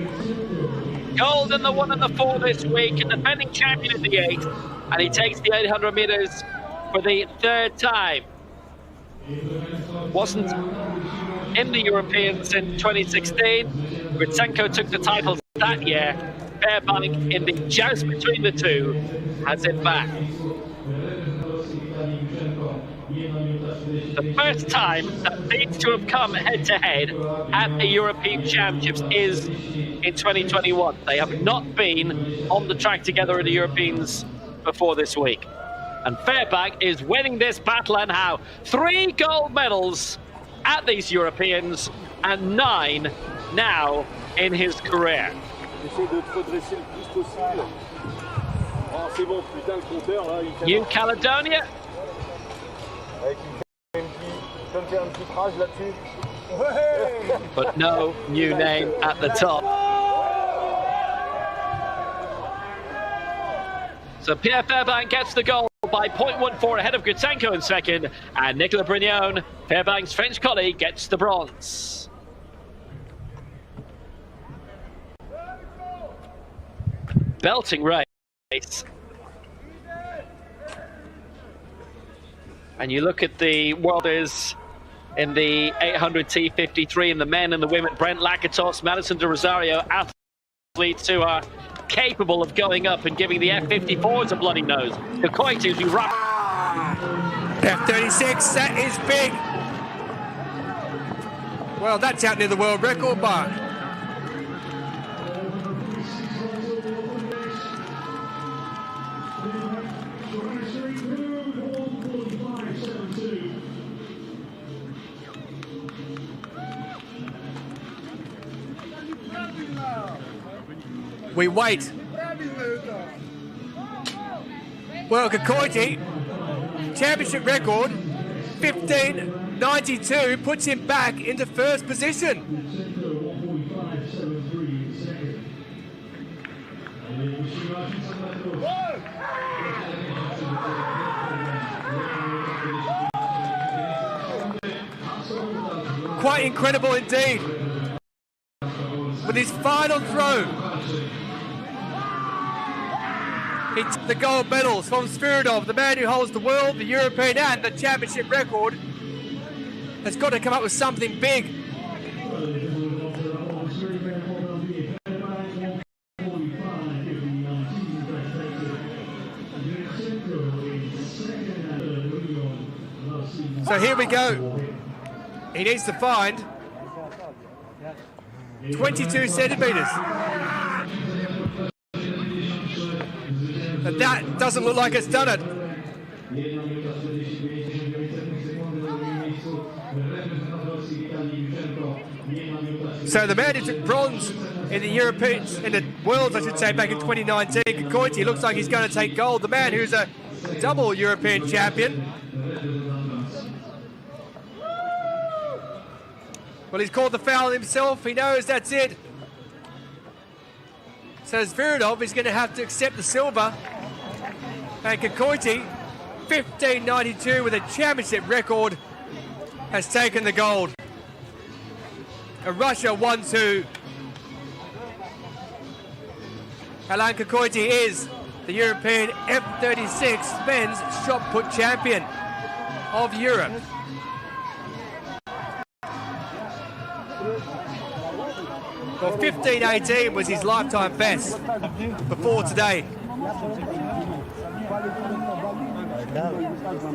Gold in the 1 and the 4 this week, and defending champion in the 8. And he takes the 800 meters for the third time. Wasn't in the Europeans in 2016. Gritsenko took the title that year. Fairbank, in the joust between the two, has it back. The first time that these two have come head-to-head at the European Championships is in 2021. They have not been on the track together in the Europeans before this week. And Fairbank is winning this battle, and how? 3 gold medals at these Europeans and 9 now in his career. New Caledonia. But no new name at the top. So Pierre Fairbank gets the gold by 0.14 ahead of Gritsenko in second, and Nicolas Brignon, Fairbank's French colleague, gets the bronze. Belting race. And you look at the worlders in the 800 T53 in the men and the women, Brent Lakatos, Madison de Rosario, athletes who are capable of going up and giving the F54s a bloody nose. The Coit is F36, that is big. Well, that's out near the world record mark. We wait. Well, Kakoji, championship record, 15.92, puts him back into first position. Quite incredible indeed. With his final throw, he took the gold medals from Sviridov, the man who holds the world, the European and the championship record. Has got to come up with something big. So here we go. He needs to find 22 centimetres. But that doesn't look like it's done it. So the man who took bronze in the Europeans, in the Worlds, I should say, back in 2019, Kakoiti, looks like he's going to take gold. The man who's a double European champion. Well, he's called the foul himself. He knows that's it. So Sviridov is going to have to accept the silver. And Kakoiti, 15.92 with a championship record, has taken the gold. And Russia 1-2. Alain Kakoiti is the European F36 men's shot put champion of Europe. Well, 15.18 was his lifetime best before today.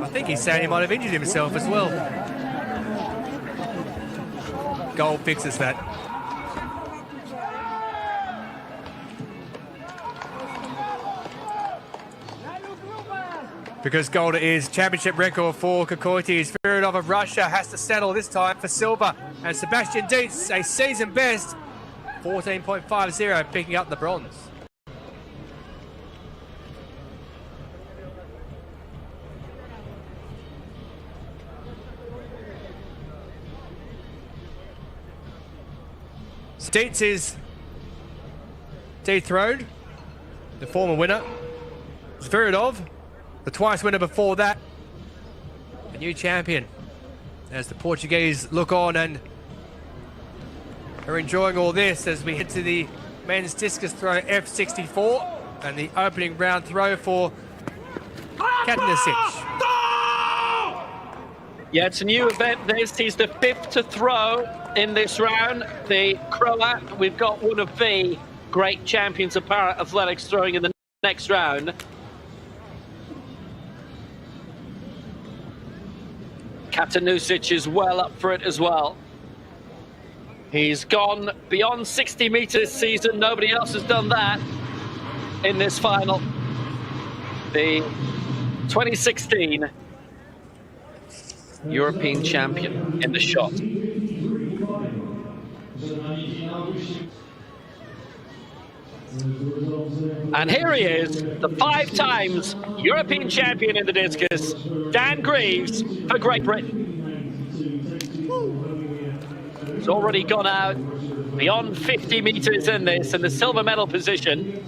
I think he's saying he might have injured himself as well. Gold fixes that. Because gold is championship record for Kakoiti. Sviridov of Russia has to settle this time for silver. And Sebastian Dietz, a season best, 14.50, picking up the bronze. Dietz is dethroned, the former winner. Sviridov, the twice winner before that, a new champion. As the Portuguese look on and are enjoying all this as we head to the men's discus throw F64 and the opening round throw for Katanasic. Yeah, it's a new event, this. He's the 5th to throw in this round. The Croat, we've got one of the great champions of para-athletics throwing in the next round. Katanusic is well up for it as well. He's gone beyond 60 meters this season. Nobody else has done that in this final. The 2016 European champion in the shot. And here he is, the 5 times European champion in the discus, Dan Greaves for Great Britain. He's already gone out beyond 50 meters in this, in the silver medal position.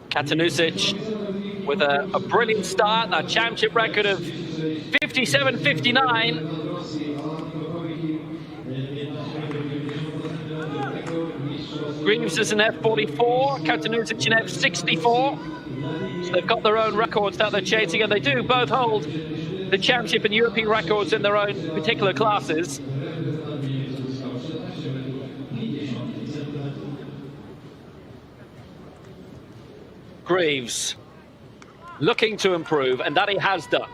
Katanusic with a brilliant start, a championship record of 57.59. Greaves is an F44, Katanusic an F64. So they've got their own records that they're chasing, and they do both hold the championship and European records in their own particular classes. Greaves looking to improve, and that he has done.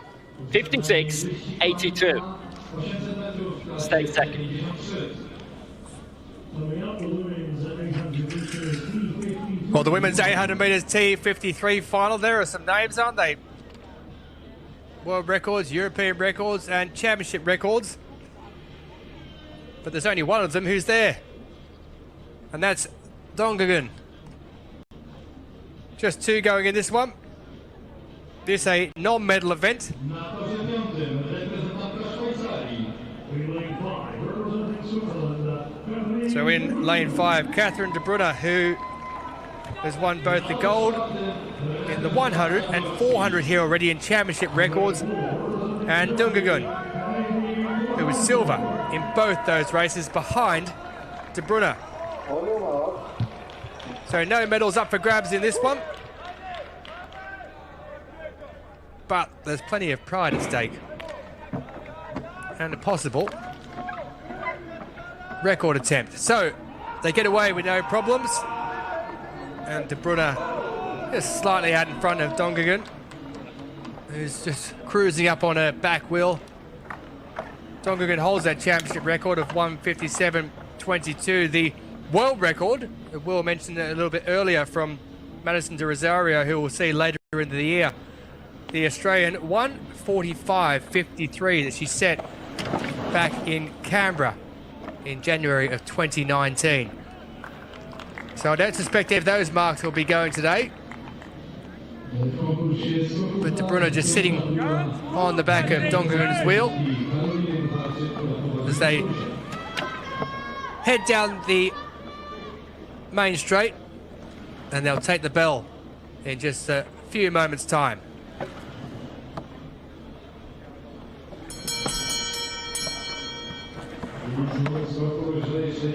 56.82. Stay second. Well, the women's 800 metres T53 final, there are some names, aren't they? World records, European records, and championship records. But there's only one of them who's there. And that's Dongagun. Just 2 going in this one. This a non-medal event. So in lane 5, Catherine de Bruyne, who has won both the gold in the 100 and 400 here already in championship records, and Dongagun, who was silver in both those races behind de Bruyne. So no medals up for grabs in this one, but there's plenty of pride at stake and a possible record attempt. So they get away with no problems, and de Bruyne just slightly out in front of Dongagun, who's just cruising up on her back wheel. Dongagun holds that championship record of 1:57.22. The world record, Will mentioned it a little bit earlier, from Madison de Rosario, who we'll see later in the year. The Australian 1:45.53 that she set back in Canberra in January of 2019. So I don't suspect any of those marks will be going today. But de Bruyne just sitting on the back of Dongagun's wheel as they head down the main straight, and they'll take the bell in just a few moments' time.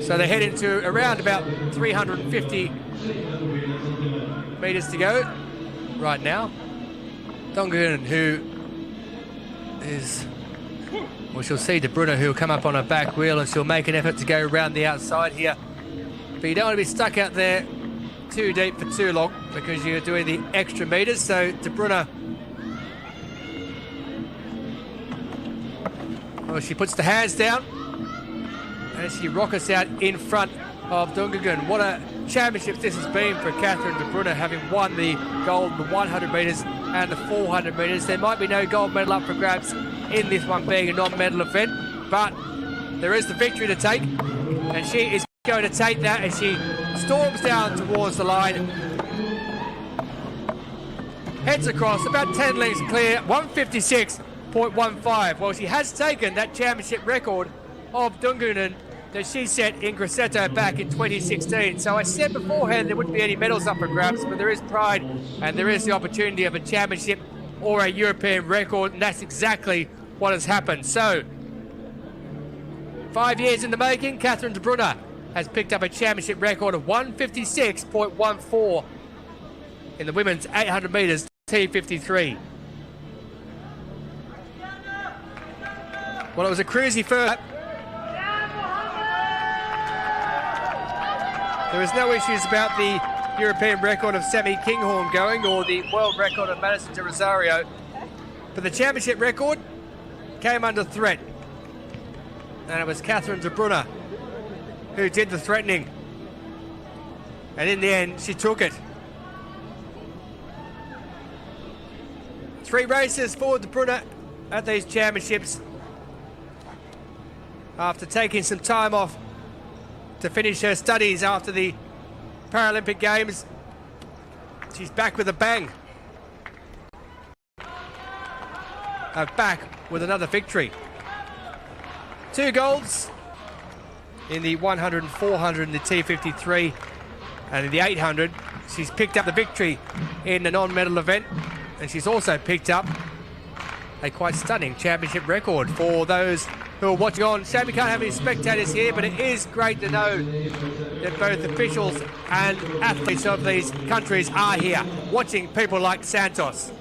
So they head into around about 350 metres to go right now. Dongagun, who is, well, she'll see de Bruyne, who will come up on her back wheel, and she'll make an effort to go around the outside here. But you don't want to be stuck out there too deep for too long, because you're doing the extra metres. So de Bruyne, well, she puts the hands down as she rockets out in front of Dongagun. What a championship this has been for Catherine de Bruyne, having won the gold in the 100 metres and the 400 metres. There might be no gold medal up for grabs in this one, being a non-medal event, but there is the victory to take, and she is going to take that as she storms down towards the line, heads across, about 10 lengths clear, 1:56.15. Well, she has taken that championship record of Dongagun that she set in Grosseto back in 2016. So I said beforehand there wouldn't be any medals up for grabs, but there is pride and there is the opportunity of a championship or a European record, and that's exactly what has happened. So 5 years in the making, Catherine de Bruyne has picked up a championship record of 1:56.14 in the women's 800 metres T53. Well, it was a cruisy first. There was no issues about the European record of Sammy Kinghorn going or the world record of Madison de Rosario. But the championship record came under threat. And it was Catherine de Brunner who did the threatening. And in the end, she took it. 3 races for de Brunner at these championships. After taking some time off to finish her studies after the Paralympic Games, she's back with a bang. Back with another victory. 2 golds in the 100 and 400 in the T53, and in the 800 she's picked up the victory in the non-medal event, and she's also picked up a quite stunning championship record. For those who are watching on, shame we can't have any spectators here, but it is great to know that both officials and athletes of these countries are here watching people like Santos.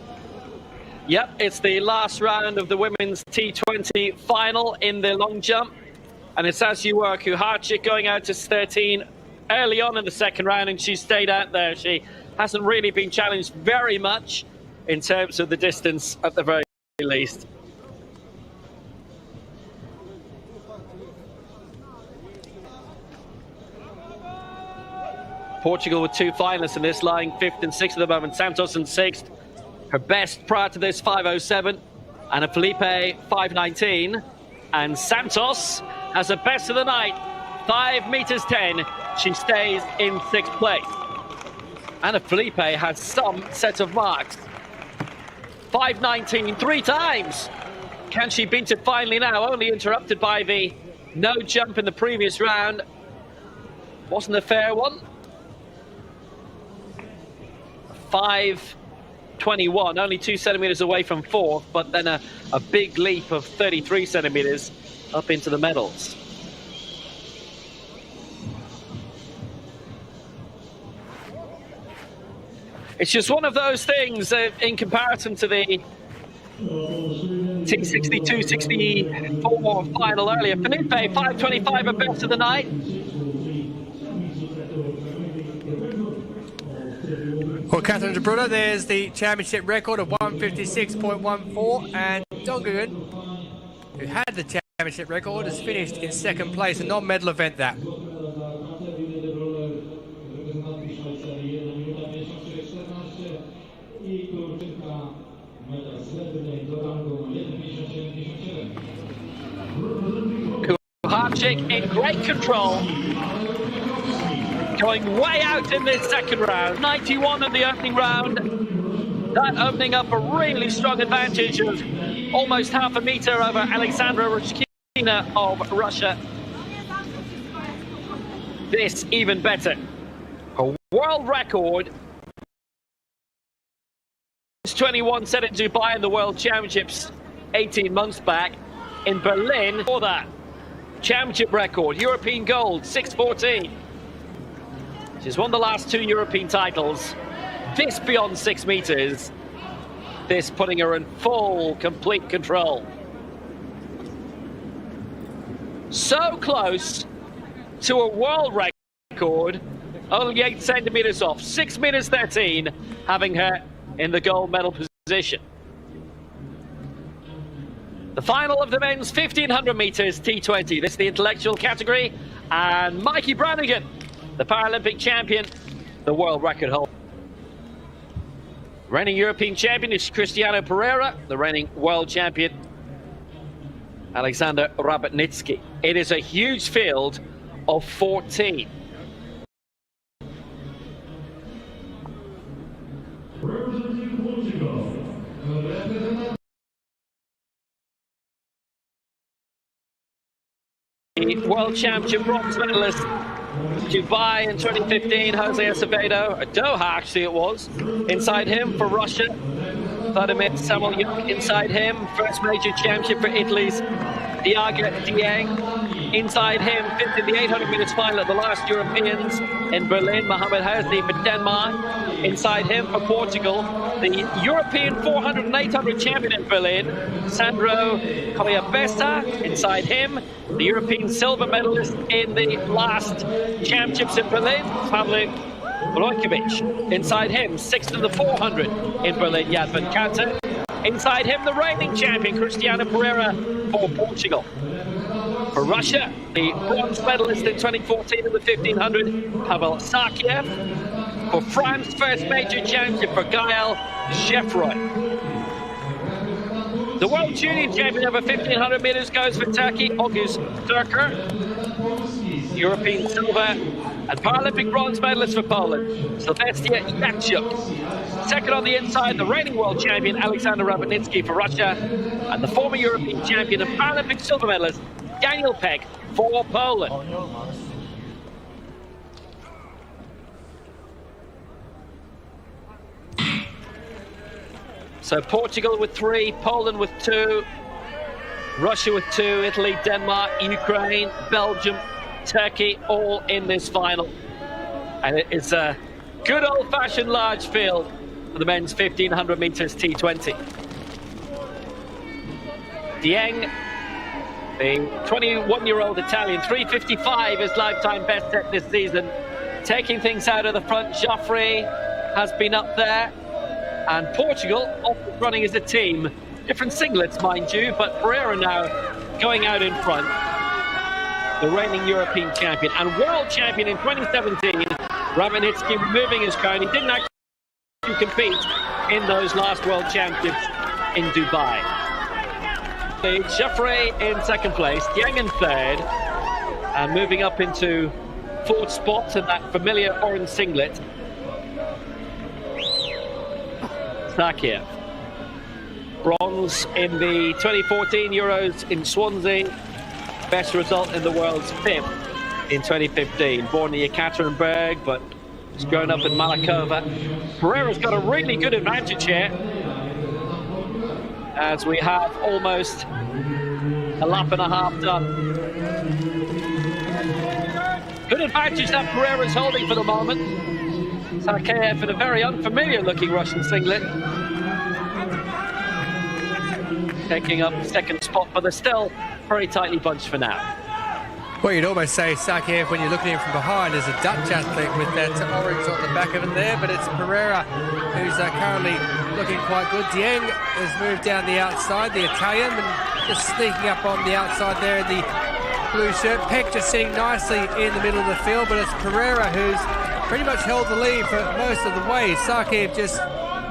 Yep, it's the last round of the women's T20 final in the long jump, and it's Asiuwa Kuharczyk going out to 13 early on in the second round, and she stayed out there. She hasn't really been challenged very much in terms of the distance at the very least. Portugal with 2 finalists in this, lying 5th and 6th at the moment. Santos in 6th. Her best prior to this, 5:07. And a Felipe, 5:19. And Santos has her best of the night, 5 meters 10. She stays in 6th place. And a Felipe has some set of marks. 5:19 3 times. Can she beat it finally now? Only interrupted by the no jump in the previous round. Wasn't a fair one. 5:21, only 2 centimeters away from 4th, but then a big leap of 33 centimeters up into the medals. It's just one of those things in comparison to the T62-64 final earlier. Felipe, 5:25 at best of the night. Well, Catherine de Brunner, there's the championship record of 156.14, and Dongugan, who had the championship record, has finished in 2nd place, a non-medal event that. Kuharczyk in great control. Going way out in this second round. 91 in the opening round. That opening up a really strong advantage of almost half a meter over Alexandra Rychkina of Russia. This even better. A world record. It's 21 set in Dubai in the World Championships 18 months back. In Berlin for that. Championship record. European gold, 6:14. She's won the last 2 European titles. This beyond 6 meters. This putting her in full, complete control. So close to a world record, only 8 centimeters off. 6 minutes 13, having her in the gold medal position. The final of the men's 1500 meters T20. This is the intellectual category. And Mikey Brannigan, the Paralympic champion, the world record holder. Reigning European champion is Cristiano Pereira, the reigning world champion, Alexander Rabatnitsky. It is a huge field of 14. Representing Portugal. The world championship bronze medalist, Dubai in 2015, Jose Acevedo, Doha actually it was, inside him for Russia. Vladimir Samolyuk inside him, first major championship for Italy's Diaga Dieng. Inside him, fifth in the 800 meters final at the last Europeans in Berlin, Mohamed Hasni for Denmark. Inside him for Portugal, the European 400 and 800 champion in Berlin, Sandro Coiabessa. Inside him, the European silver medalist in the last championships in Berlin, Pavle Brojkovic. Inside him, sixth in the 400 in Berlin, Jadvan Kanta. Inside him, the reigning champion, Cristiano Pereira for Portugal. For Russia, the bronze medalist in 2014 in the 1500, Pavel Sakiev. For France, first major championship for Gael Shefroy. The world junior champion over 1500 meters goes for Turkey, August Turker. European silver and Paralympic bronze medalist for Poland, Sylvester Yachuk. Second on the inside, the reigning world champion, Alexander Rabinitsky for Russia, and the former European champion and Paralympic silver medalist, Daniel Peck for Poland. So Portugal with 3, Poland with 2, Russia with 2, Italy, Denmark, Ukraine, Belgium, Turkey, all in this final. And it is a good old-fashioned large field for the men's 1500 meters T20. Dieng, the 21-year-old Italian, 3:55 is lifetime best set this season. Taking things out of the front, Joffre has been up there. And Portugal off running as a team. Different singlets, mind you, but Pereira now going out in front. The reigning European champion and world champion in 2017, Rabinitsky removing his crown. He didn't actually compete in those last world championships in Dubai. Joffre in second place, Dieng in third, and moving up into fourth spot in that familiar orange singlet, Sakiev. Bronze in the 2014 Euros in Swansea. Best result in the world's 5th in 2015. Born in Yekaterinburg, but has grown up in Malakova. Pereira's got a really good advantage here, as we have almost a lap and a half done. Good advantage that Pereira's holding for the moment. Sakiev in a very unfamiliar looking Russian singlet, taking up second spot, but they're still very tightly bunched for now. Well, you'd almost say Sakiev, when you're looking at him from behind, is a Dutch athlete with that orange on the back of it there, but it's Pereira who's currently looking quite good. Dieng has moved down the outside, the Italian, and just sneaking up on the outside there in the blue shirt. Peck just sitting nicely in the middle of the field, but it's Pereira who's pretty much held the lead for most of the way. Sakiev just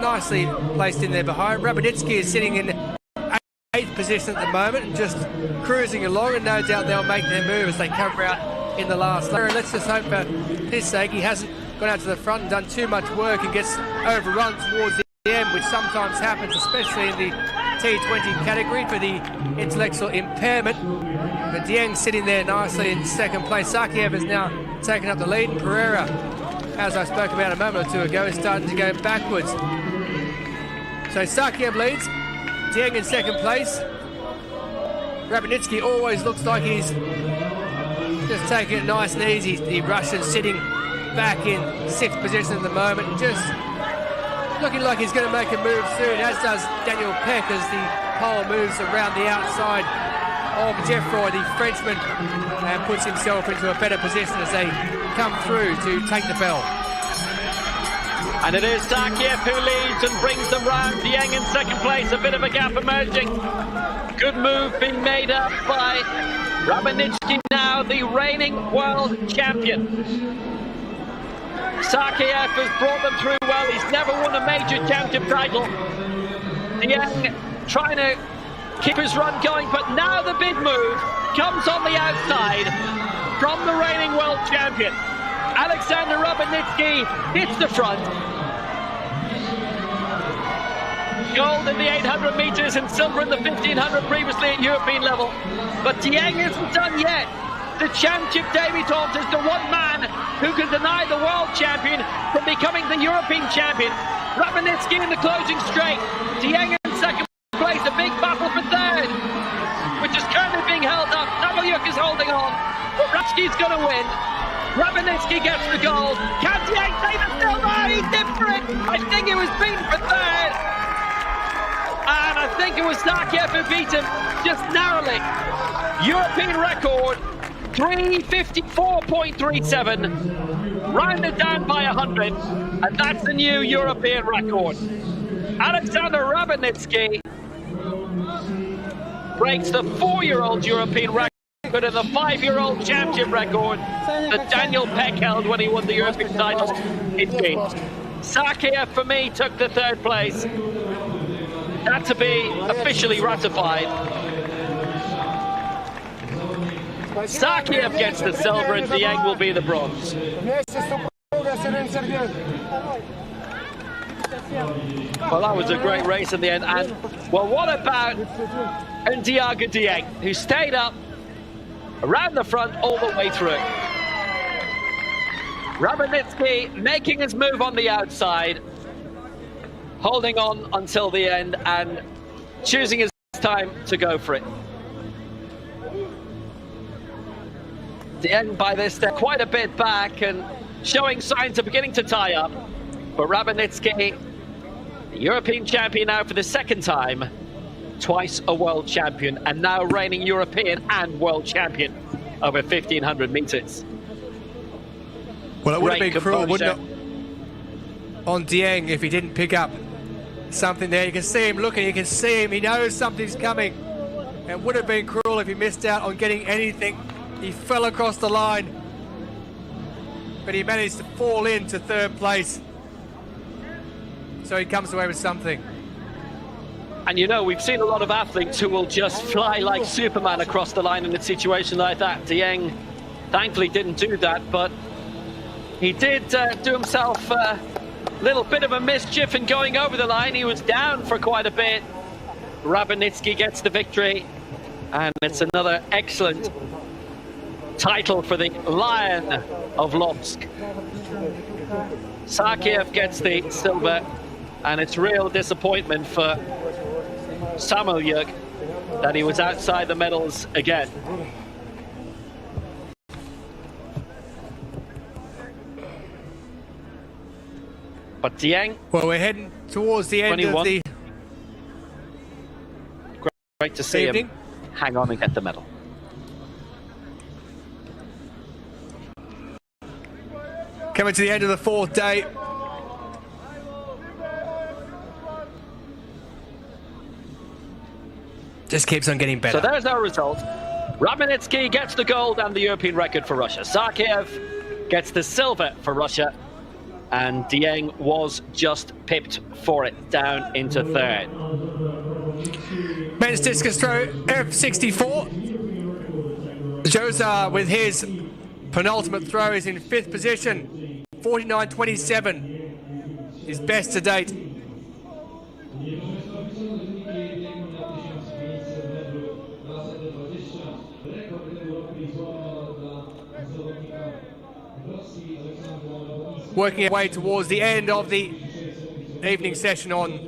nicely placed in there behind. Rabinitsky is sitting in 8th position at the moment and just cruising along, and no doubt they'll make their move as they come out in the last lap. And let's just hope for his sake he hasn't gone out to the front and done too much work and gets overrun towards the end, which sometimes happens, especially in the T20 category for the intellectual impairment. But Dieng sitting there nicely in second place. Sakiev has now taken up the lead, and Pereira, as I spoke about a moment or two ago, is starting to go backwards. So Sakiev leads, Dieng in second place. Rabinitsky always looks like he's just taking it nice and easy. The Russian sitting back in 6th position at the moment, and just looking like he's going to make a move soon, as does Daniel Peck as the pole moves around the outside of Jeffroy, the Frenchman, and puts himself into a better position as they come through to take the bell. And it is Sakiev who leads and brings them round. Dieng in second place, a bit of a gap emerging. Good move being made up by Rabinitsky, now the reigning world champion. Sakiev has brought them through well. He's never won a major championship title. Dieng trying to keep his run going, but now the big move comes on the outside from the reigning world champion. Alexander Rabinitsky hits the front. Gold in the 800 meters and silver in the 1500 previously at European level. But Dieng isn't done yet. The championship debutant is the one man who can deny the world champion from becoming the European champion. Rabinitsky in the closing straight. Dieng in second place, a big battle for third, which is currently being held up. Davyuk is holding on. Rabinitsky's going to win. Rabinitsky gets the gold. Can Dieng take the silver? He did for it. I think he was beaten for third. And I think it was Sakiev who beat him just narrowly. European record, 3:54.37. Rounded down by 100. And that's the new European record. Alexander Rabinitsky breaks the 4-year-old European record and the 5-year-old championship record that Daniel Peck held when he won the European title in games. Sakiev, for me, took the 3rd place. That to be officially ratified. Sakiev gets the silver and Dieng will be the bronze. Well, that was a great race in the end. And, well, what about Ndiaga Dieng, who stayed up around the front all the way through? Rabinitsky making his move on the outside, holding on until the end and choosing his time to go for it. Dieng by this step quite a bit back and showing signs of beginning to tie up. But Rabinitsky, the European champion now for the 2nd time, twice a world champion, and now reigning European and world champion over 1,500 meters. Well, it would have been cruel, wouldn't it, on Dieng if he didn't pick up something there. You can see him looking, you can see him, he knows something's coming. It would have been cruel if he missed out on getting anything. He fell across the line, but he managed to fall into 3rd place. So he comes away with something. And you know, we've seen a lot of athletes who will just fly like Superman across the line in a situation like that. Dieng thankfully didn't do that, but he did do himself a little bit of a mischief in going over the line. He was down for quite a bit. Rabinitsky gets the victory, and it's another excellent title for the Lion of Lomsk. Sakiev gets the silver, and it's real disappointment for Samolyuk that he was outside the medals again. But Dieng, well, we're heading towards the end 21. of the great to see evening. him hang on and get the medal. Coming to the end of the 4th day. Just keeps on getting better. So there's our result. Rabinitsky gets the gold and the European record for Russia. Sakiev gets the silver for Russia. And Dieng was just pipped for it, down into 3rd. Men's discus throw, F64. Jozar with his penultimate throw is in 5th position, 49.27, his best to date. Working our way towards the end of the evening session on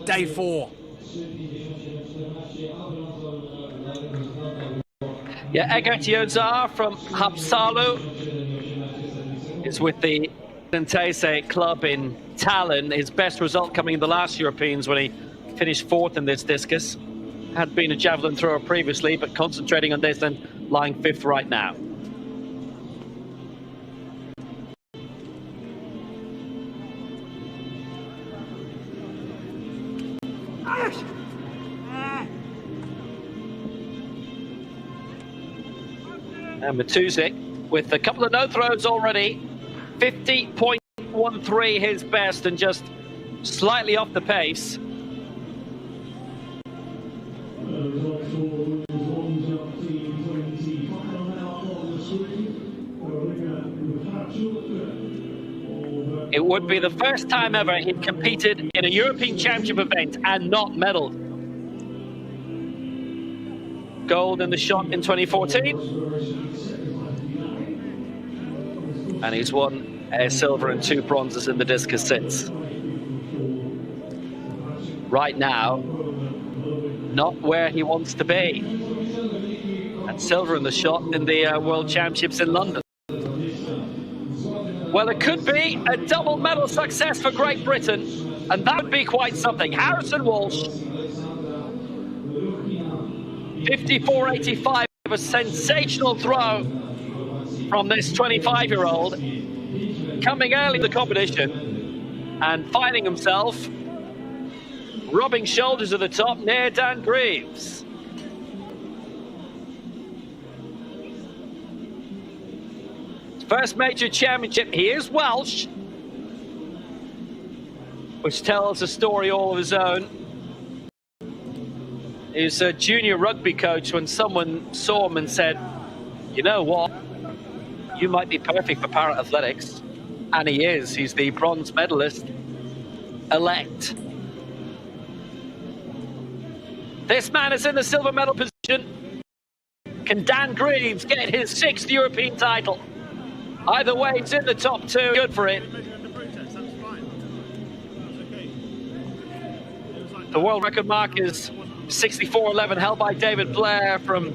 day 4. Yeah, Egert Jozar from Haapsalu is with the Tese club in Tallinn. His best result coming in the last Europeans when he finished 4th in this discus. Had been a javelin thrower previously, but concentrating on this and lying 5th right now. And Matuzik with a couple of no throws already. 50.13 his best and just slightly off the pace. It would be the first time ever he'd competed in a European Championship event and not medaled. Gold in the shot in 2014. And he's won a silver and 2 bronzes in the discus since. Right now, not where he wants to be. and silver in the shot in the World Championships in London. Well, it could be a double medal success for Great Britain, and that would be quite something. Harrison Walsh, 54.85, a sensational throw from this 25-year-old, coming early in the competition and finding himself rubbing shoulders at the top near Dan Greaves. His first major championship. He is Welsh, which tells a story all of his own. He was a junior rugby coach when someone saw him and said, you know what, you might be perfect for para-athletics. And he is. He's the bronze medalist elect. This man is in the silver medal position. Can Dan Greaves get his 6th European title? Either way, it's in the top 2. Good for it. The world record mark is 64.11, held by David Blair from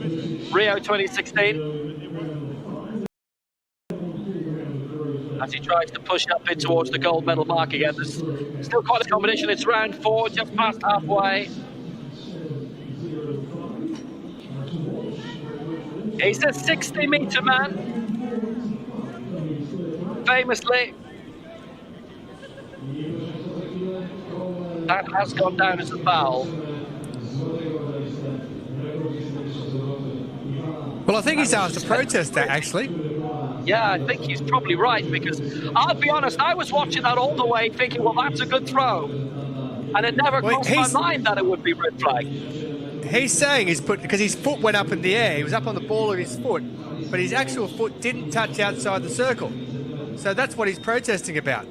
Rio 2016. As he tries to push up in towards the gold medal mark again. There's still quite a combination. It's round 4, just past halfway. He's a 60-meter man. Famously, that has gone down as a foul. Well, I think he's asked to protest that, actually. Yeah, I think he's probably right, because I'll be honest, I was watching that all the way thinking, well, that's a good throw. And it never crossed my mind that it would be red flag. He's saying because his foot went up in the air. He was up on the ball of his foot, but his actual foot didn't touch outside the circle. So that's what he's protesting about.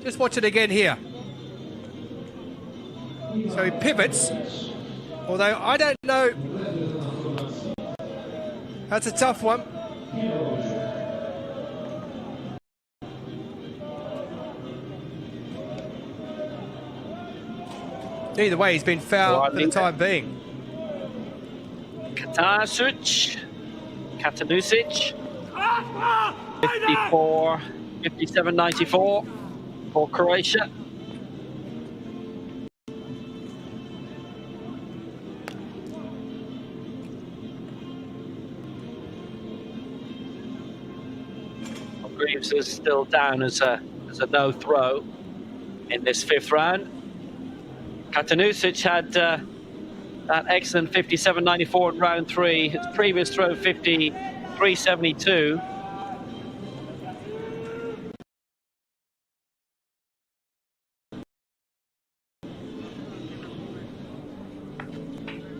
Just watch it again here. So he pivots, although I don't know. That's a tough one. Either way, he's been fouled for the time being. Katanusic, 57.94 for Croatia. Greaves is still down as a no throw in this 5th round. Katanusic had that excellent 57.94 in round 3. His previous throw 53.72.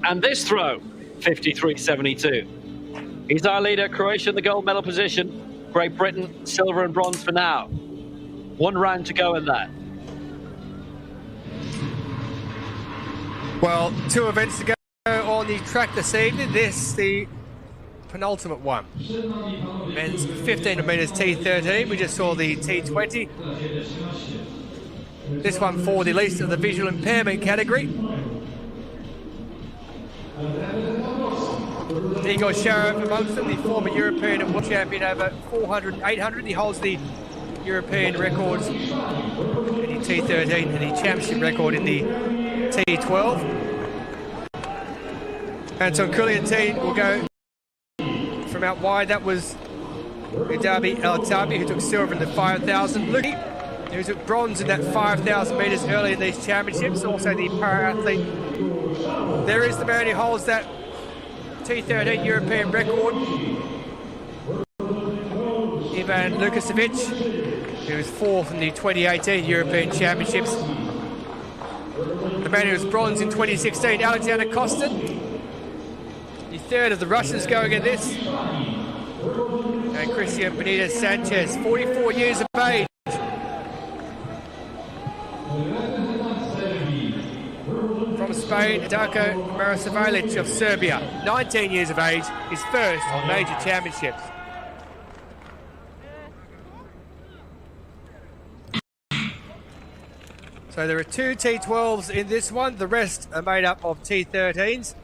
And this throw 53.72. He's our leader. Croatia in the gold medal position. Great Britain, silver and bronze for now. 1 round to go in that. Well, 2 events to go on the track this evening. This, the penultimate one. Men's 1500 metres T13. We just saw the T20. This one for the least of the visual impairment category. Bydgoszcz amongst them, the former European and world champion over 400 and 800. He holds the European records in the T13 and the championship record in the T12. Anton Kuliantin will go from out wide. That was Udabi El-Tabi, who took silver in the 5,000. Luki, who took bronze in that 5,000 metres early in these championships. Also the para-athlete. There is the man who holds that T13 European record, Ivan Lukasevic, who was 4th in the 2018 European Championships. The man who was bronze in 2016, Alexander Kostin, the 3rd of the Russians going in this. And Christian Benitez Sanchez, 44 years of age. From Spain, Darko Marasavalic of Serbia, 19 years of age, his first on major championships. So there are 2 T12s in this one. The rest are made up of T13s.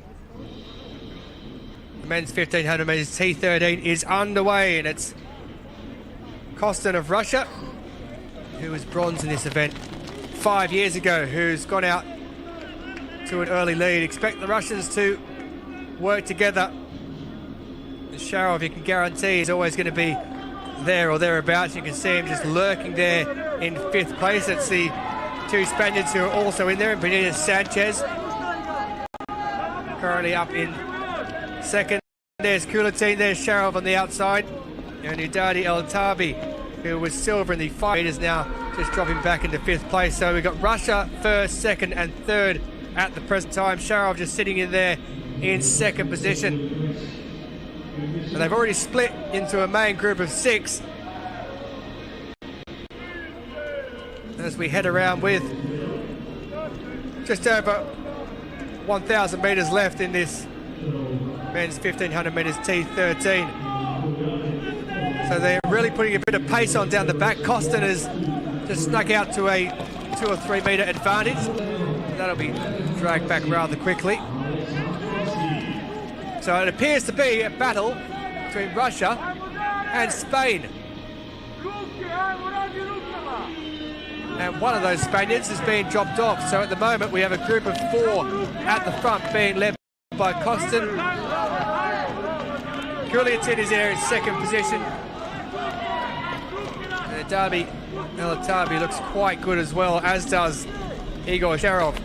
The men's 1500 metres T13 is underway, and it's Kostin of Russia, who was bronze in this event 5 years ago, who's gone out to an early lead. Expect the Russians to work together. Sharov, you can guarantee, is always going to be there or thereabouts. You can see him just lurking there in 5th place. It's the 2 Spaniards who are also in there, and Benitez Sanchez currently up in 2nd. There's Kulatin, there's Sharov on the outside, and Udadi El Tabi, who was silver in the 5 meters, now just dropping back into 5th place. So we've got Russia 1st, 2nd and 3rd at the present time. Sharov just sitting in there in 2nd position. And they've already split into a main group of 6 as we head around with just over 1,000 metres left in this men's 1500 metres T13. So they're really putting a bit of pace on down the back. Kostin has just snuck out to a 2 or 3 metre advantage. That'll be dragged back rather quickly. So it appears to be a battle between Russia and Spain. And one of those Spaniards is being dropped off. So at the moment we have a group of 4 at the front being led by Kostin. Kulatin is there in 2nd position. And Darby Elatabi looks quite good as well, as does Igor Sharov.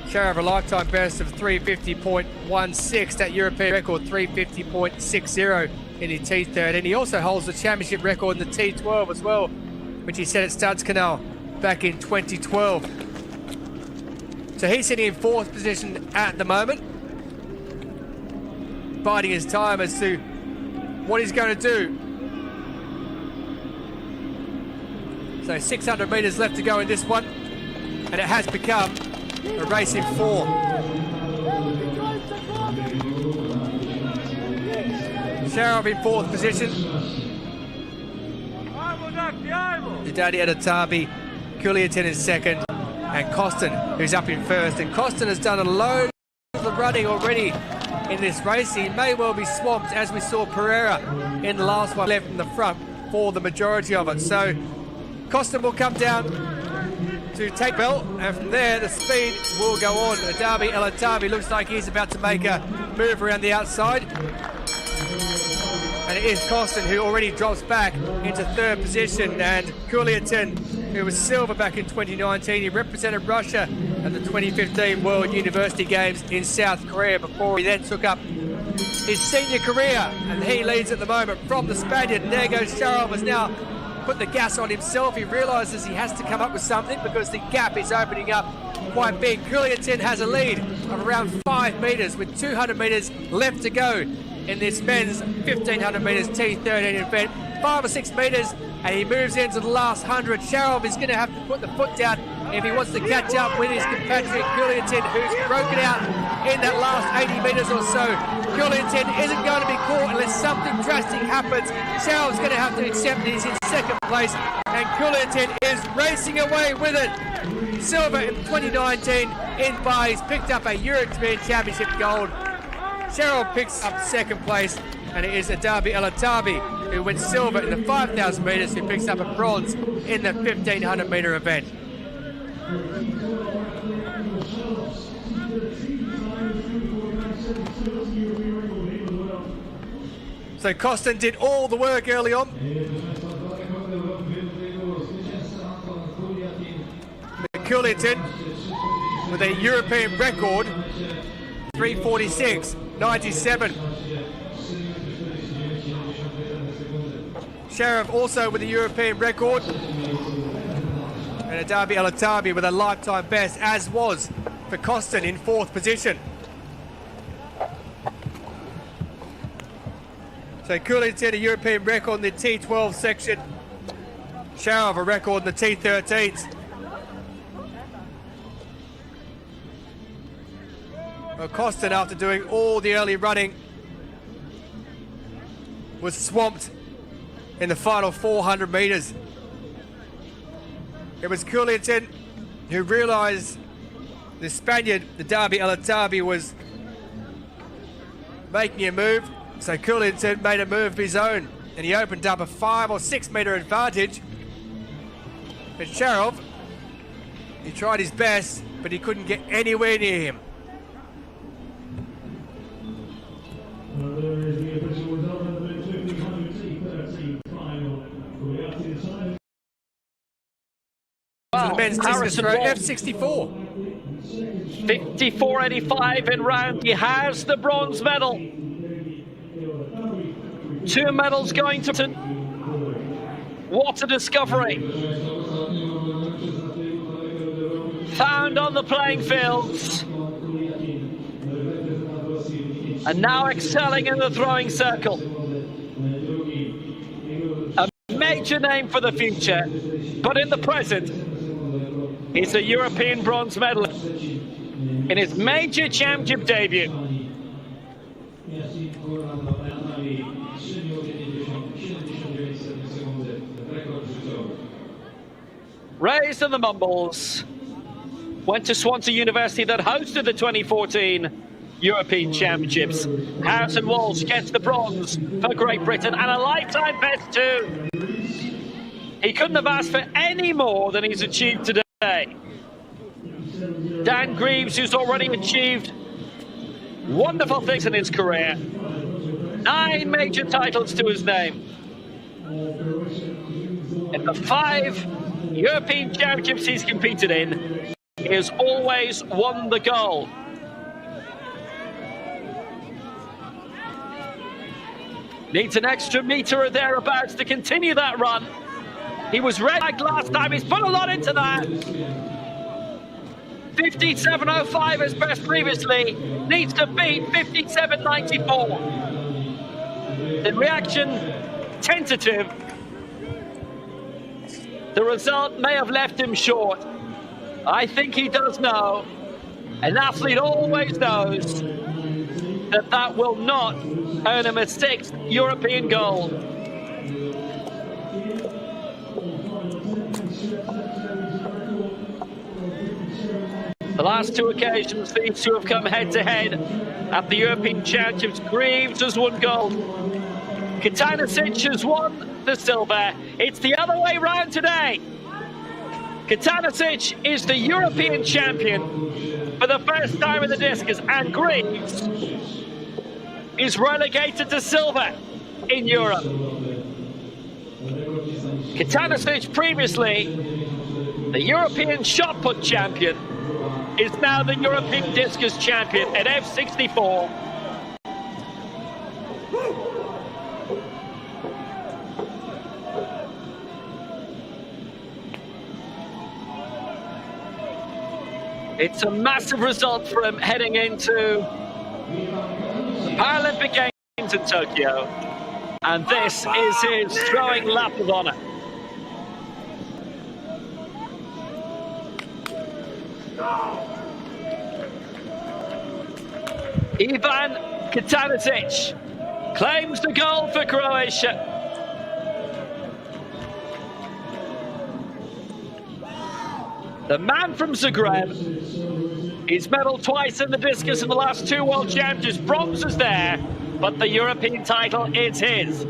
Sharov a lifetime best of 350.16, that European record 350.60 in the T13. He also holds the championship record in the T12 as well, which he set at Stadskanal back in 2012. So he's sitting in 4th position at the moment, biding his time as to what he's going to do. So 600 metres left to go in this one, and it has become a race in 4. Sharov in 4th position. Udadi Elatabi, Kulatin in 2nd, and Kostin, who's up in 1st. And Kostin has done a load of running already in this race. He may well be swamped, as we saw Pereira in the last one, left in the front for the majority of it. So Kostin will come down to take belt, and from there the speed will go on. Udadi Elatabi looks like he's about to make a move around the outside, and it is Kostin who already drops back into 3rd position. And Kulatin, who was silver back in 2019, he represented Russia at the 2015 World University Games in South Korea before he then took up his senior career, and he leads at the moment from the Spaniard. And there goes Sharov, has now put the gas on himself. He realises he has to come up with something because the gap is opening up quite big. Kulatin has a lead of around 5 metres with 200 metres left to go in this men's 1500 metres T13 event. 5 or 6 metres and he moves into the last 100. Sharov is going to have to put the foot down if he wants to catch up with his compatriot Kulatin, who's broken out in that last 80 metres or so. Kulatin isn't going to be caught unless something drastic happens. Sharov's going to have to accept that he's in 2nd place, and Kulatin is racing away with it. Silver in 2019 in Bydgoszcz. He's picked up a European Championship gold. Sharov picks up 2nd place, and it is Udadi Elatabi who wins silver in the 5,000 metres, who picks up a bronze in the 1,500 metre event. So Kostin did all the work early on. Kulatin with a European record 346.97. Sharov also with a European record, and Udadi Elatabi with a lifetime best, as was for Kostin in 4th position. So Kulatin a European record in the T12 section, Sharov a record in the T13s. Well, Kostin, after doing all the early running, was swamped in the final 400 metres. It was Coolianton who realised the Spaniard, the Derby Elatabi, was making a move. So Coolianton made a move of his own, and he opened up a 5 or 6 metre advantage. But Sharov, he tried his best, but he couldn't get anywhere near him. There is the official result of the 1500 T13 final. We are to decide. The men's discus throw F64. 54.85 in round. He has the bronze medal. 2 medals going to... What a discovery. Found on the playing fields. And now excelling in the throwing circle. A major name for the future, but in the present, he's a European bronze medalist in his major championship debut. Raised in the Mumbles, went to Swansea University that hosted the 2014 European Championships. Harrison Walsh gets the bronze for Great Britain and a lifetime best too. He couldn't have asked for any more than he's achieved today. Dan Greaves, who's already achieved wonderful things in his career. 9 major titles to his name. In the 5 European Championships he's competed in, he has always won the gold. Needs an extra metre or thereabouts to continue that run. He was red flagged last time, he's put a lot into that. 57.05 as best previously, needs to beat 57.94. The reaction, tentative. The result may have left him short. I think he does know. An athlete always knows that that will not earn him a 6th European gold. The last 2 occasions these two have come head-to-head at the European Championships. Greaves has won gold. Katanasic has won the silver. It's the other way round today. Katanasic is the European champion for the first time in the discus, and Greaves is relegated to silver in Europe. Katanasic, previously the European shot put champion, is now the European discus champion at F64. It's a massive result for him heading into the Paralympic Games in Tokyo. And this is his throwing lap of honour. Ivan Katanasic claims the gold for Croatia. The man from Zagreb, he's medalled twice in the discus in the last 2 World Championships. Bronze is there, but the European title is his.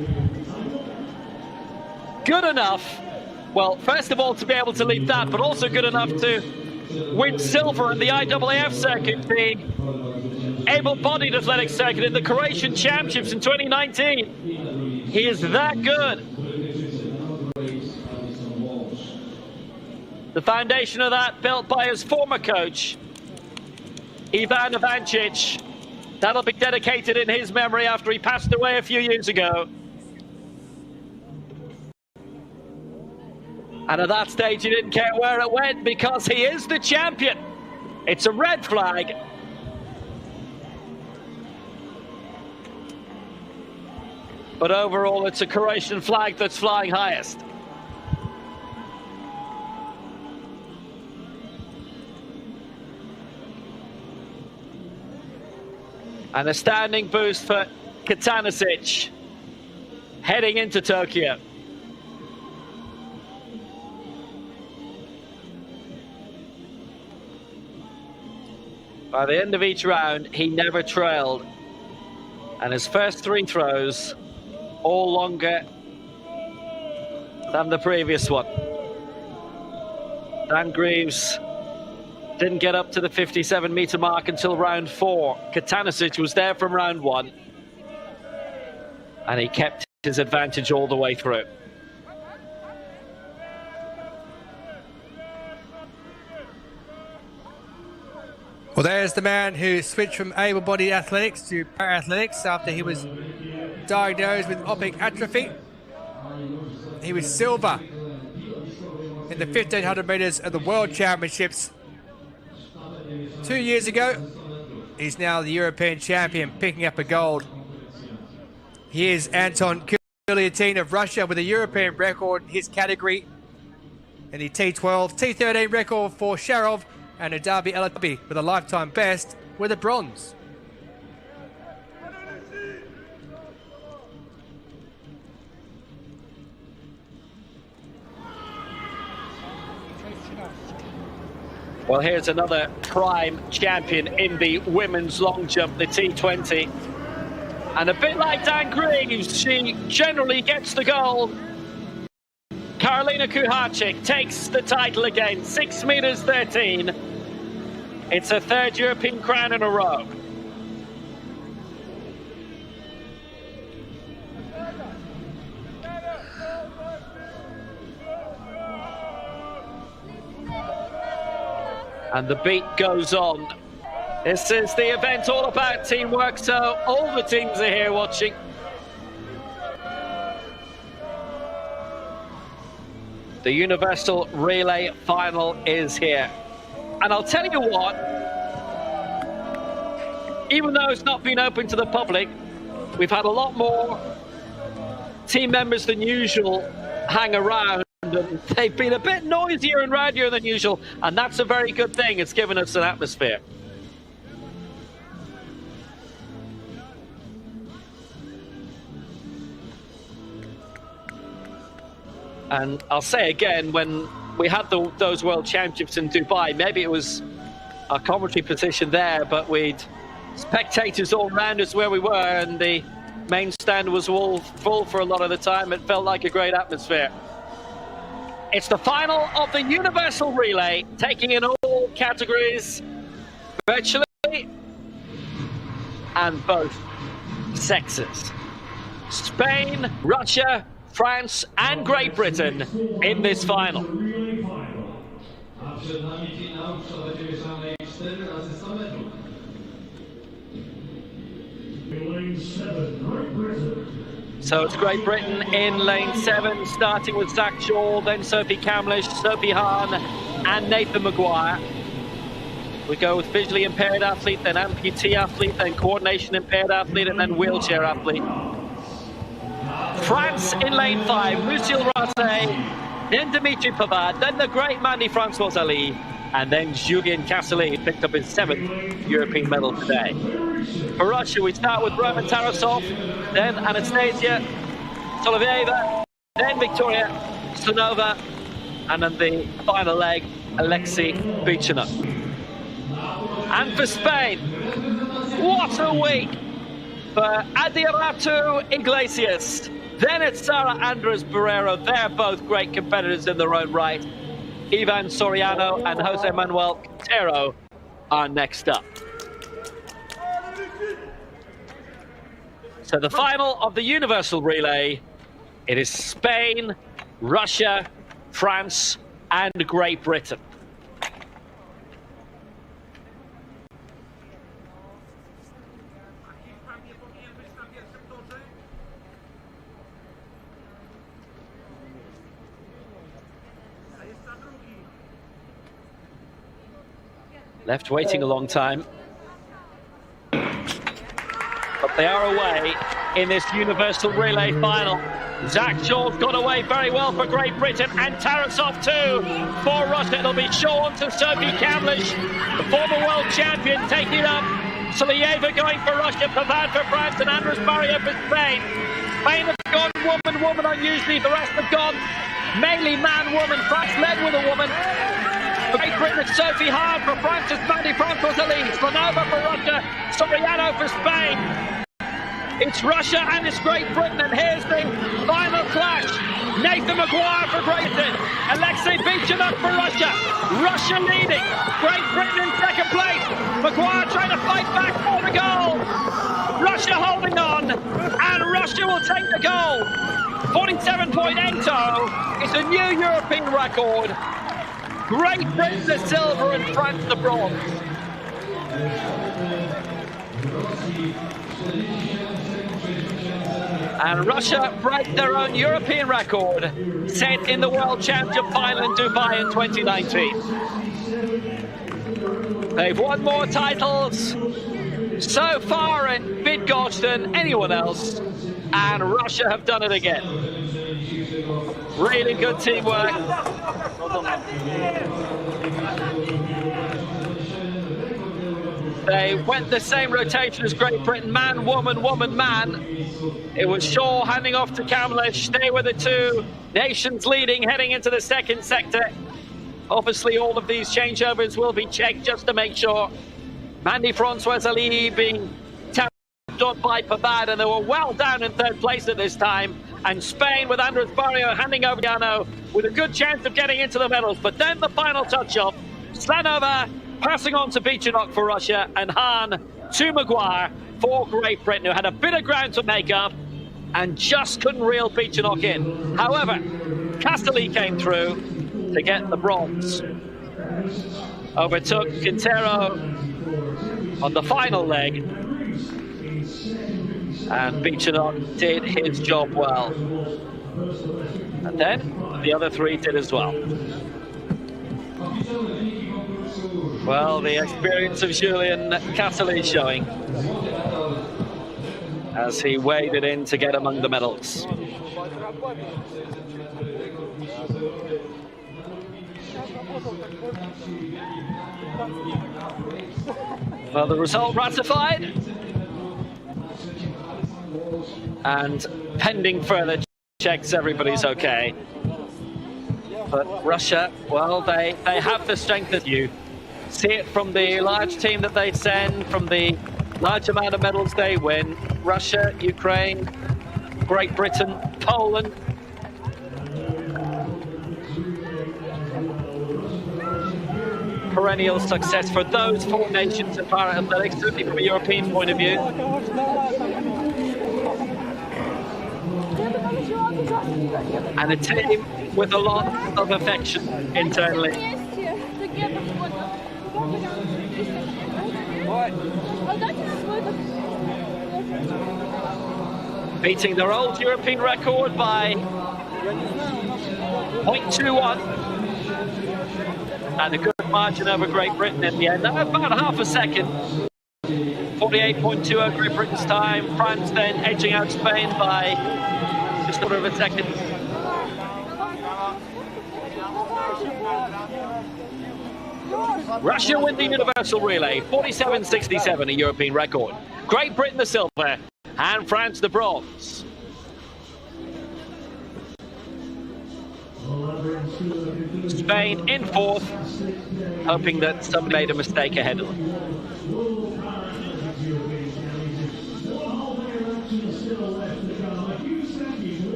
Good enough, well, first of all, to be able to lead that, but also good enough to win silver in the IAAF circuit, the able-bodied athletics circuit in the Croatian Championships in 2019. He is that good. The foundation of that built by his former coach, Ivan Ivancic. That'll be dedicated in his memory after he passed away a few years ago. And at that stage, he didn't care where it went because he is the champion. It's a red flag. But overall, it's a Croatian flag that's flying highest. And a standing boost for Katanasic heading into Tokyo. By the end of each round, he never trailed. And his first 3 throws, all longer than the previous one. Dan Greaves didn't get up to the 57-meter mark until round 4. Katanisic was there from round 1. And he kept his advantage all the way through. Well, there's the man who switched from able-bodied athletics to para-athletics after he was diagnosed with optic atrophy. He was silver in the 1500 meters at the World Championships 2 years ago. He's now the European champion, picking up a gold. Here's Anton Kuliatin of Russia with a European record in his category in the T12, T13 record for Sharov, and Udabi Elatabi with a lifetime best with a bronze. Well, here's another prime champion in the women's long jump, the T20. And a bit like Dan Greaves, she generally gets the gold. Karolina Kuharczyk takes the title again, 6 meters 13. It's her 3rd European crown in a row. And the beat goes on. This is the event all about teamwork, so all the teams are here watching. The Universal Relay Final is here. And I'll tell you what, even though it's not been open to the public, we've had a lot more team members than usual hang around, and they've been a bit noisier and rowdier than usual, and that's a very good thing. It's given us an atmosphere. And I'll say again, when we had those World Championships in Dubai, maybe it was our commentary position there, but we'd spectators all around us where we were, and the main stand was all full for a lot of the time. It felt like a great atmosphere. It's the final of the Universal Relay, taking in all categories, virtually, and both sexes. Spain, Russia, France and Great Britain in this final. So it's Great Britain in lane 7, starting with Zach Shaw, then Sophie Camlish, Sophie Hahn and Nathan Maguire. We go with visually impaired athlete, then amputee athlete, then coordination impaired athlete, and then wheelchair athlete. France in lane 5, Lucille Raté, then Dimitri Pavard, then the great Mandy Francois Ali, and then Julien Casselli picked up his 7th European medal today. For Russia, we start with Roman Tarasov, then Anastasia Soloveyeva, then Victoria Stonova, and then the final leg, Alexei Buchina. And for Spain, what a week for Adiratu Iglesias. Then it's Sara Andres Barrero. They're both great competitors in their own right. Ivan Soriano and Jose Manuel Quintero are next up. So the final of the Universal Relay, it is Spain, Russia, France, and Great Britain. Left waiting a long time. But they are away in this Universal Relay final. Zach Shaw's got away very well for Great Britain, and Tarasov too for Russia. It'll be Shaw to Sophie Camlish, the former world champion, taking up. Soloveyeva going for Russia, Pavard for France, and Andres Barria for Spain. Spain have gone woman unusually. The rest have gone mainly man-woman. France led with a woman. For Great Britain, it's Sophie Hahn. For France, it's Mandy Francois-Elise. Slanova for Russia. Soriano for Spain. It's Russia and it's Great Britain, and here's the final clash. Nathan Maguire for Great Britain. Alexei Bydgoszcz for Russia. Russia leading. Great Britain in second place. Maguire trying to fight back for the goal. Russia holding on, and Russia will take the goal. 47.80 is a new European record. Great Britain the silver and France the bronze. And Russia break their own European record set in the World Championship final in Dubai in 2019. They've won more titles so far in Bydgoszcz than anyone else, and Russia have done it again. Really good teamwork. They went the same rotation as Great Britain, man, woman, woman, man. It was Shaw handing off to Kamlish. They were the two nations leading heading into the second sector. Obviously, all of these changeovers will be checked just to make sure. Mandy Francois-Elise being tapped on by Pavad, and they were well down in third place at this time. And Spain with Andres Barrio handing over Gano with a good chance of getting into the medals. But then the final touch-up, Slanova passing on to Bydgoszcz for Russia, and Hahn to Maguire for Great Britain, who had a bit of ground to make up and just couldn't reel Bydgoszcz in. However, Castelli came through to get the bronze. Overtook Quintero on the final leg, and Bydgoszcz did his job well. And then the other three did as well. Well, the experience of Julien Castelli showing as he waded in to get among the medals. Well, the result ratified, and pending further checks, everybody's okay. But Russia, well, they have the strength of you. See it from the large team that they send, from the large amount of medals they win. Russia, Ukraine, Great Britain, Poland. Perennial success for those four nations in Paralympics, certainly from a European point of view. And a team with a lot of affection internally. Beating their old European record by 0.21, and a good margin over Great Britain in the end, about half a second. 48.20 Great Britain's time. France then edging out Spain by just a quarter of a second. Russia win the universal relay, 47.67, a European record. Great Britain the silver, and France the bronze. Spain in fourth, hoping that somebody made a mistake ahead of them.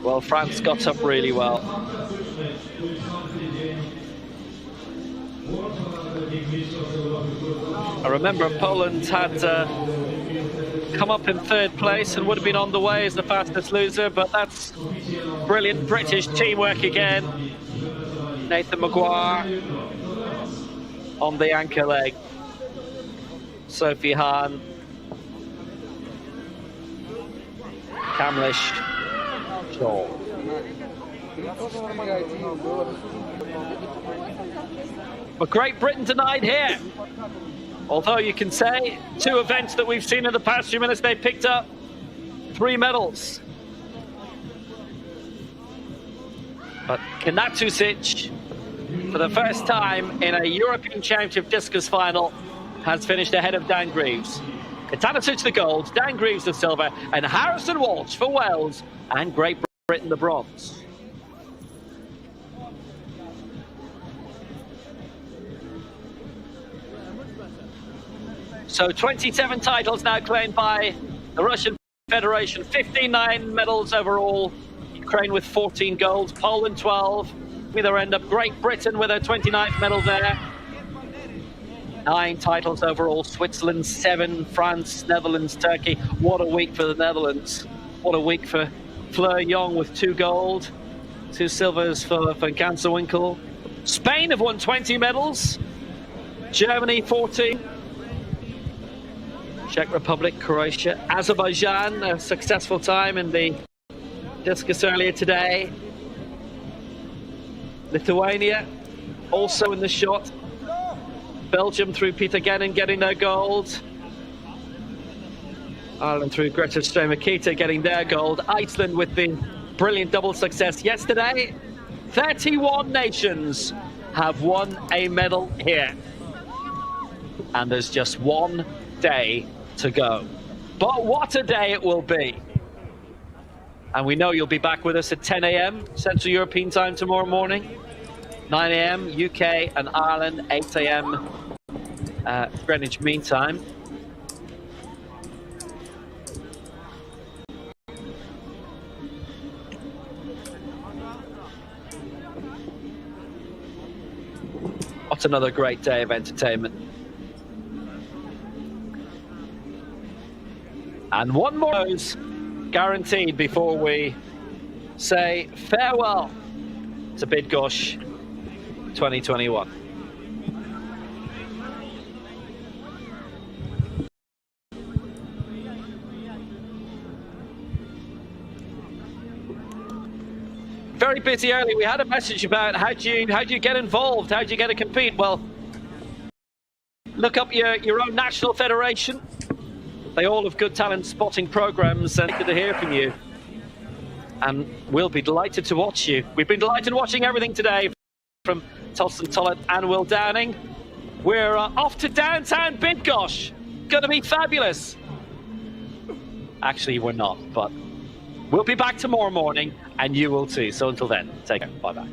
Well, France got up really well. I remember Poland had come up in third place and would have been on the way as the fastest loser, but that's brilliant British teamwork again. Nathan Maguire on the anchor leg. Sophie Hahn. Kamlish. Shaw. But Great Britain denied here. Although you can say, two events that we've seen in the past few minutes, they picked up 3 medals. But Kanatusic, for the first time in a European Championship discus final, has finished ahead of Dan Greaves. Kanatusic the gold, Dan Greaves the silver, and Harrison Walsh for Wales and Great Britain the bronze. So 27 titles now claimed by the Russian Federation, 59 medals overall. Ukraine with 14 golds, Poland 12 with her end up, Great Britain with her 29th medal there. 9 titles overall, Switzerland 7, France, Netherlands, Turkey. What a week for the Netherlands. What a week for Fleur Jong with 2 gold, 2 silvers for Ganserwinkel. Spain have won 20 medals, Germany 14. Czech Republic, Croatia, Azerbaijan, a successful time in the discus earlier today. Lithuania, also in the shot. Belgium through Peter Gennin getting their gold. Ireland through Greta Stremakita getting their gold. Iceland with the brilliant double success yesterday. 31 nations have won a medal here. And there's just one day to go. But what a day it will be. And we know you'll be back with us at 10 a.m. Central European time tomorrow morning. 9 a.m. UK and Ireland, 8 a.m. Greenwich Mean Time. What another great day of entertainment. And one more rose guaranteed before we say farewell to Bydgoszcz 2021. Very busy early. We had a message about how do you get involved, how do you get to compete. Well, look up your own national federation. They all have good talent spotting programs, and good to hear from you. And we'll be delighted to watch you. We've been delighted watching everything today from Tulson Tullett and Will Downing. We're off to downtown Bydgoszcz. Going to be fabulous. Actually, we're not, but we'll be back tomorrow morning, and you will too. So until then, take care. Bye-bye.